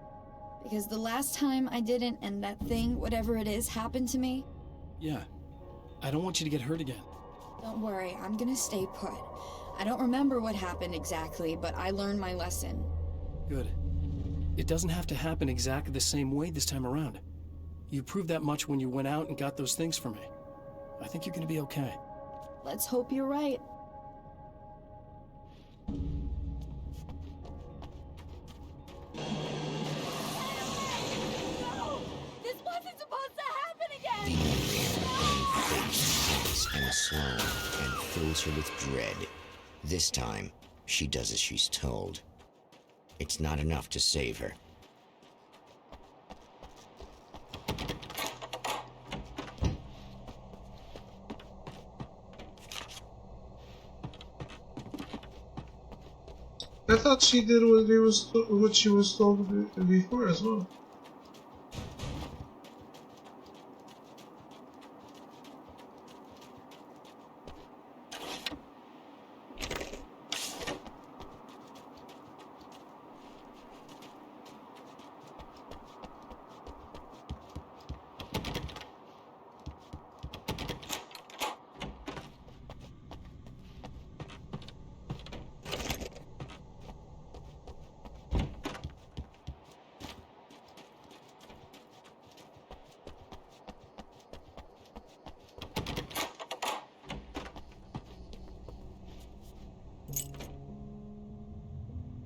Because the last time I didn't, and that thing, whatever it is, happened to me. Yeah. I don't want you to get hurt again. Don't worry, I'm gonna stay put. I don't remember what happened exactly, but I learned my lesson. Good. It doesn't have to happen exactly the same way this time around. You proved that much when you went out and got those things for me. I think you're gonna be okay. Let's hope you're right. This wasn't supposed to happen again! And Sloan and fills her with dread. This time, she does as she's told. It's not enough to save her. I thought she did what she was told before as well.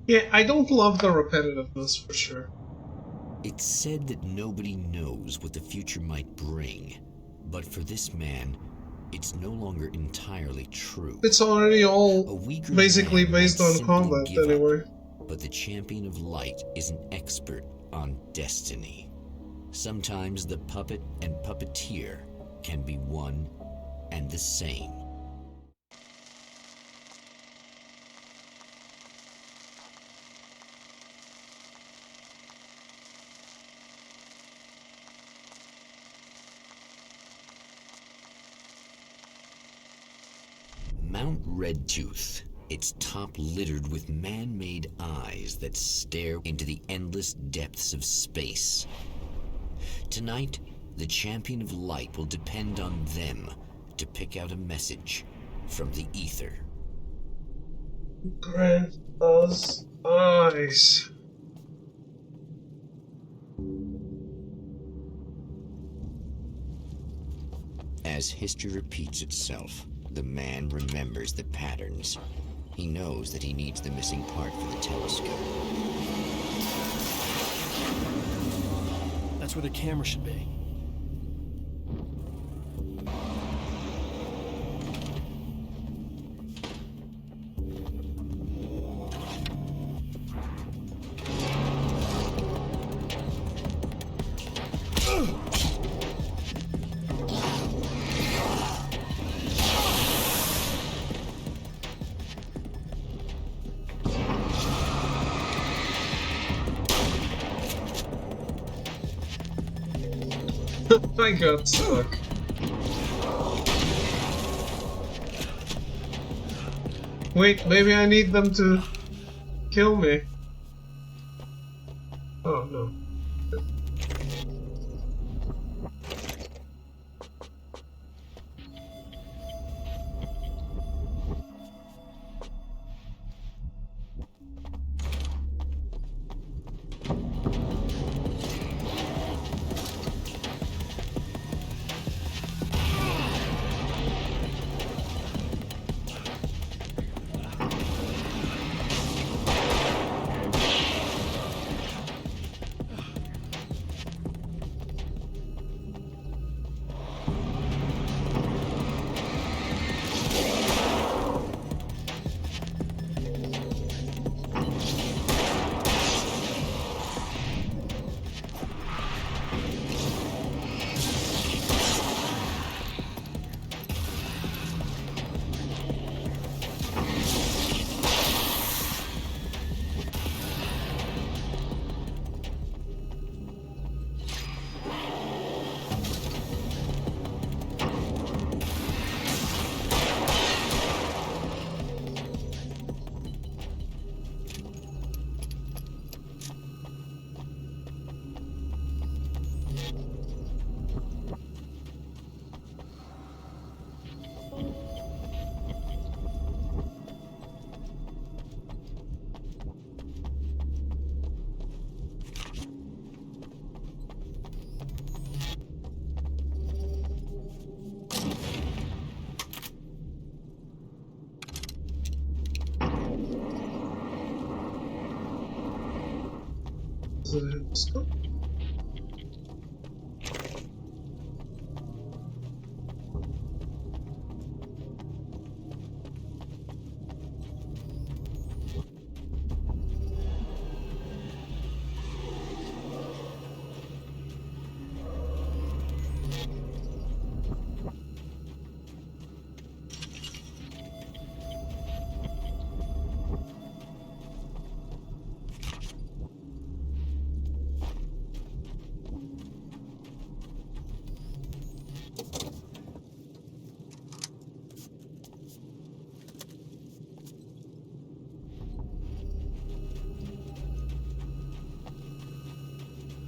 Yeah, I don't love the repetitiveness for sure. It's said that nobody knows what the future might bring, but for this man, it's no longer entirely true. It's already all basically based on combat anyway. But the champion of light is an expert on destiny. Sometimes the puppet and puppeteer can be one and the same. Mount Redtooth, its top littered with man-made eyes that stare into the endless depths of space. Tonight, the champion of light will depend on them to pick out a message from the ether. Grant us eyes. As history repeats itself, the man remembers the patterns. He knows that he needs the missing part for the telescope. That's where the camera should be. I got stuck. Wait, maybe I need them to kill me. Oh no.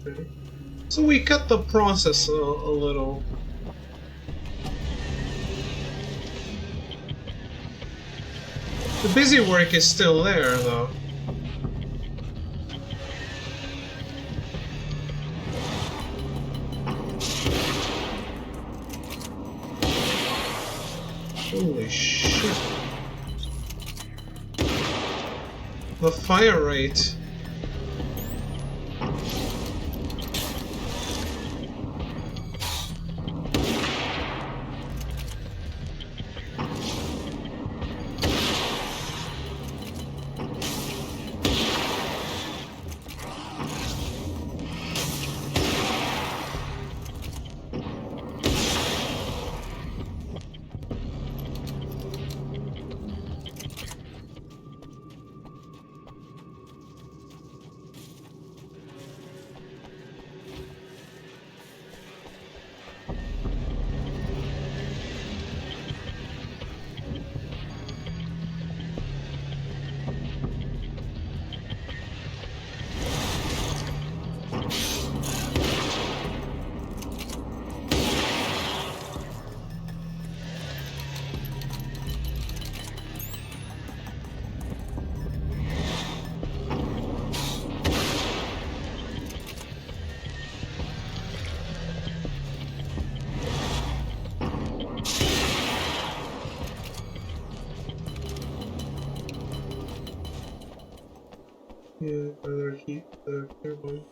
Okay. So we cut the process a little. The busy work is still there, though. Holy shit. The fire rate. Yeah, rather heat the turbine.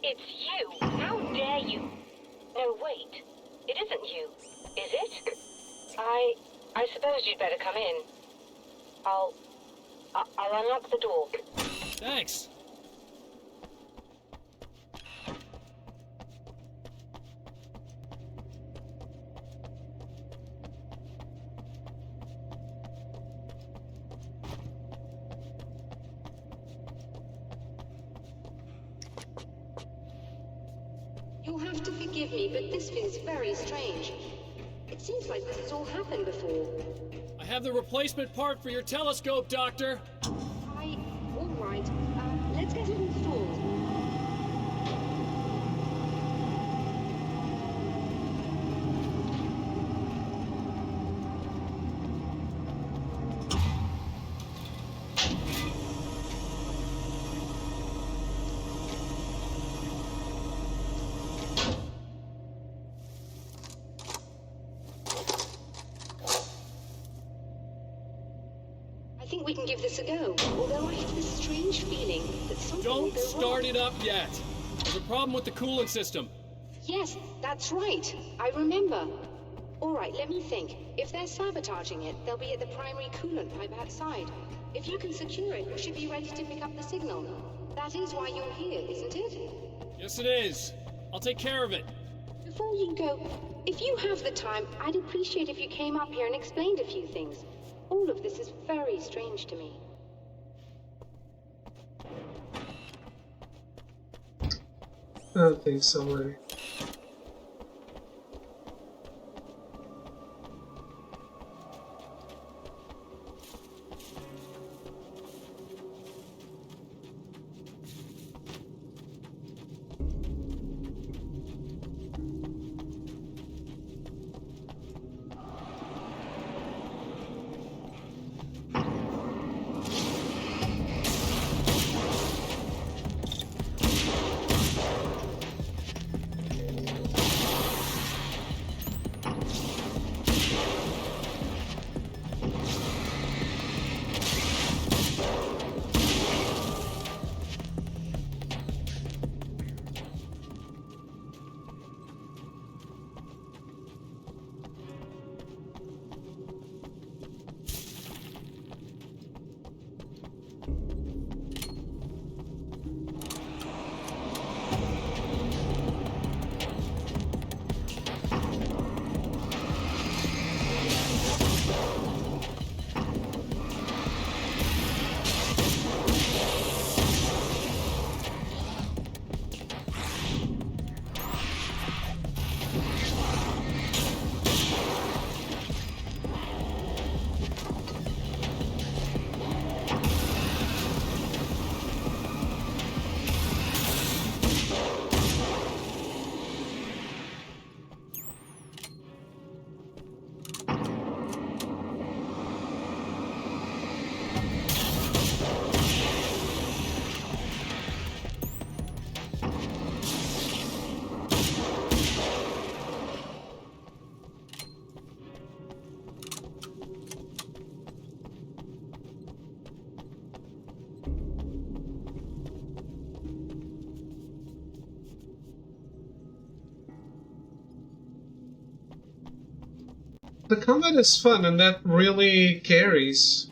It's you! How dare you? No, wait. It isn't you, is it? I suppose you'd better come in. I'll unlock the door. Thanks. You'll have to forgive me, but this feels very strange. It seems like this has all happened before. I have the replacement part for your telescope, Doctor. All right. Let's get it installed. I think we can give this a go, although I have this strange feeling that something will Don't go start wrong. it up yet. There's a problem with the cooling system. Yes, that's right. I remember. All right, let me think. If they're sabotaging it, they'll be at the primary coolant pipe outside. If you can secure it, you should be ready to pick up the signal. That is why you're here, isn't it? Yes, it is. I'll take care of it. Before you go, if you have the time, I'd appreciate if you came up here and explained a few things. All of this is very strange to me. I don't think so, really. The combat is fun, and that really carries.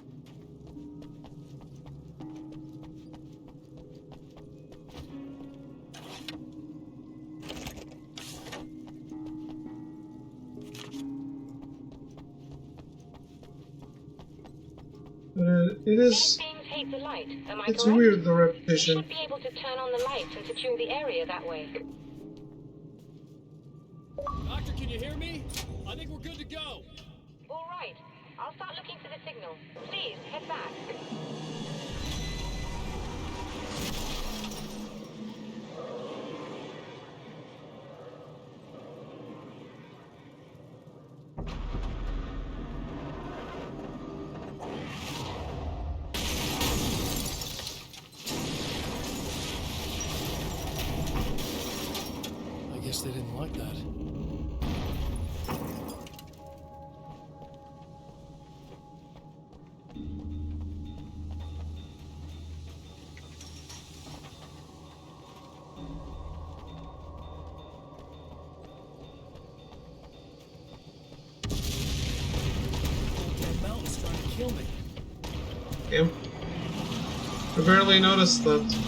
It is. Hate the light. Am I It's correct? weird, the repetition. You should be able to turn on the lights and secure the area that way. Doctor, can you hear me? I think we're good to go. All right. I'll start looking for the signal. Please, head back. I guess they didn't like that. That mountain's trying to kill me. Yeah. I barely noticed that.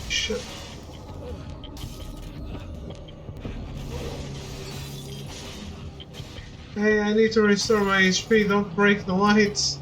Shit. Hey, I need to restore my HP, don't break the lights.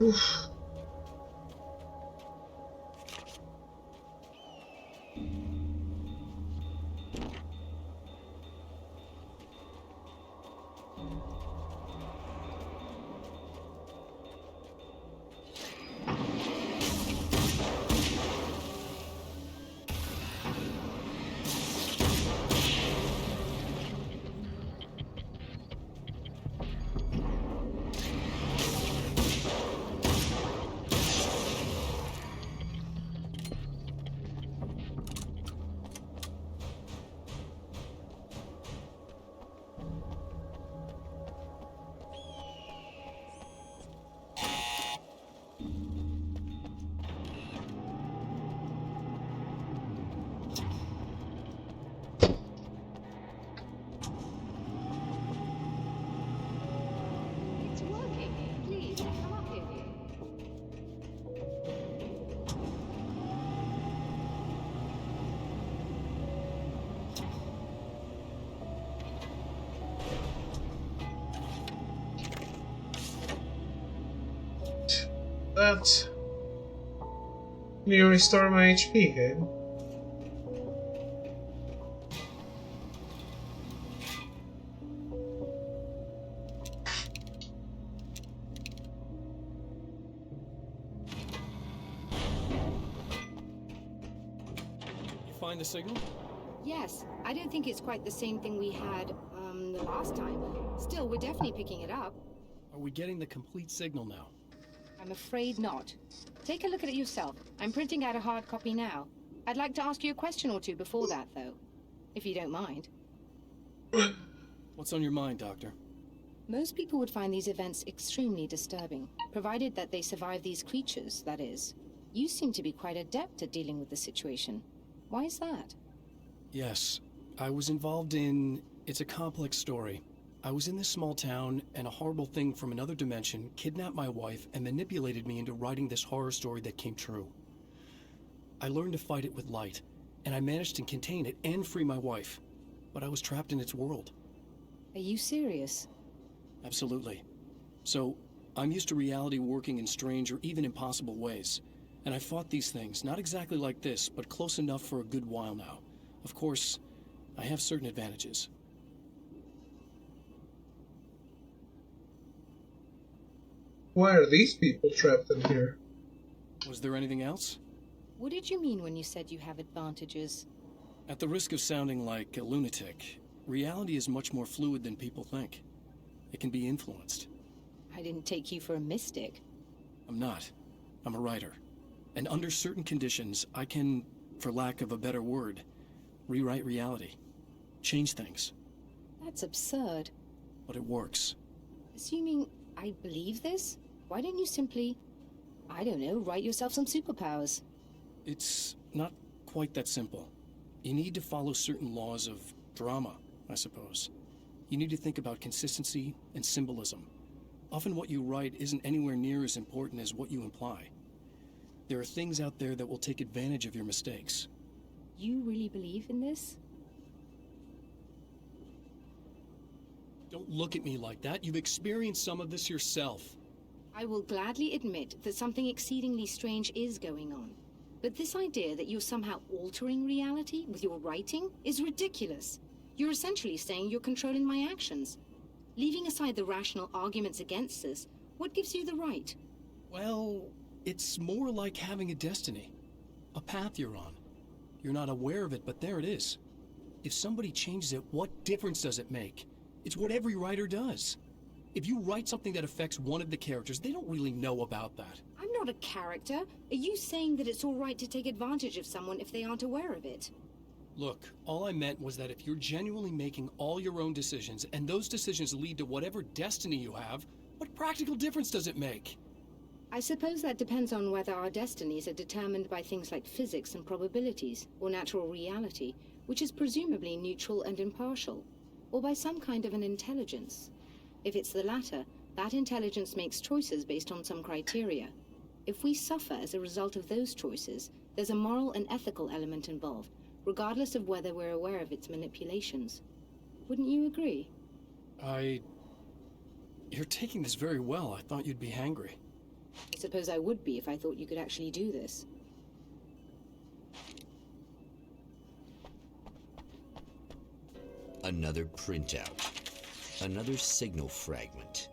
Oof. It's working. Please, come up here. That. Can you restore my HP, game? You find the signal? Yes, I don't think it's quite the same thing we had, the last time. Still, we're definitely picking it up. Are we getting the complete signal now? I'm afraid not. Take a look at it yourself. I'm printing out a hard copy now. I'd like to ask you a question or two before that, though. If you don't mind. What's on your mind, Doctor? Most people would find these events extremely disturbing, provided that they survive these creatures, that is. You seem to be quite adept at dealing with the situation. Why is that? Yes, I was involved in It's a complex story. I was in this small town, and a horrible thing from another dimension kidnapped my wife and manipulated me into writing this horror story that came true. I learned to fight it with light, and I managed to contain it and free my wife. But I was trapped in its world. Are you serious? Absolutely. So, I'm used to reality working in strange or even impossible ways. And I fought these things, not exactly like this, but close enough for a good while now. Of course, I have certain advantages. Why are these people trapped in here? Was there anything else? What did you mean when you said you have advantages? At the risk of sounding like a lunatic, reality is much more fluid than people think. It can be influenced. I didn't take you for a mystic. I'm not. I'm a writer. And under certain conditions, I can, for lack of a better word, rewrite reality. Change things. That's absurd. But it works. Assuming I believe this, why don't you simply, I don't know, write yourself some superpowers? It's not quite that simple. You need to follow certain laws of drama, I suppose. You need to think about consistency and symbolism. Often what you write isn't anywhere near as important as what you imply. There are things out there that will take advantage of your mistakes. You really believe in this? Don't look at me like that. You've experienced some of this yourself. I will gladly admit that something exceedingly strange is going on. But this idea that you're somehow altering reality with your writing is ridiculous. You're essentially saying you're controlling my actions. Leaving aside the rational arguments against this, what gives you the right? Well, it's more like having a destiny. A path you're on. You're not aware of it, but there it is. If somebody changes it, what difference does it make? It's what every writer does. If you write something that affects one of the characters, they don't really know about that. I'm not a character. Are you saying that it's all right to take advantage of someone if they aren't aware of it? Look, all I meant was that if you're genuinely making all your own decisions, and those decisions lead to whatever destiny you have, what practical difference does it make? I suppose that depends on whether our destinies are determined by things like physics and probabilities, or natural reality, which is presumably neutral and impartial, or by some kind of an intelligence. If it's the latter, that intelligence makes choices based on some criteria. If we suffer as a result of those choices, there's a moral and ethical element involved, regardless of whether we're aware of its manipulations. Wouldn't you agree? You're taking this very well. I thought you'd be angry. I suppose I would be if I thought you could actually do this. Another printout. Another signal fragment.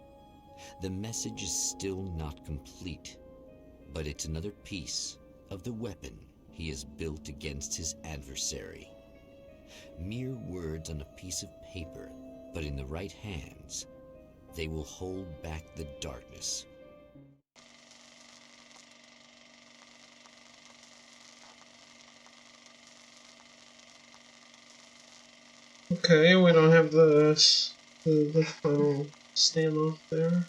The message is still not complete, but it's another piece of the weapon he has built against his adversary. Mere words on a piece of paper, but in the right hands, they will hold back the darkness. Okay, we don't have the final standoff there.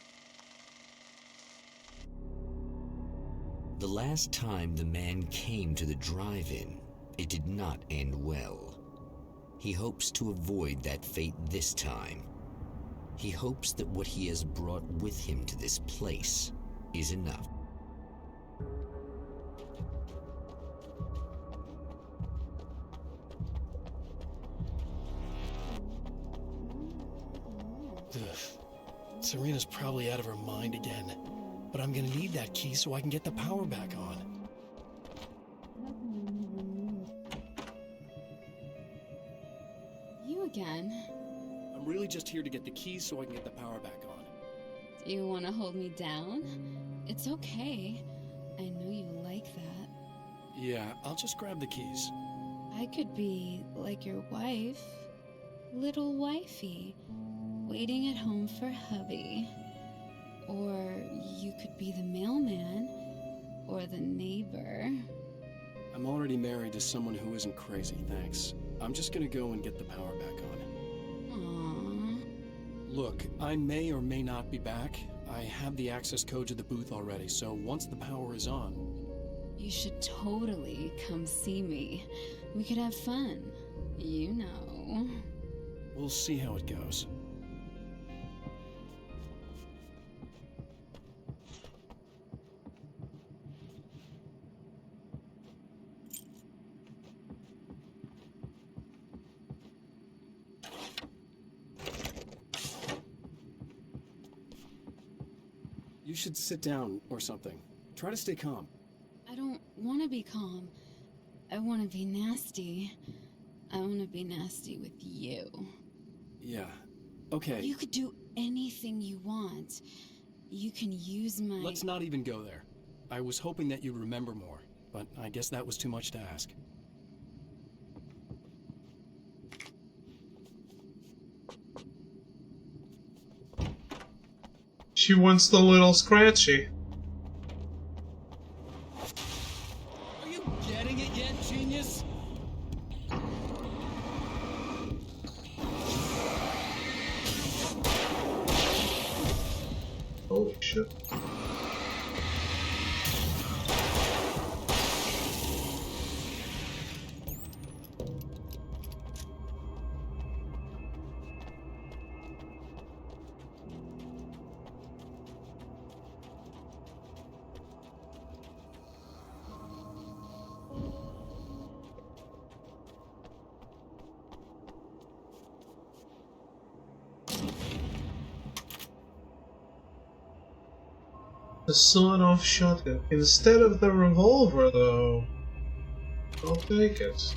The last time the man came to the drive-in, it did not end well. He hopes to avoid that fate this time. He hopes that what he has brought with him to this place is enough. Serena's probably out of her mind again. But I'm gonna need that key so I can get the power back on. You again? I'm really just here to get the keys so I can get the power back on. Do you want to hold me down? It's okay. I know you like that. Yeah, I'll just grab the keys. I could be like your wife. Little wifey. Waiting at home for hubby. Or you could be the mailman. Or the neighbor. I'm already married to someone who isn't crazy, thanks. I'm just gonna go and get the power back on. Aww. Look, I may or may not be back. I have the access code to the booth already, so once the power is on... You should totally come see me. We could have fun. You know. We'll see how it goes. You should sit down or something. Try to stay calm. I don't want to be calm. I want to be nasty. I want to be nasty with you. Yeah, okay. You could do anything you want. You can use my... Let's not even go there. I was hoping that you'd remember more, but I guess that was too much to ask. She wants the little scratchy. Are you getting it yet, genius? Holy shit. The sawed-off shotgun. Instead of the revolver, though. I'll take it.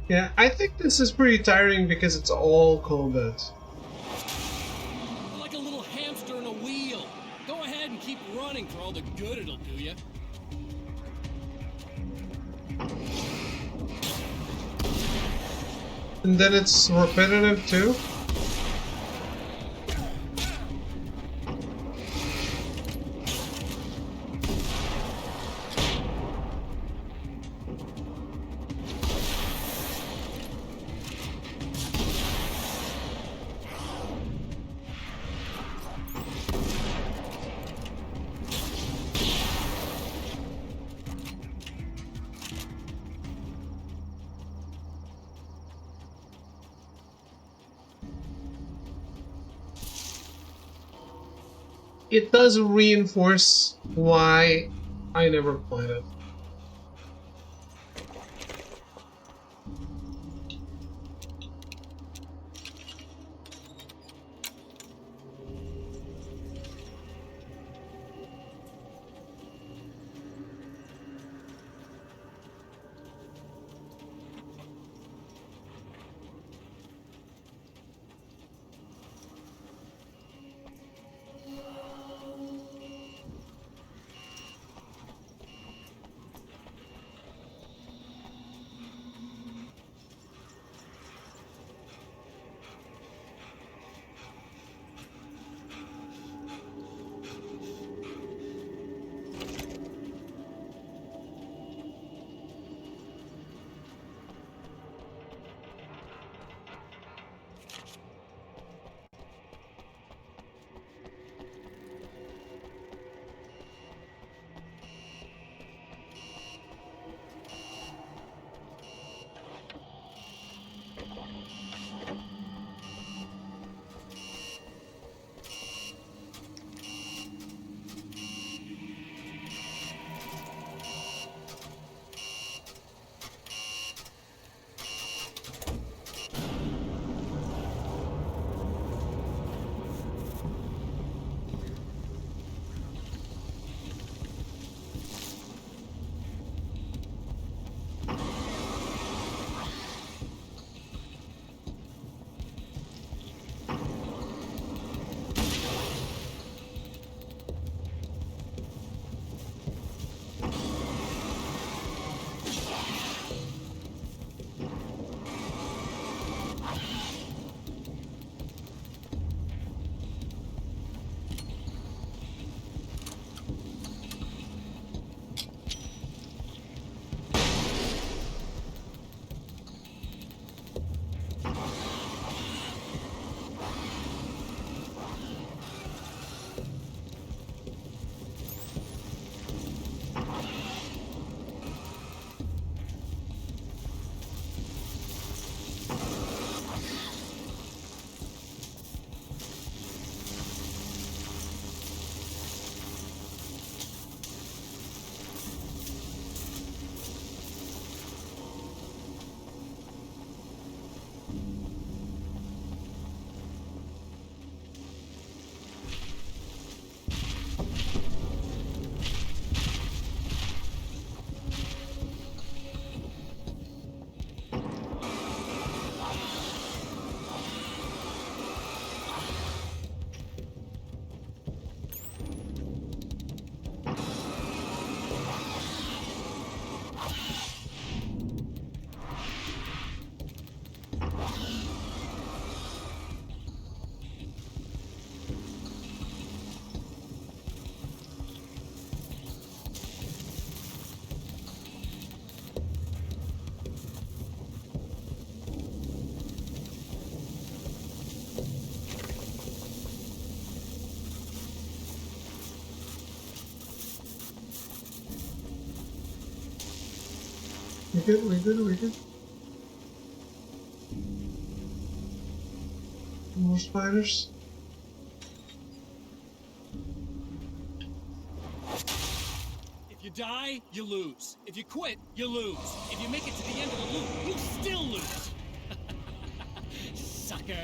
Yeah, I think this is pretty tiring because it's all combat. You're like a little hamster in a wheel. Go ahead and keep running for all the good it'll do you. And then it's repetitive too? It does reinforce why I never played it. good. More spiders. If you die, you lose. If you quit, you lose. If you make it to the end of the loop, you still lose. Sucker.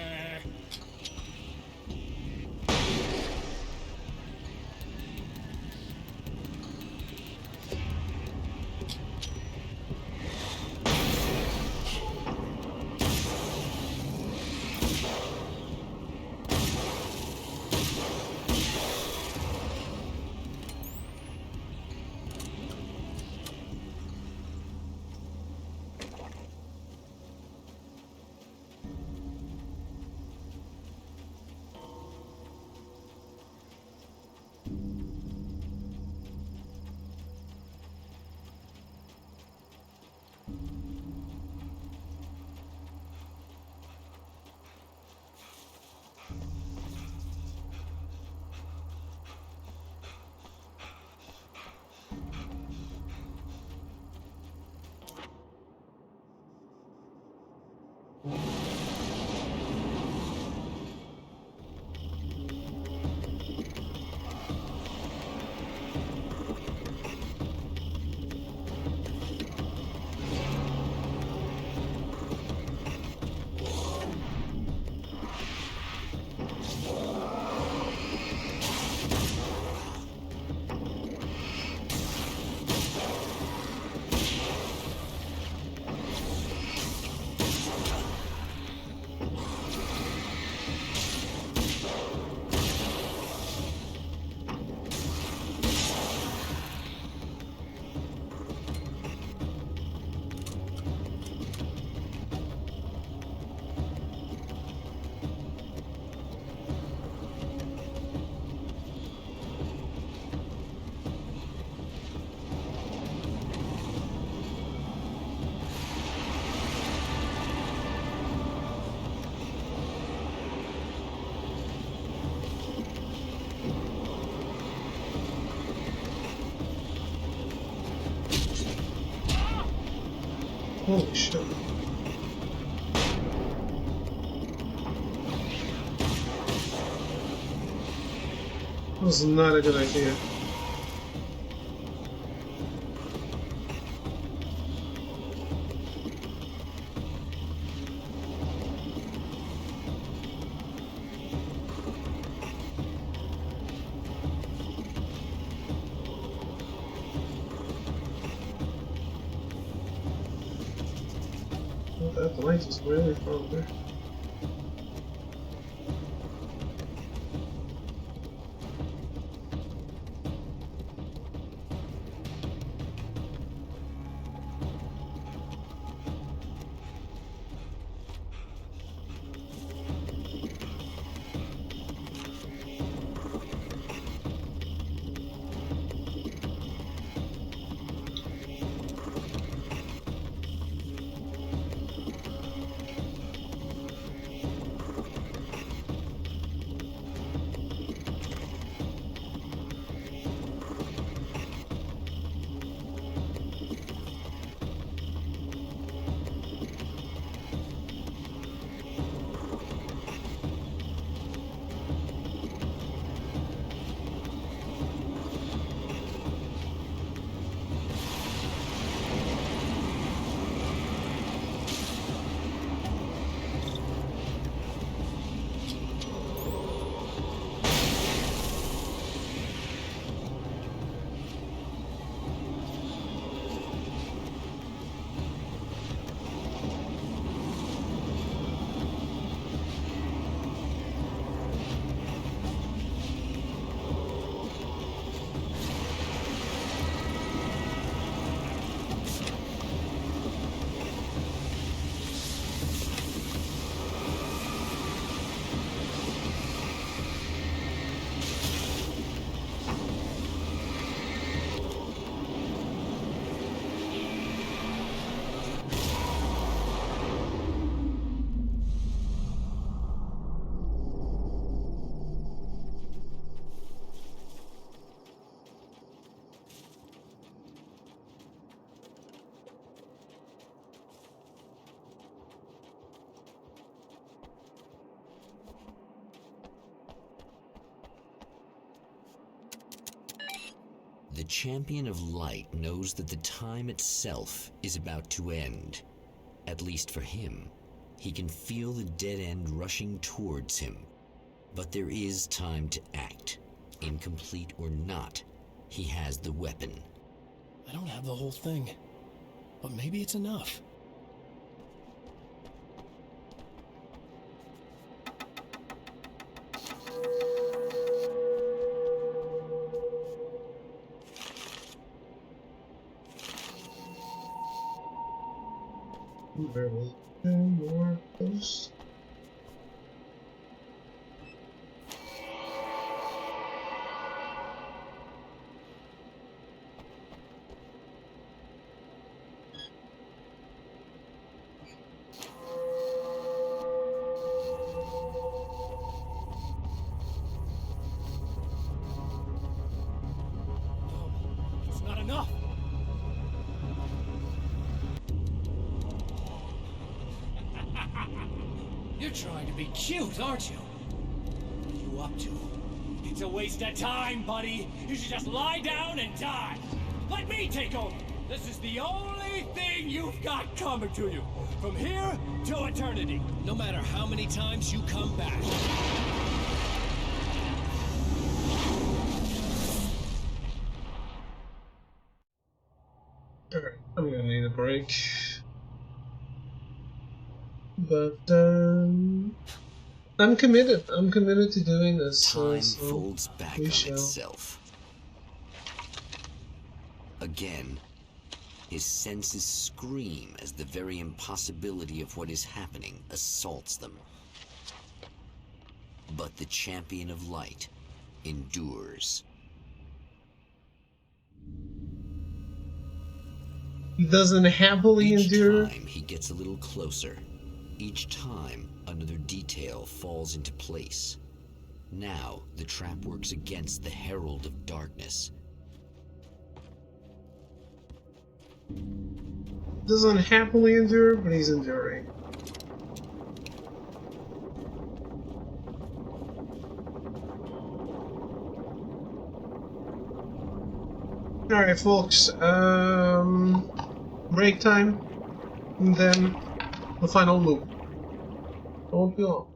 Holy shit. That was not a good idea. That light is really from there. champion of light knows that the time itself is about to end. At least for him. He can feel the dead end rushing towards him. But there is time to act. Incomplete or not, he has the weapon. I don't have the whole thing, but maybe it's enough. There was two more posts. It's not enough. You're trying to be cute, aren't you? What are you up to? It's a waste of time, buddy. You should just lie down and die. Let me take over. This is the only thing you've got coming to you. From here to eternity. No matter how many times you come back. Alright, I'm gonna need a break. But, I'm committed. I'm committed to doing this. Time folds back on itself. Again, his senses scream as the very impossibility of what is happening assaults them. But the champion of light endures. He doesn't happily endure. Each time he gets a little closer. Each time another detail falls into place. Now the trap works against the Herald of Darkness. Doesn't happily endure, but he's enduring. Alright, folks, break time, and then the final loop. Won't be long.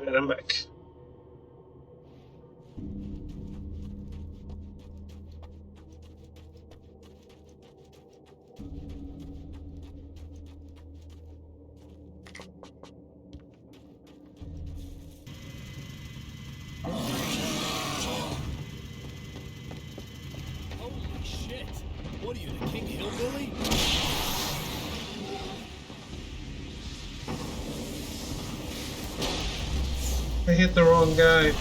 Alright, I'm back. Holy shit! What are you, the King Hillbilly? I hit the wrong guy.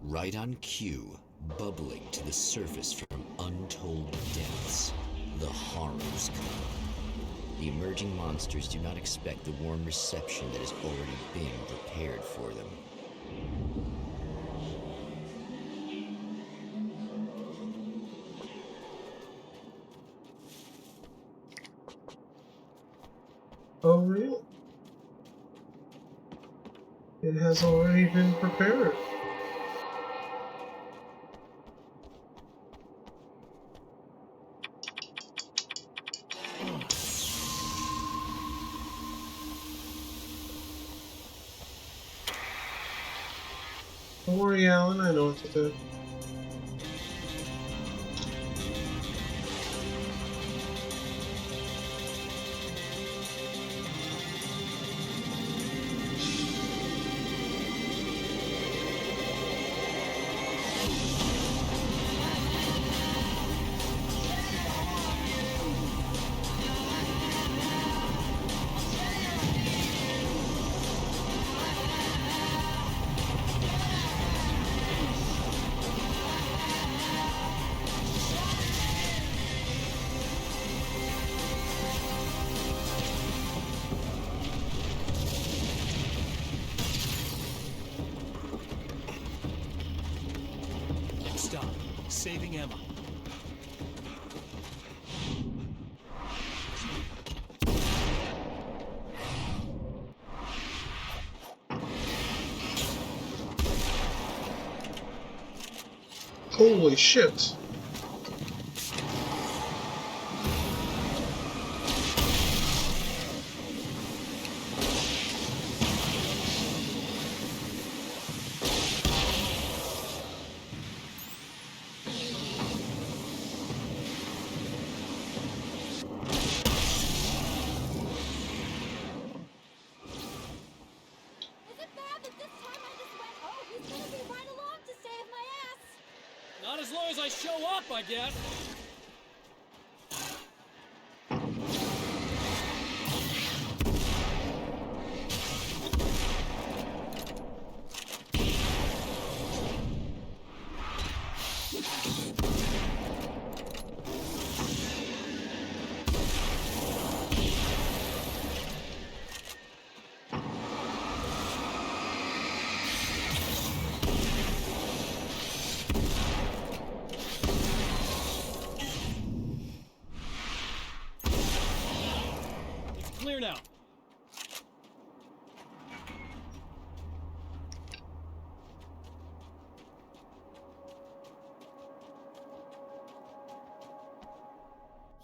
Right on cue, bubbling to the surface from untold depths, the horrors come. The emerging monsters do not expect the warm reception that has already been prepared for them. Oh, really? It has already been prepared. Don't worry, Alan, I know what to do. Stop. Saving Emma. Holy shit. Not as long as I show up, I guess. Clear now.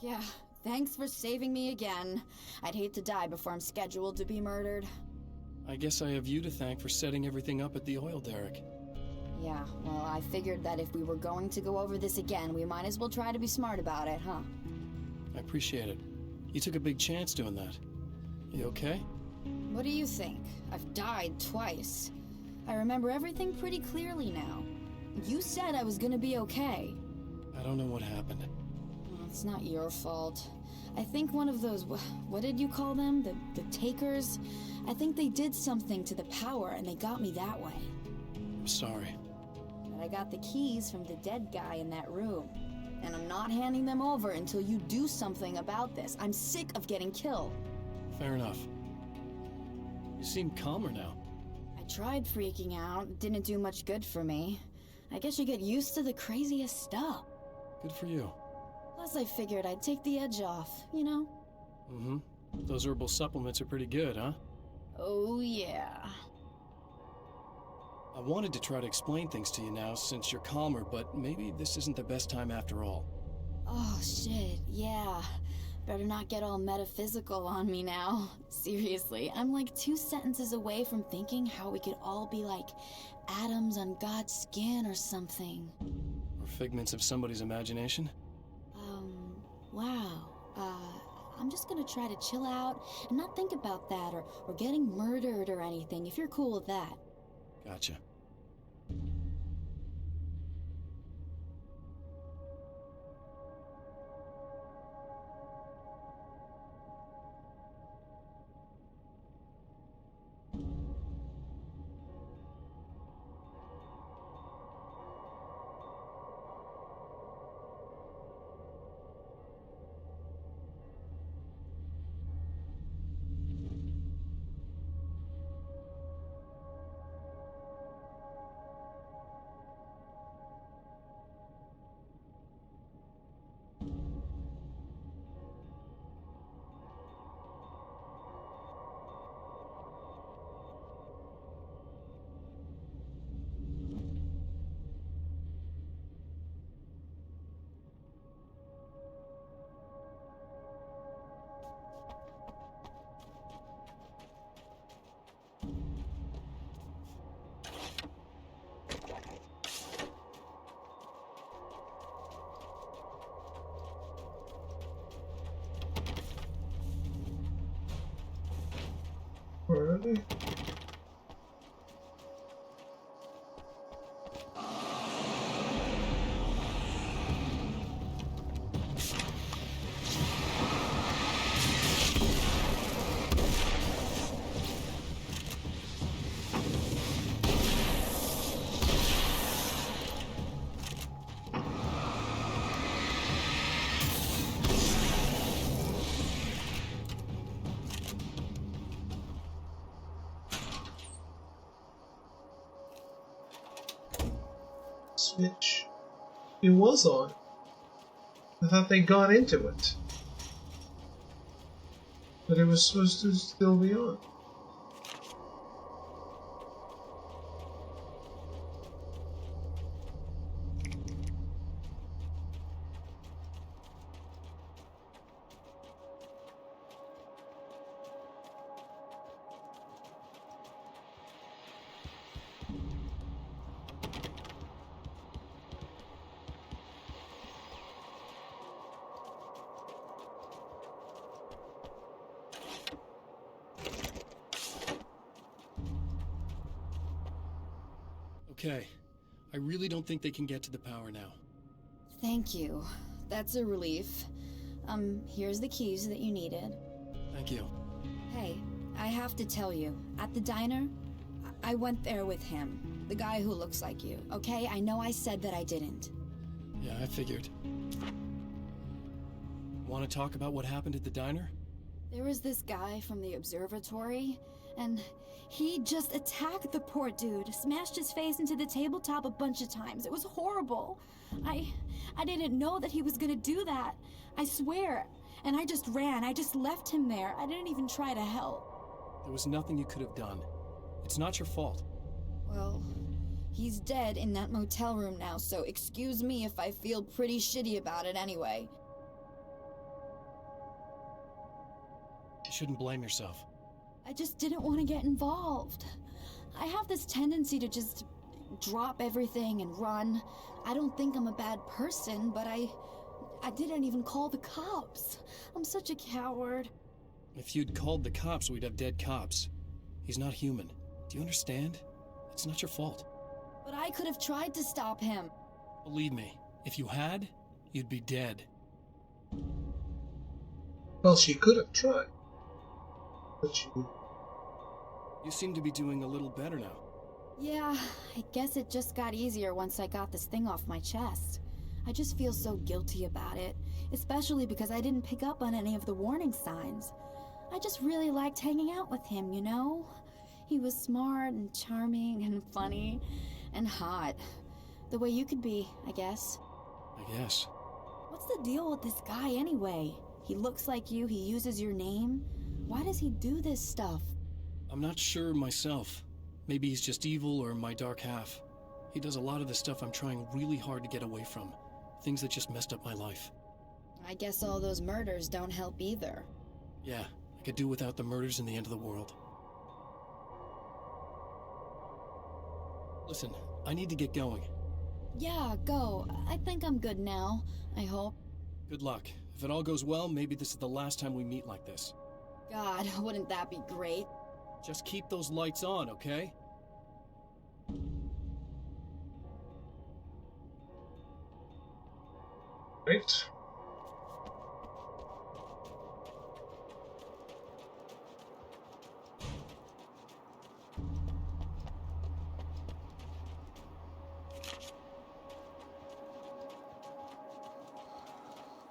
Yeah, thanks for saving me again. I'd hate to die before I'm scheduled to be murdered. I guess I have you to thank for setting everything up at the oil derrick. Yeah, well, I figured that if we were going to go over this again, we might as well try to be smart about it, huh? I appreciate it. You took a big chance doing that. You okay? What do you think? I've died twice. I remember everything pretty clearly now. You said I was gonna be okay. I don't know what happened. Well, it's not your fault. I think one of those, what did you call them? The takers? I think they did something to the power and they got me that way. I'm sorry. But I got the keys from the dead guy in that room. And I'm not handing them over until you do something about this. I'm sick of getting killed. Fair enough. You seem calmer now. I tried freaking out. It didn't do much good for me. I guess you get used to the craziest stuff. Good for you. Plus, I figured I'd take the edge off, you know? Mm-hmm. Those herbal supplements are pretty good, huh? Oh, yeah. I wanted to try to explain things to you now since you're calmer, but maybe this isn't the best time after all. Oh, shit, yeah. Better not get all metaphysical on me now. Seriously, I'm like 2 sentences away from thinking how we could all be like atoms on God's skin or something. Or figments of somebody's imagination? Wow. I'm just gonna try to chill out and not think about that or getting murdered or anything, if you're cool with that. Gotcha. Where are they? Switch. It was on. I thought they'd gone into it. But it was supposed to still be on. Okay. I really don't think they can get to the power now. Thank you. That's a relief. Here's the keys that you needed. Thank you. Hey, I have to tell you, at the diner, I went there with him. The guy who looks like you, okay? I know I said that I didn't. Yeah, I figured. Want to talk about what happened at the diner? There was this guy from the Observatory, and he just attacked the poor dude, smashed his face into the tabletop a bunch of times. It was horrible. I didn't know that he was gonna do that. I swear. And I just ran. I just left him there. I didn't even try to help. There was nothing you could have done. It's not your fault. Well, he's dead in that motel room now, so excuse me if I feel pretty shitty about it anyway. You shouldn't blame yourself. I just didn't want to get involved. I have this tendency to just drop everything and run. I don't think I'm a bad person, but I didn't even call the cops. I'm such a coward. If you'd called the cops, we'd have dead cops. He's not human. Do you understand? It's not your fault. But I could have tried to stop him. Believe me, if you had, you'd be dead. Well, she could have tried. But she... You seem to be doing a little better now. Yeah, I guess it just got easier once I got this thing off my chest. I just feel so guilty about it, especially because I didn't pick up on any of the warning signs. I just really liked hanging out with him, you know? He was smart and charming and funny and hot. The way you could be, I guess. I guess. What's the deal with this guy anyway? He looks like you, he uses your name. Why does he do this stuff? I'm not sure myself. Maybe he's just evil or my dark half. He does a lot of the stuff I'm trying really hard to get away from. Things that just messed up my life. I guess all those murders don't help either. Yeah, I could do without the murders and the end of the world. Listen, I need to get going. Yeah, go. I think I'm good now. I hope. Good luck. If it all goes well, maybe this is the last time we meet like this. God, wouldn't that be great? Just keep those lights on, okay? Right.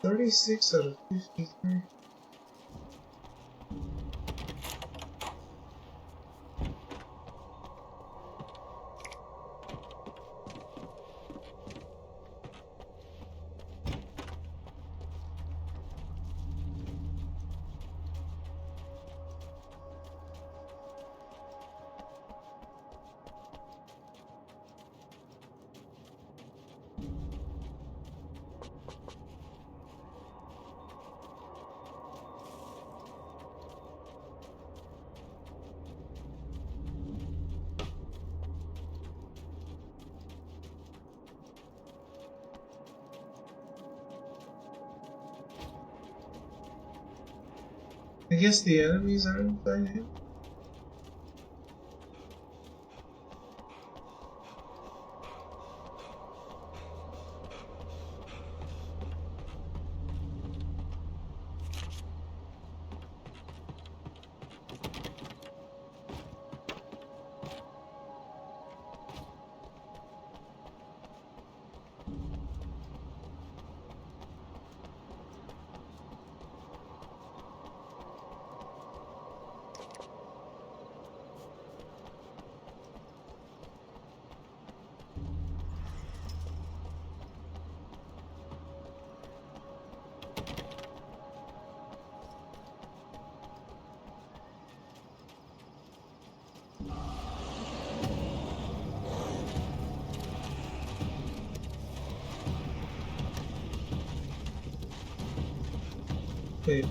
$36 out of 53. I guess the enemies aren't by him. Okay.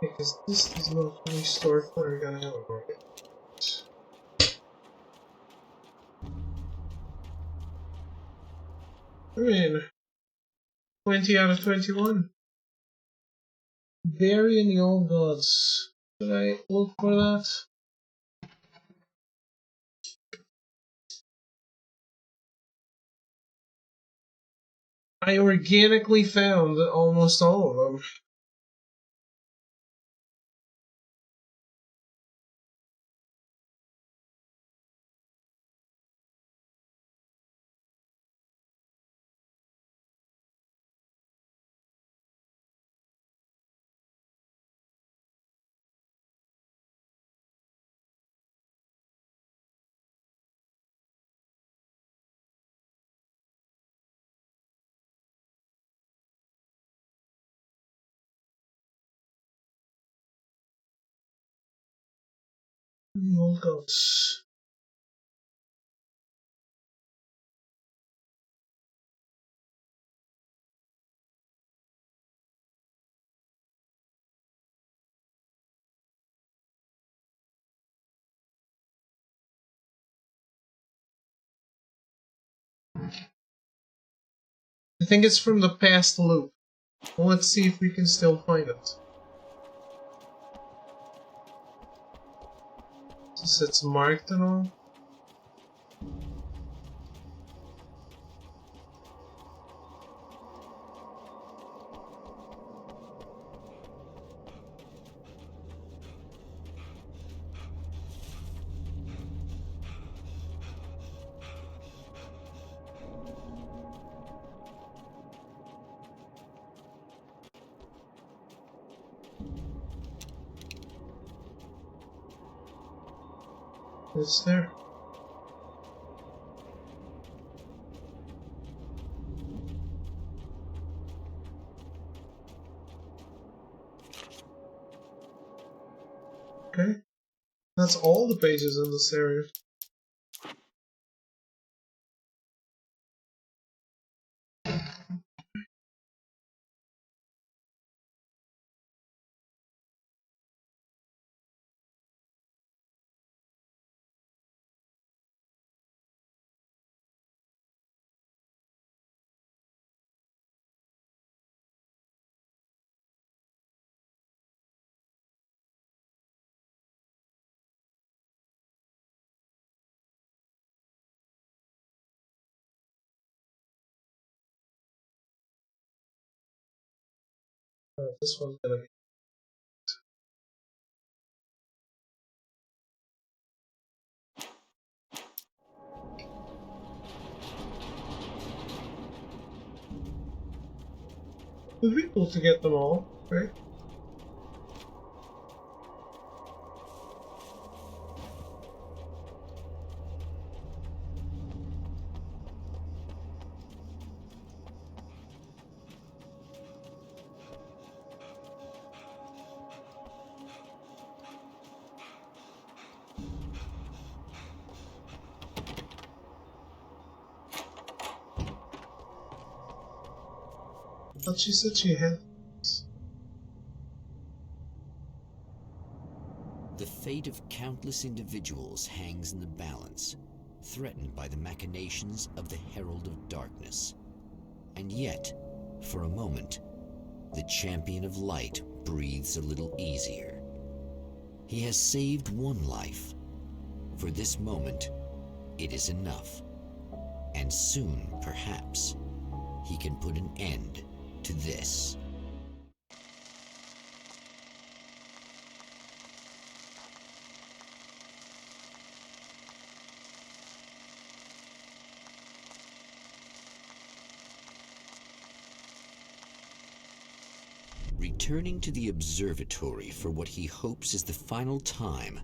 Because this does not restore fire ammo, right? I mean, 20 out of 21. Burying the old gods. Should I look for that? I organically found almost all of them. the old goats. I think it's from the past loop. Well, let's see if we can still find it. Since it's marked and all. It's there. Okay. That's all the pages in this area. This one's gonna be. It would be cool to get them all, right? But she said she had. The fate of countless individuals hangs in the balance, threatened by the machinations of the Herald of Darkness. And yet, for a moment, the Champion of Light breathes a little easier. He has saved one life. For this moment, it is enough. And soon, perhaps, he can put an end to this. Returning to the observatory for what he hopes is the final time,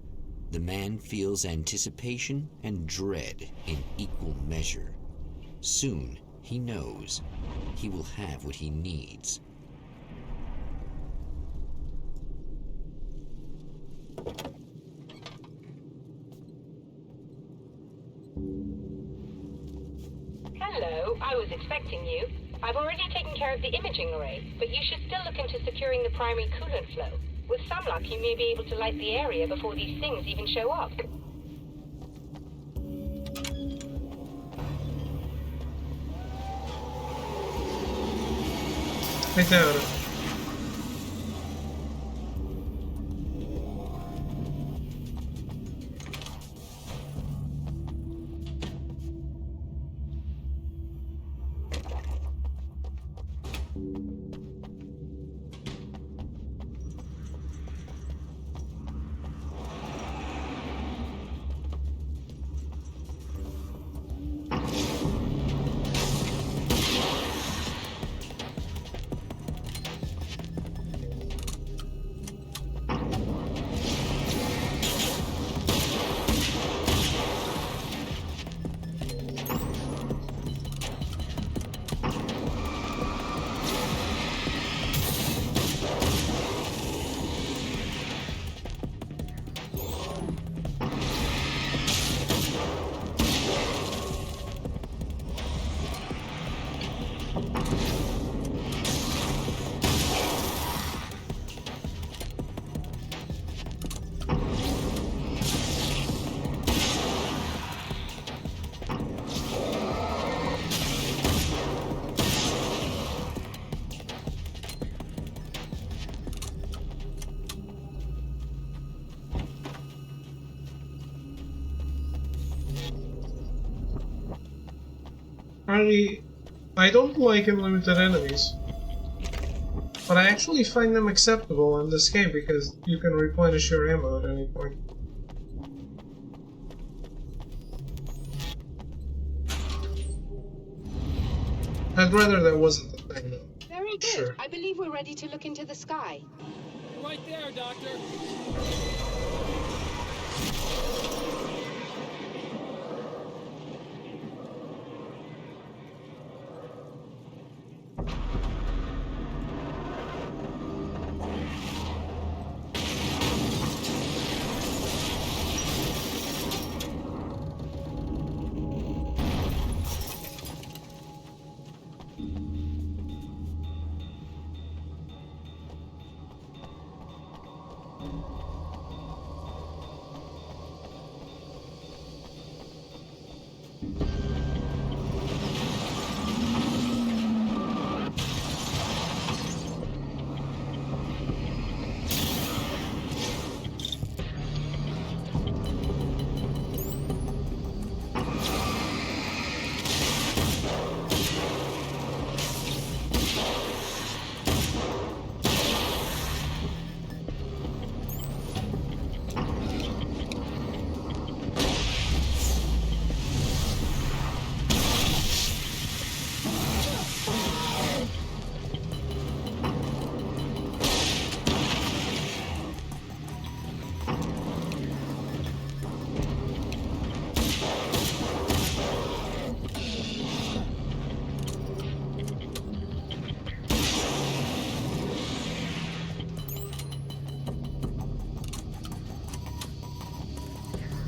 the man feels anticipation and dread in equal measure. Soon, he knows he will have what he needs. Hello, I was expecting you. I've already taken care of the imaging array, but you should still look into securing the primary coolant flow. With some luck, you may be able to light the area before these things even show up. I doubt it. I don't like unlimited enemies, but I actually find them acceptable in this game because you can replenish your ammo at any point. I'd rather that wasn't the thing, though. Very good. Sure. I believe we're ready to look into the sky. Right there, Doctor.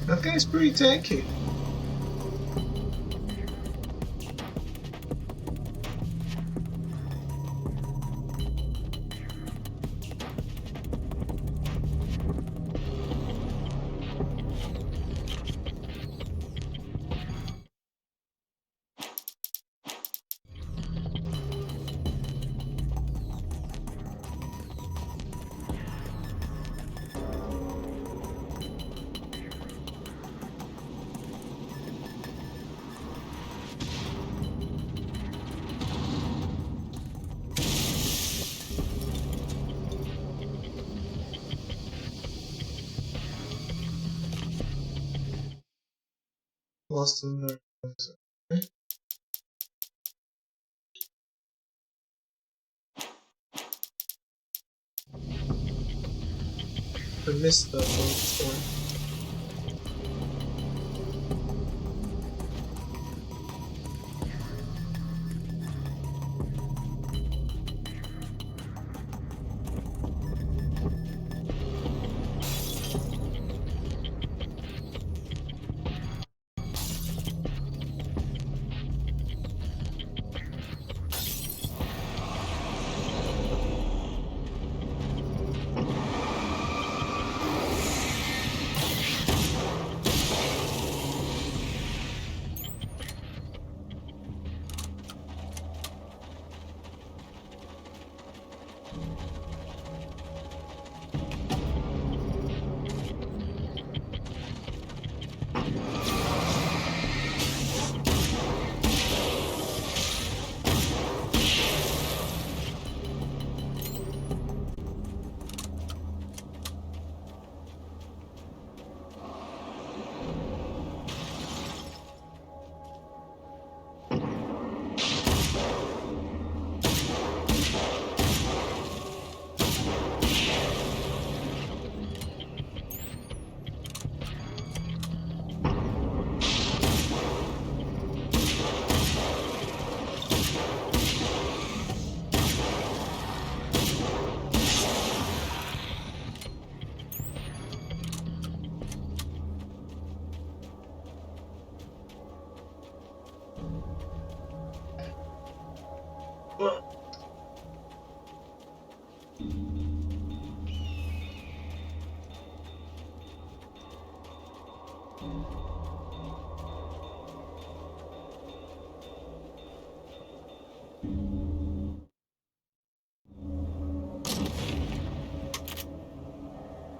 That guy's pretty tanky. Lost in there. Okay. I missed that one before.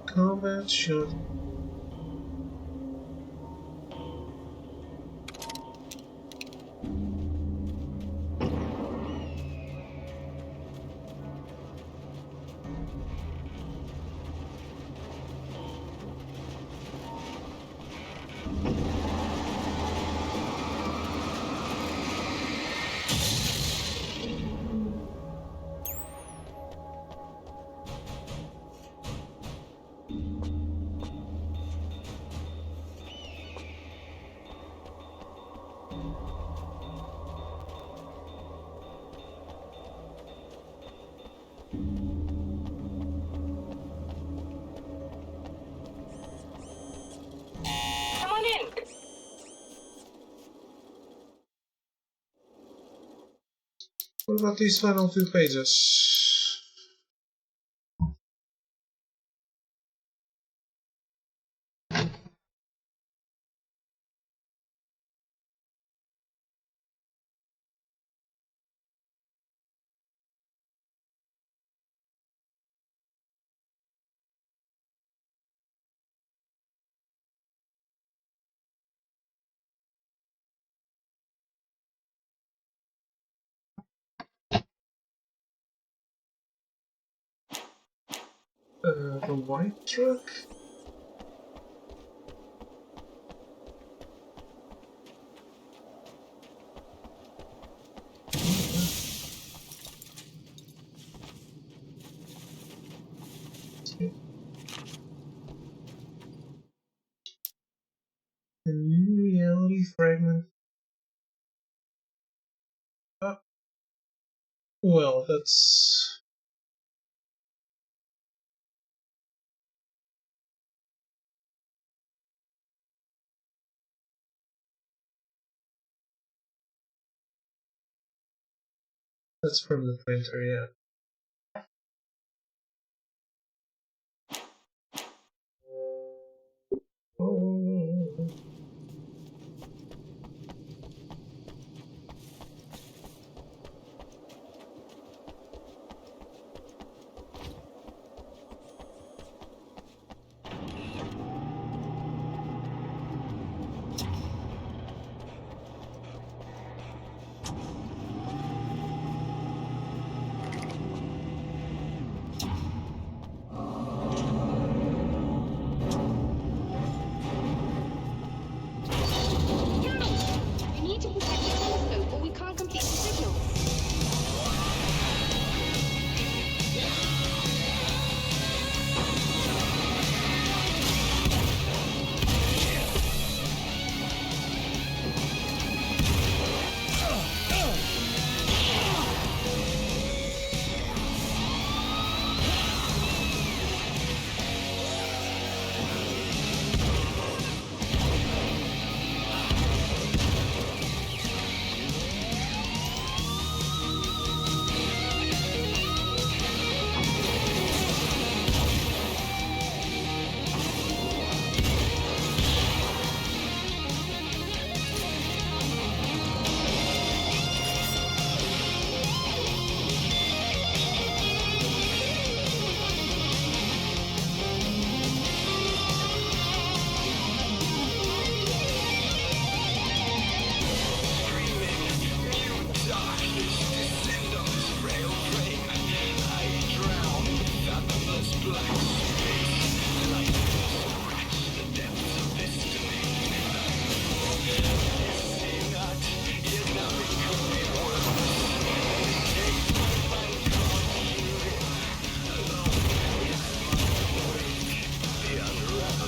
Combat shot. What about these final 2 pages? The white truck? The new reality fragment. Well, that's... That's from the printer, yeah. Oh.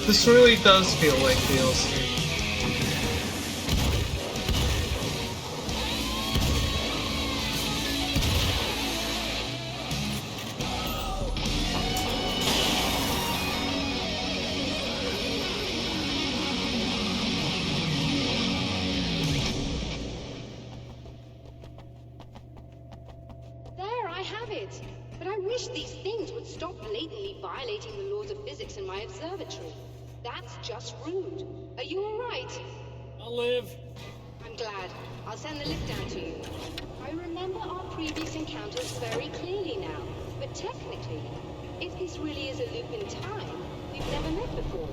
This really does feel like DLC. There, I have it. But I wish these things would stop blatantly violating the laws of physics in my observatory. That's just rude. Are you alright? I'll live. I'm glad. I'll send the lift down to you. I remember our previous encounters very clearly now. But technically, if this really is a loop in time, we've never met before.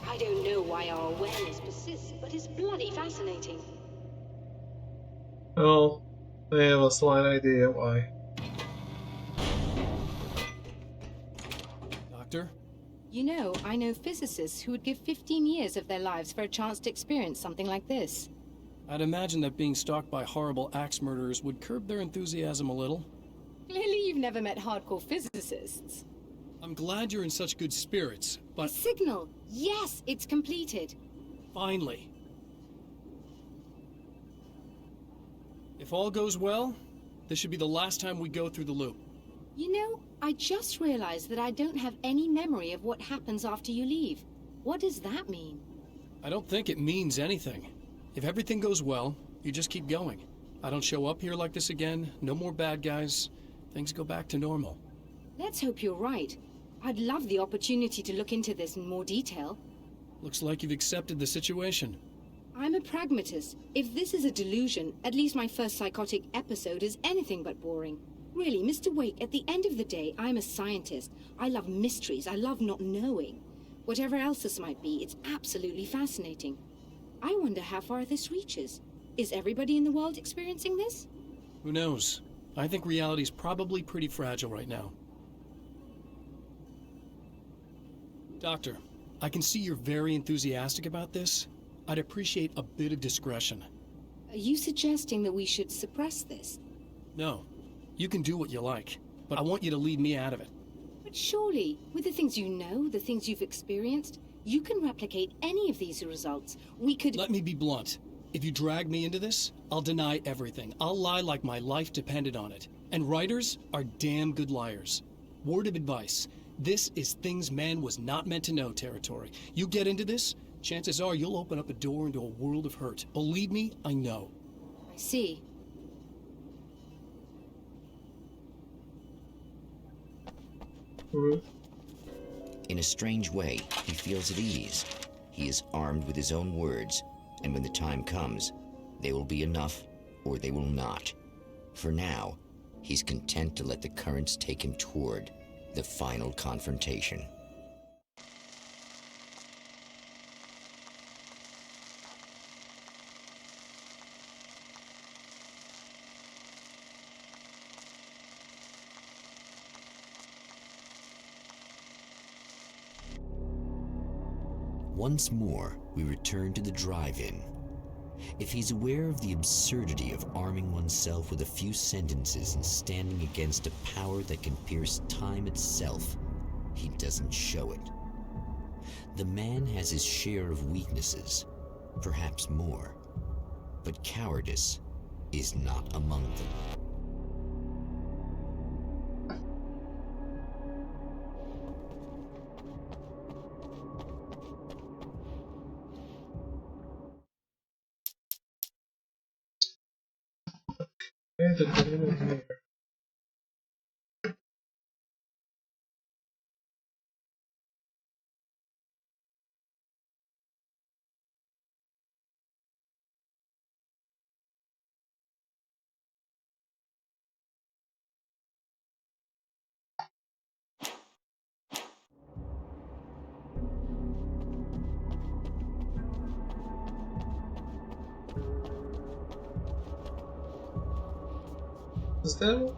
I don't know why our awareness persists, but it's bloody fascinating. Oh, I have a slight idea why. Doctor? You know, I know physicists who would give 15 years of their lives for a chance to experience something like this. I'd imagine that being stalked by horrible axe murderers would curb their enthusiasm a little. Clearly you've never met hardcore physicists. I'm glad you're in such good spirits, but... The signal! Yes, it's completed. Finally. If all goes well, this should be the last time we go through the loop. You know, I just realized that I don't have any memory of what happens after you leave. What does that mean? I don't think it means anything. If everything goes well, you just keep going. I don't show up here like this again, no more bad guys, things go back to normal. Let's hope you're right. I'd love the opportunity to look into this in more detail. Looks like you've accepted the situation. I'm a pragmatist. If this is a delusion, at least my first psychotic episode is anything but boring. Really, Mr. Wake, at the end of the day, I'm a scientist. I love mysteries. I love not knowing. Whatever else this might be, it's absolutely fascinating. I wonder how far this reaches. Is everybody in the world experiencing this? Who knows? I think reality's probably pretty fragile right now. Doctor, I can see you're very enthusiastic about this. I'd appreciate a bit of discretion. Are you suggesting that we should suppress this? No. You can do what you like, but I want you to leave me out of it. But surely, with the things you know, the things you've experienced, you can replicate any of these results. We could— Let me be blunt. If you drag me into this, I'll deny everything. I'll lie like my life depended on it. And writers are damn good liars. Word of advice. This is things man was not meant to know territory. You get into this, chances are you'll open up a door into a world of hurt. Believe me, I know. I see. In a strange way, he feels at ease. He is armed with his own words, and when the time comes, they will be enough or they will not. For now, he's content to let the currents take him toward the final confrontation. Once more, we return to the drive-in. If he's aware of the absurdity of arming oneself with a few sentences and standing against a power that can pierce time itself, he doesn't show it. The man has his share of weaknesses, perhaps more, but cowardice is not among them.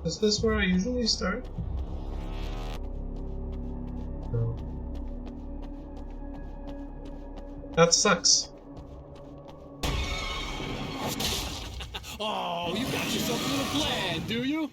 Is this where I usually start? No. That sucks. Oh, you got yourself a little plan, do you?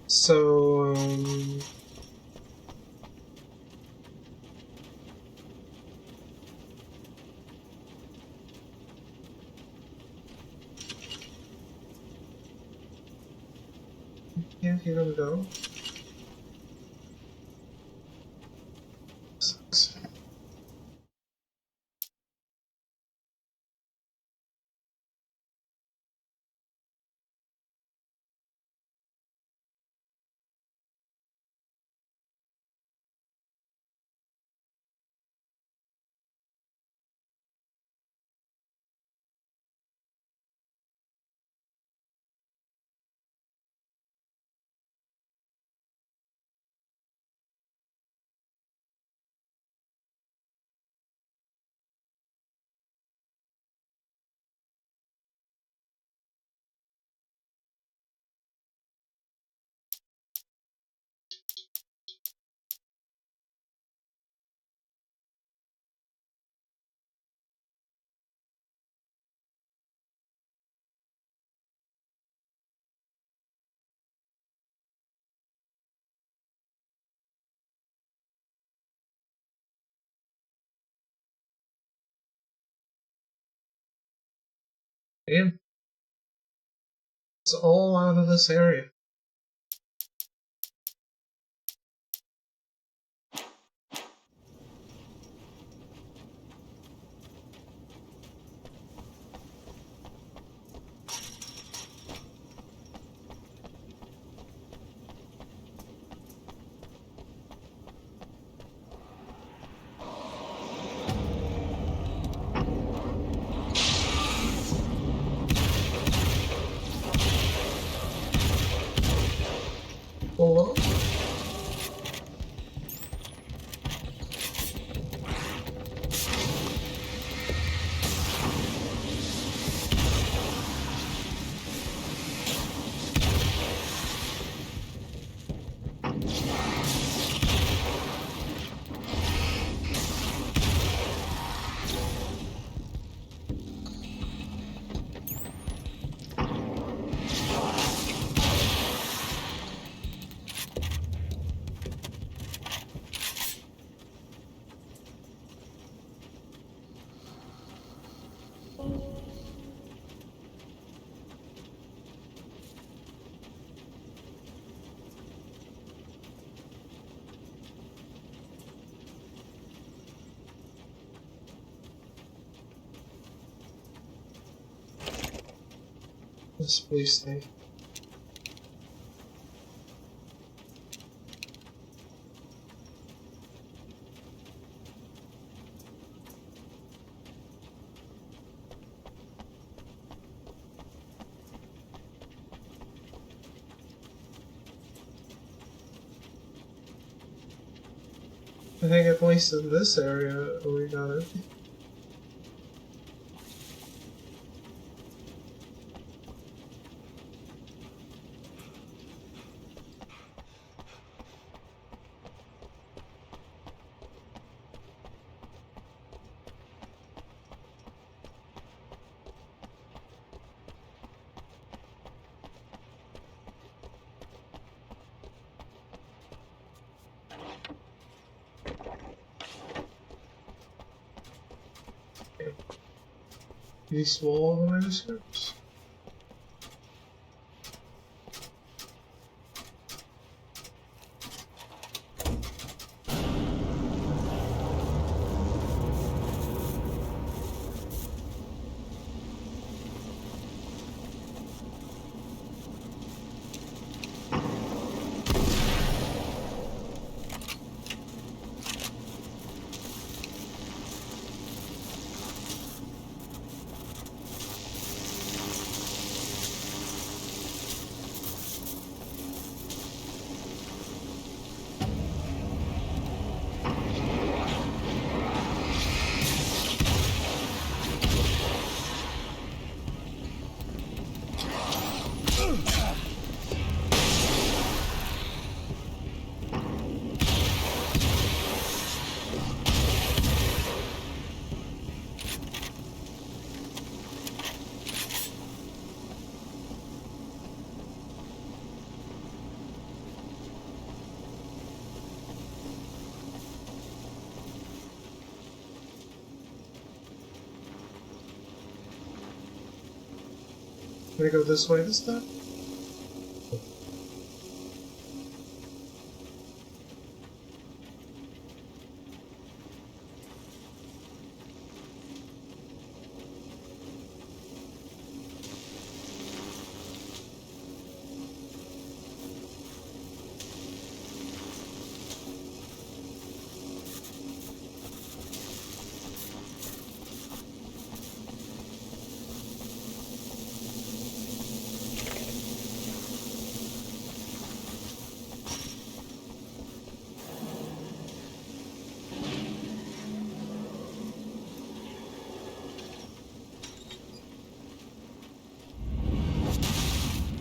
So, can't even go. Sucks. And it's all out of this area. Hello? This police station. I think at least in this area we got it. Did he swallow the manuscripts? Can I go this way this time?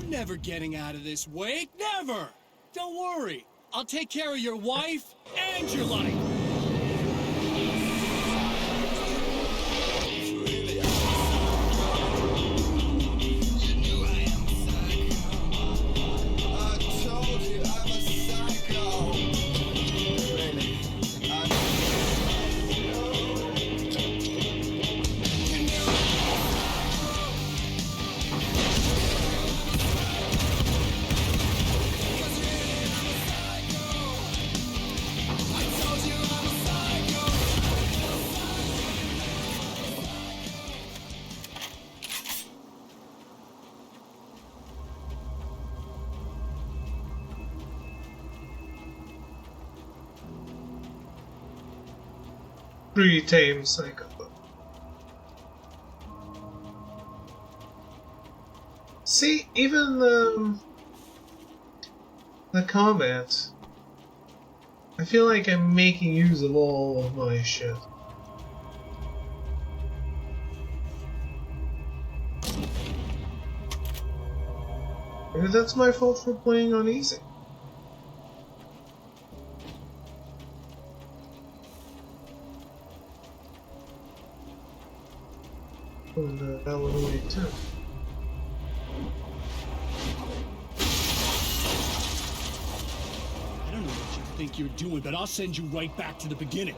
Never getting out of this wake, never! Don't worry, I'll take care of your wife and your life! pretty tame psycho. See, even the combat, I feel like I'm making use of all of my shit. Maybe that's my fault for playing on easy. And that went away too. I don't know what you think you're doing, but I'll send you right back to the beginning.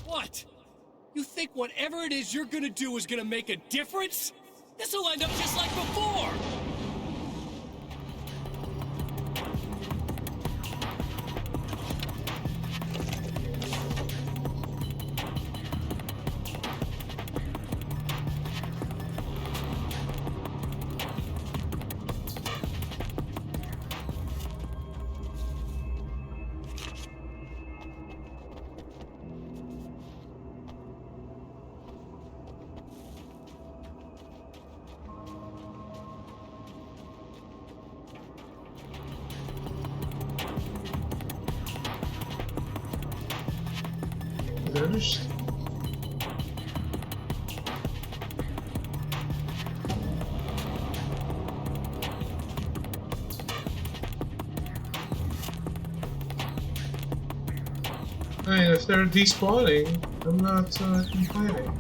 What? You think whatever it is you're gonna do is gonna make a difference? This'll end up just like before! Finished. I mean, if they're despawning, I'm not complaining.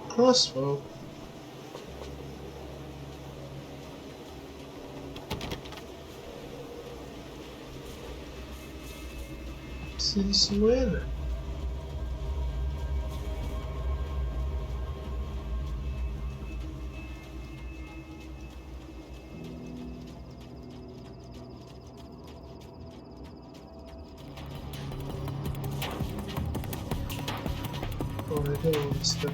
Crossbow. Since when? Oh, I don't want to step.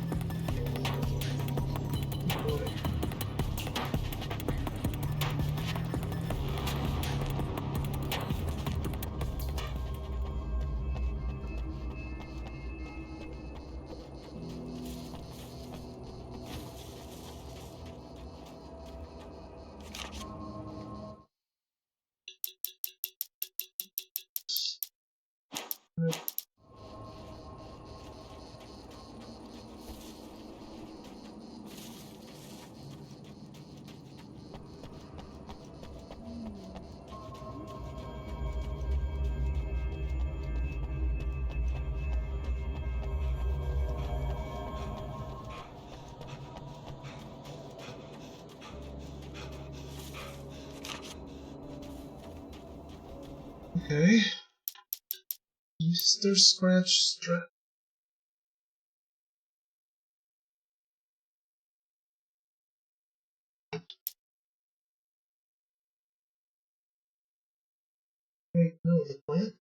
Okay. Mr. Scratch Strap. Wait, no, the plant?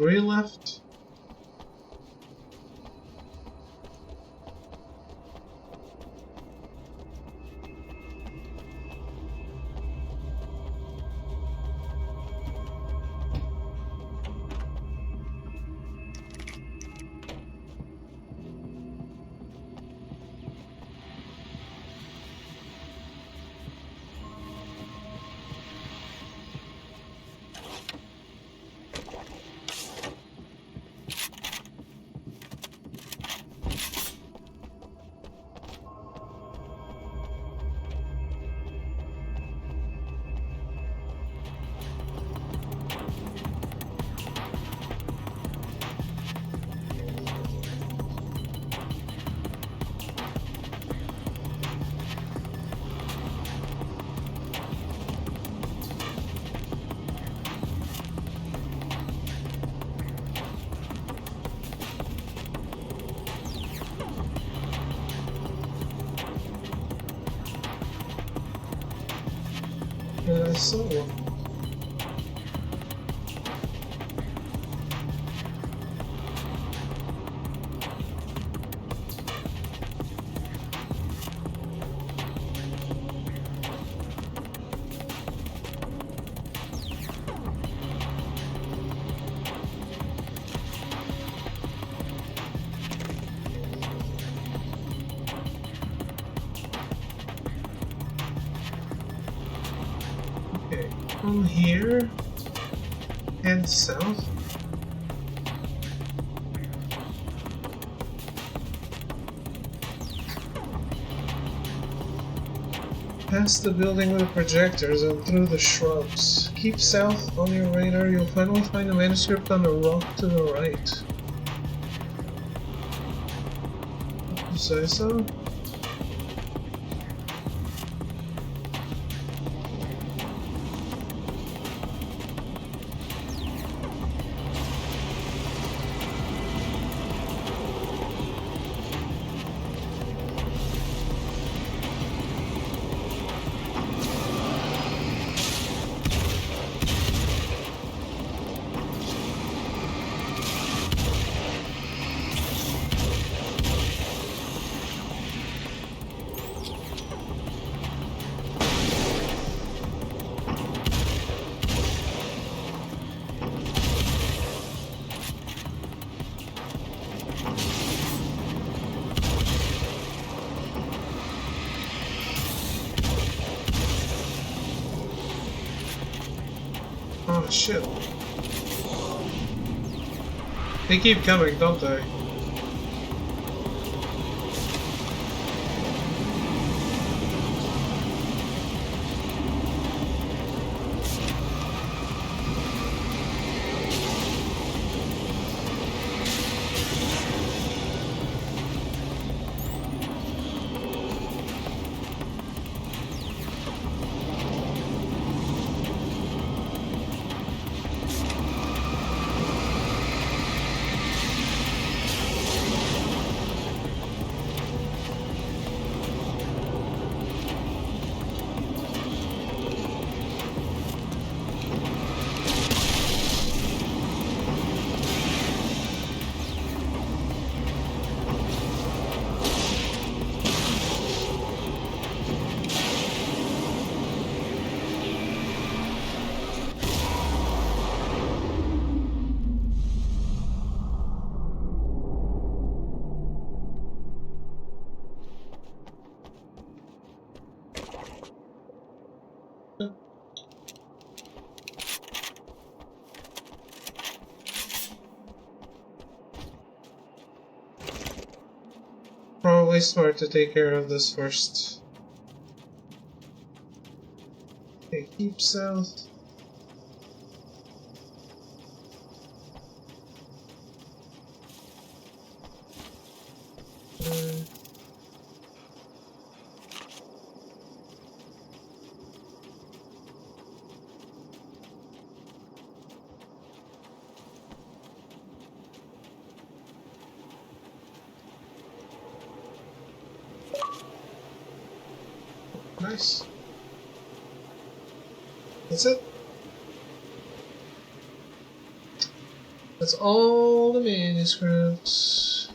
Green left. So. From here and south. Past the building with the projectors and through the shrubs. Keep south on your radar, you'll finally find a manuscript on the rock to the right. You say so? Oh shit. They keep coming, don't they? Probably smart to take care of this first. Okay, keep south. Nice. That's it. That's all the manuscripts.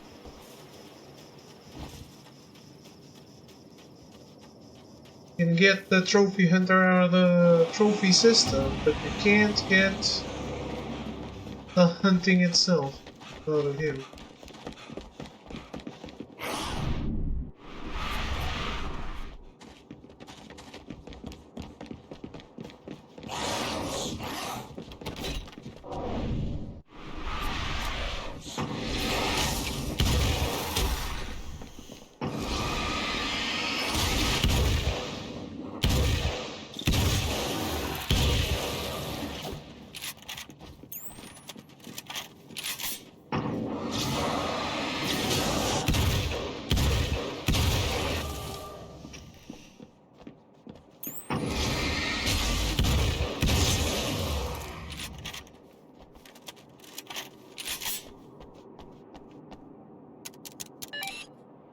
You can get the trophy hunter out of the trophy system, but you can't get the hunting itself out of him.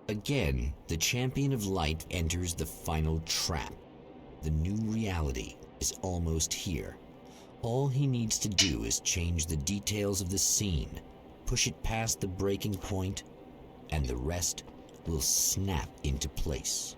Again, the Champion of Light enters the final trap. The new reality is almost here. All he needs to do is change the details of the scene, push it past the breaking point, and the rest will snap into place.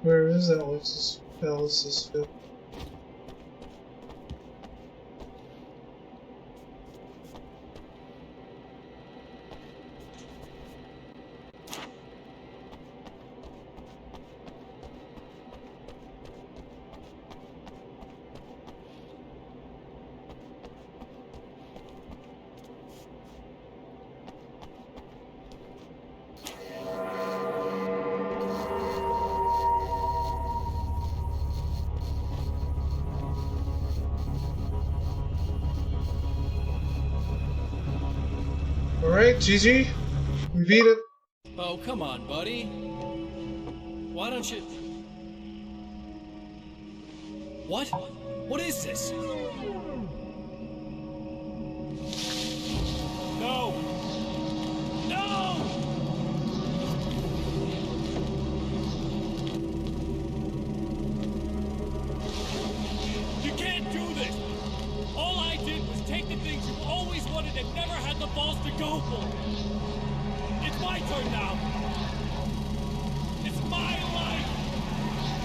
Where is Alice's film? Alright, GG. We beat it. Oh, come on, buddy. Why don't you... What? What is this? No! No! You can't do this! All I did was take the things you always wanted and never had the balls to go for! It's my turn now! It's my life!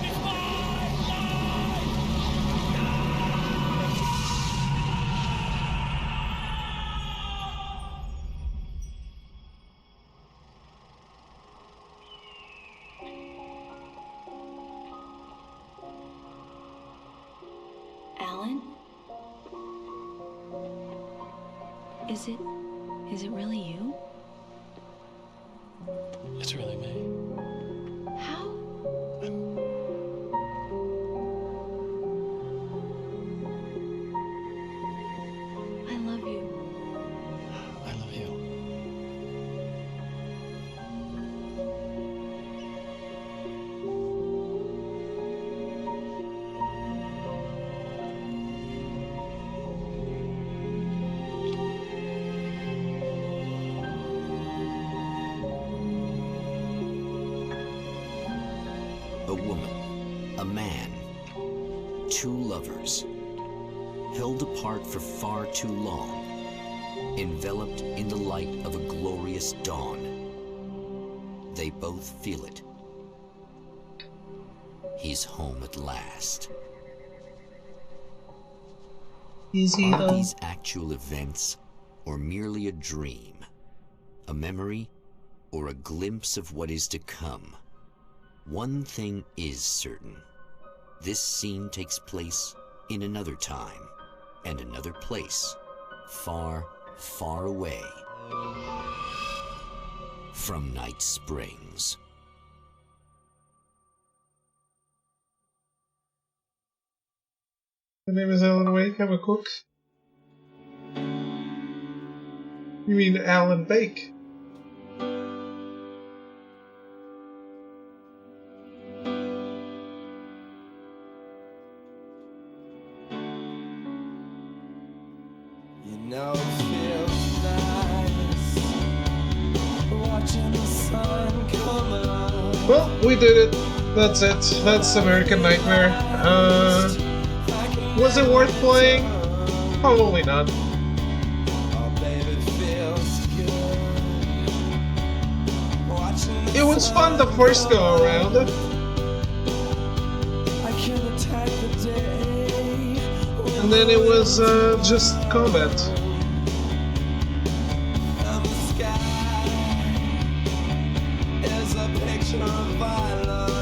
It's my life! Alan? Is it really you? It's really me. How? I love you. I love you. A woman, a man, two lovers, held apart for far too long, enveloped in the light of a glorious dawn. They both feel it. He's home at last. Is he Are though? these actual events, or merely a dream? A memory, or a glimpse of what is to come? One thing is certain. This scene takes place in another time and another place, far, far away from Night Springs. My name is Alan Wake, I'm a cook. You mean Alan Bake? You know it feels nice watching the sun come up. Well, we did it. That's it. That's American Nightmare. Was it worth playing? Probably not. It was fun the first go around. And then it was just combat. And the sky is a picture of violence.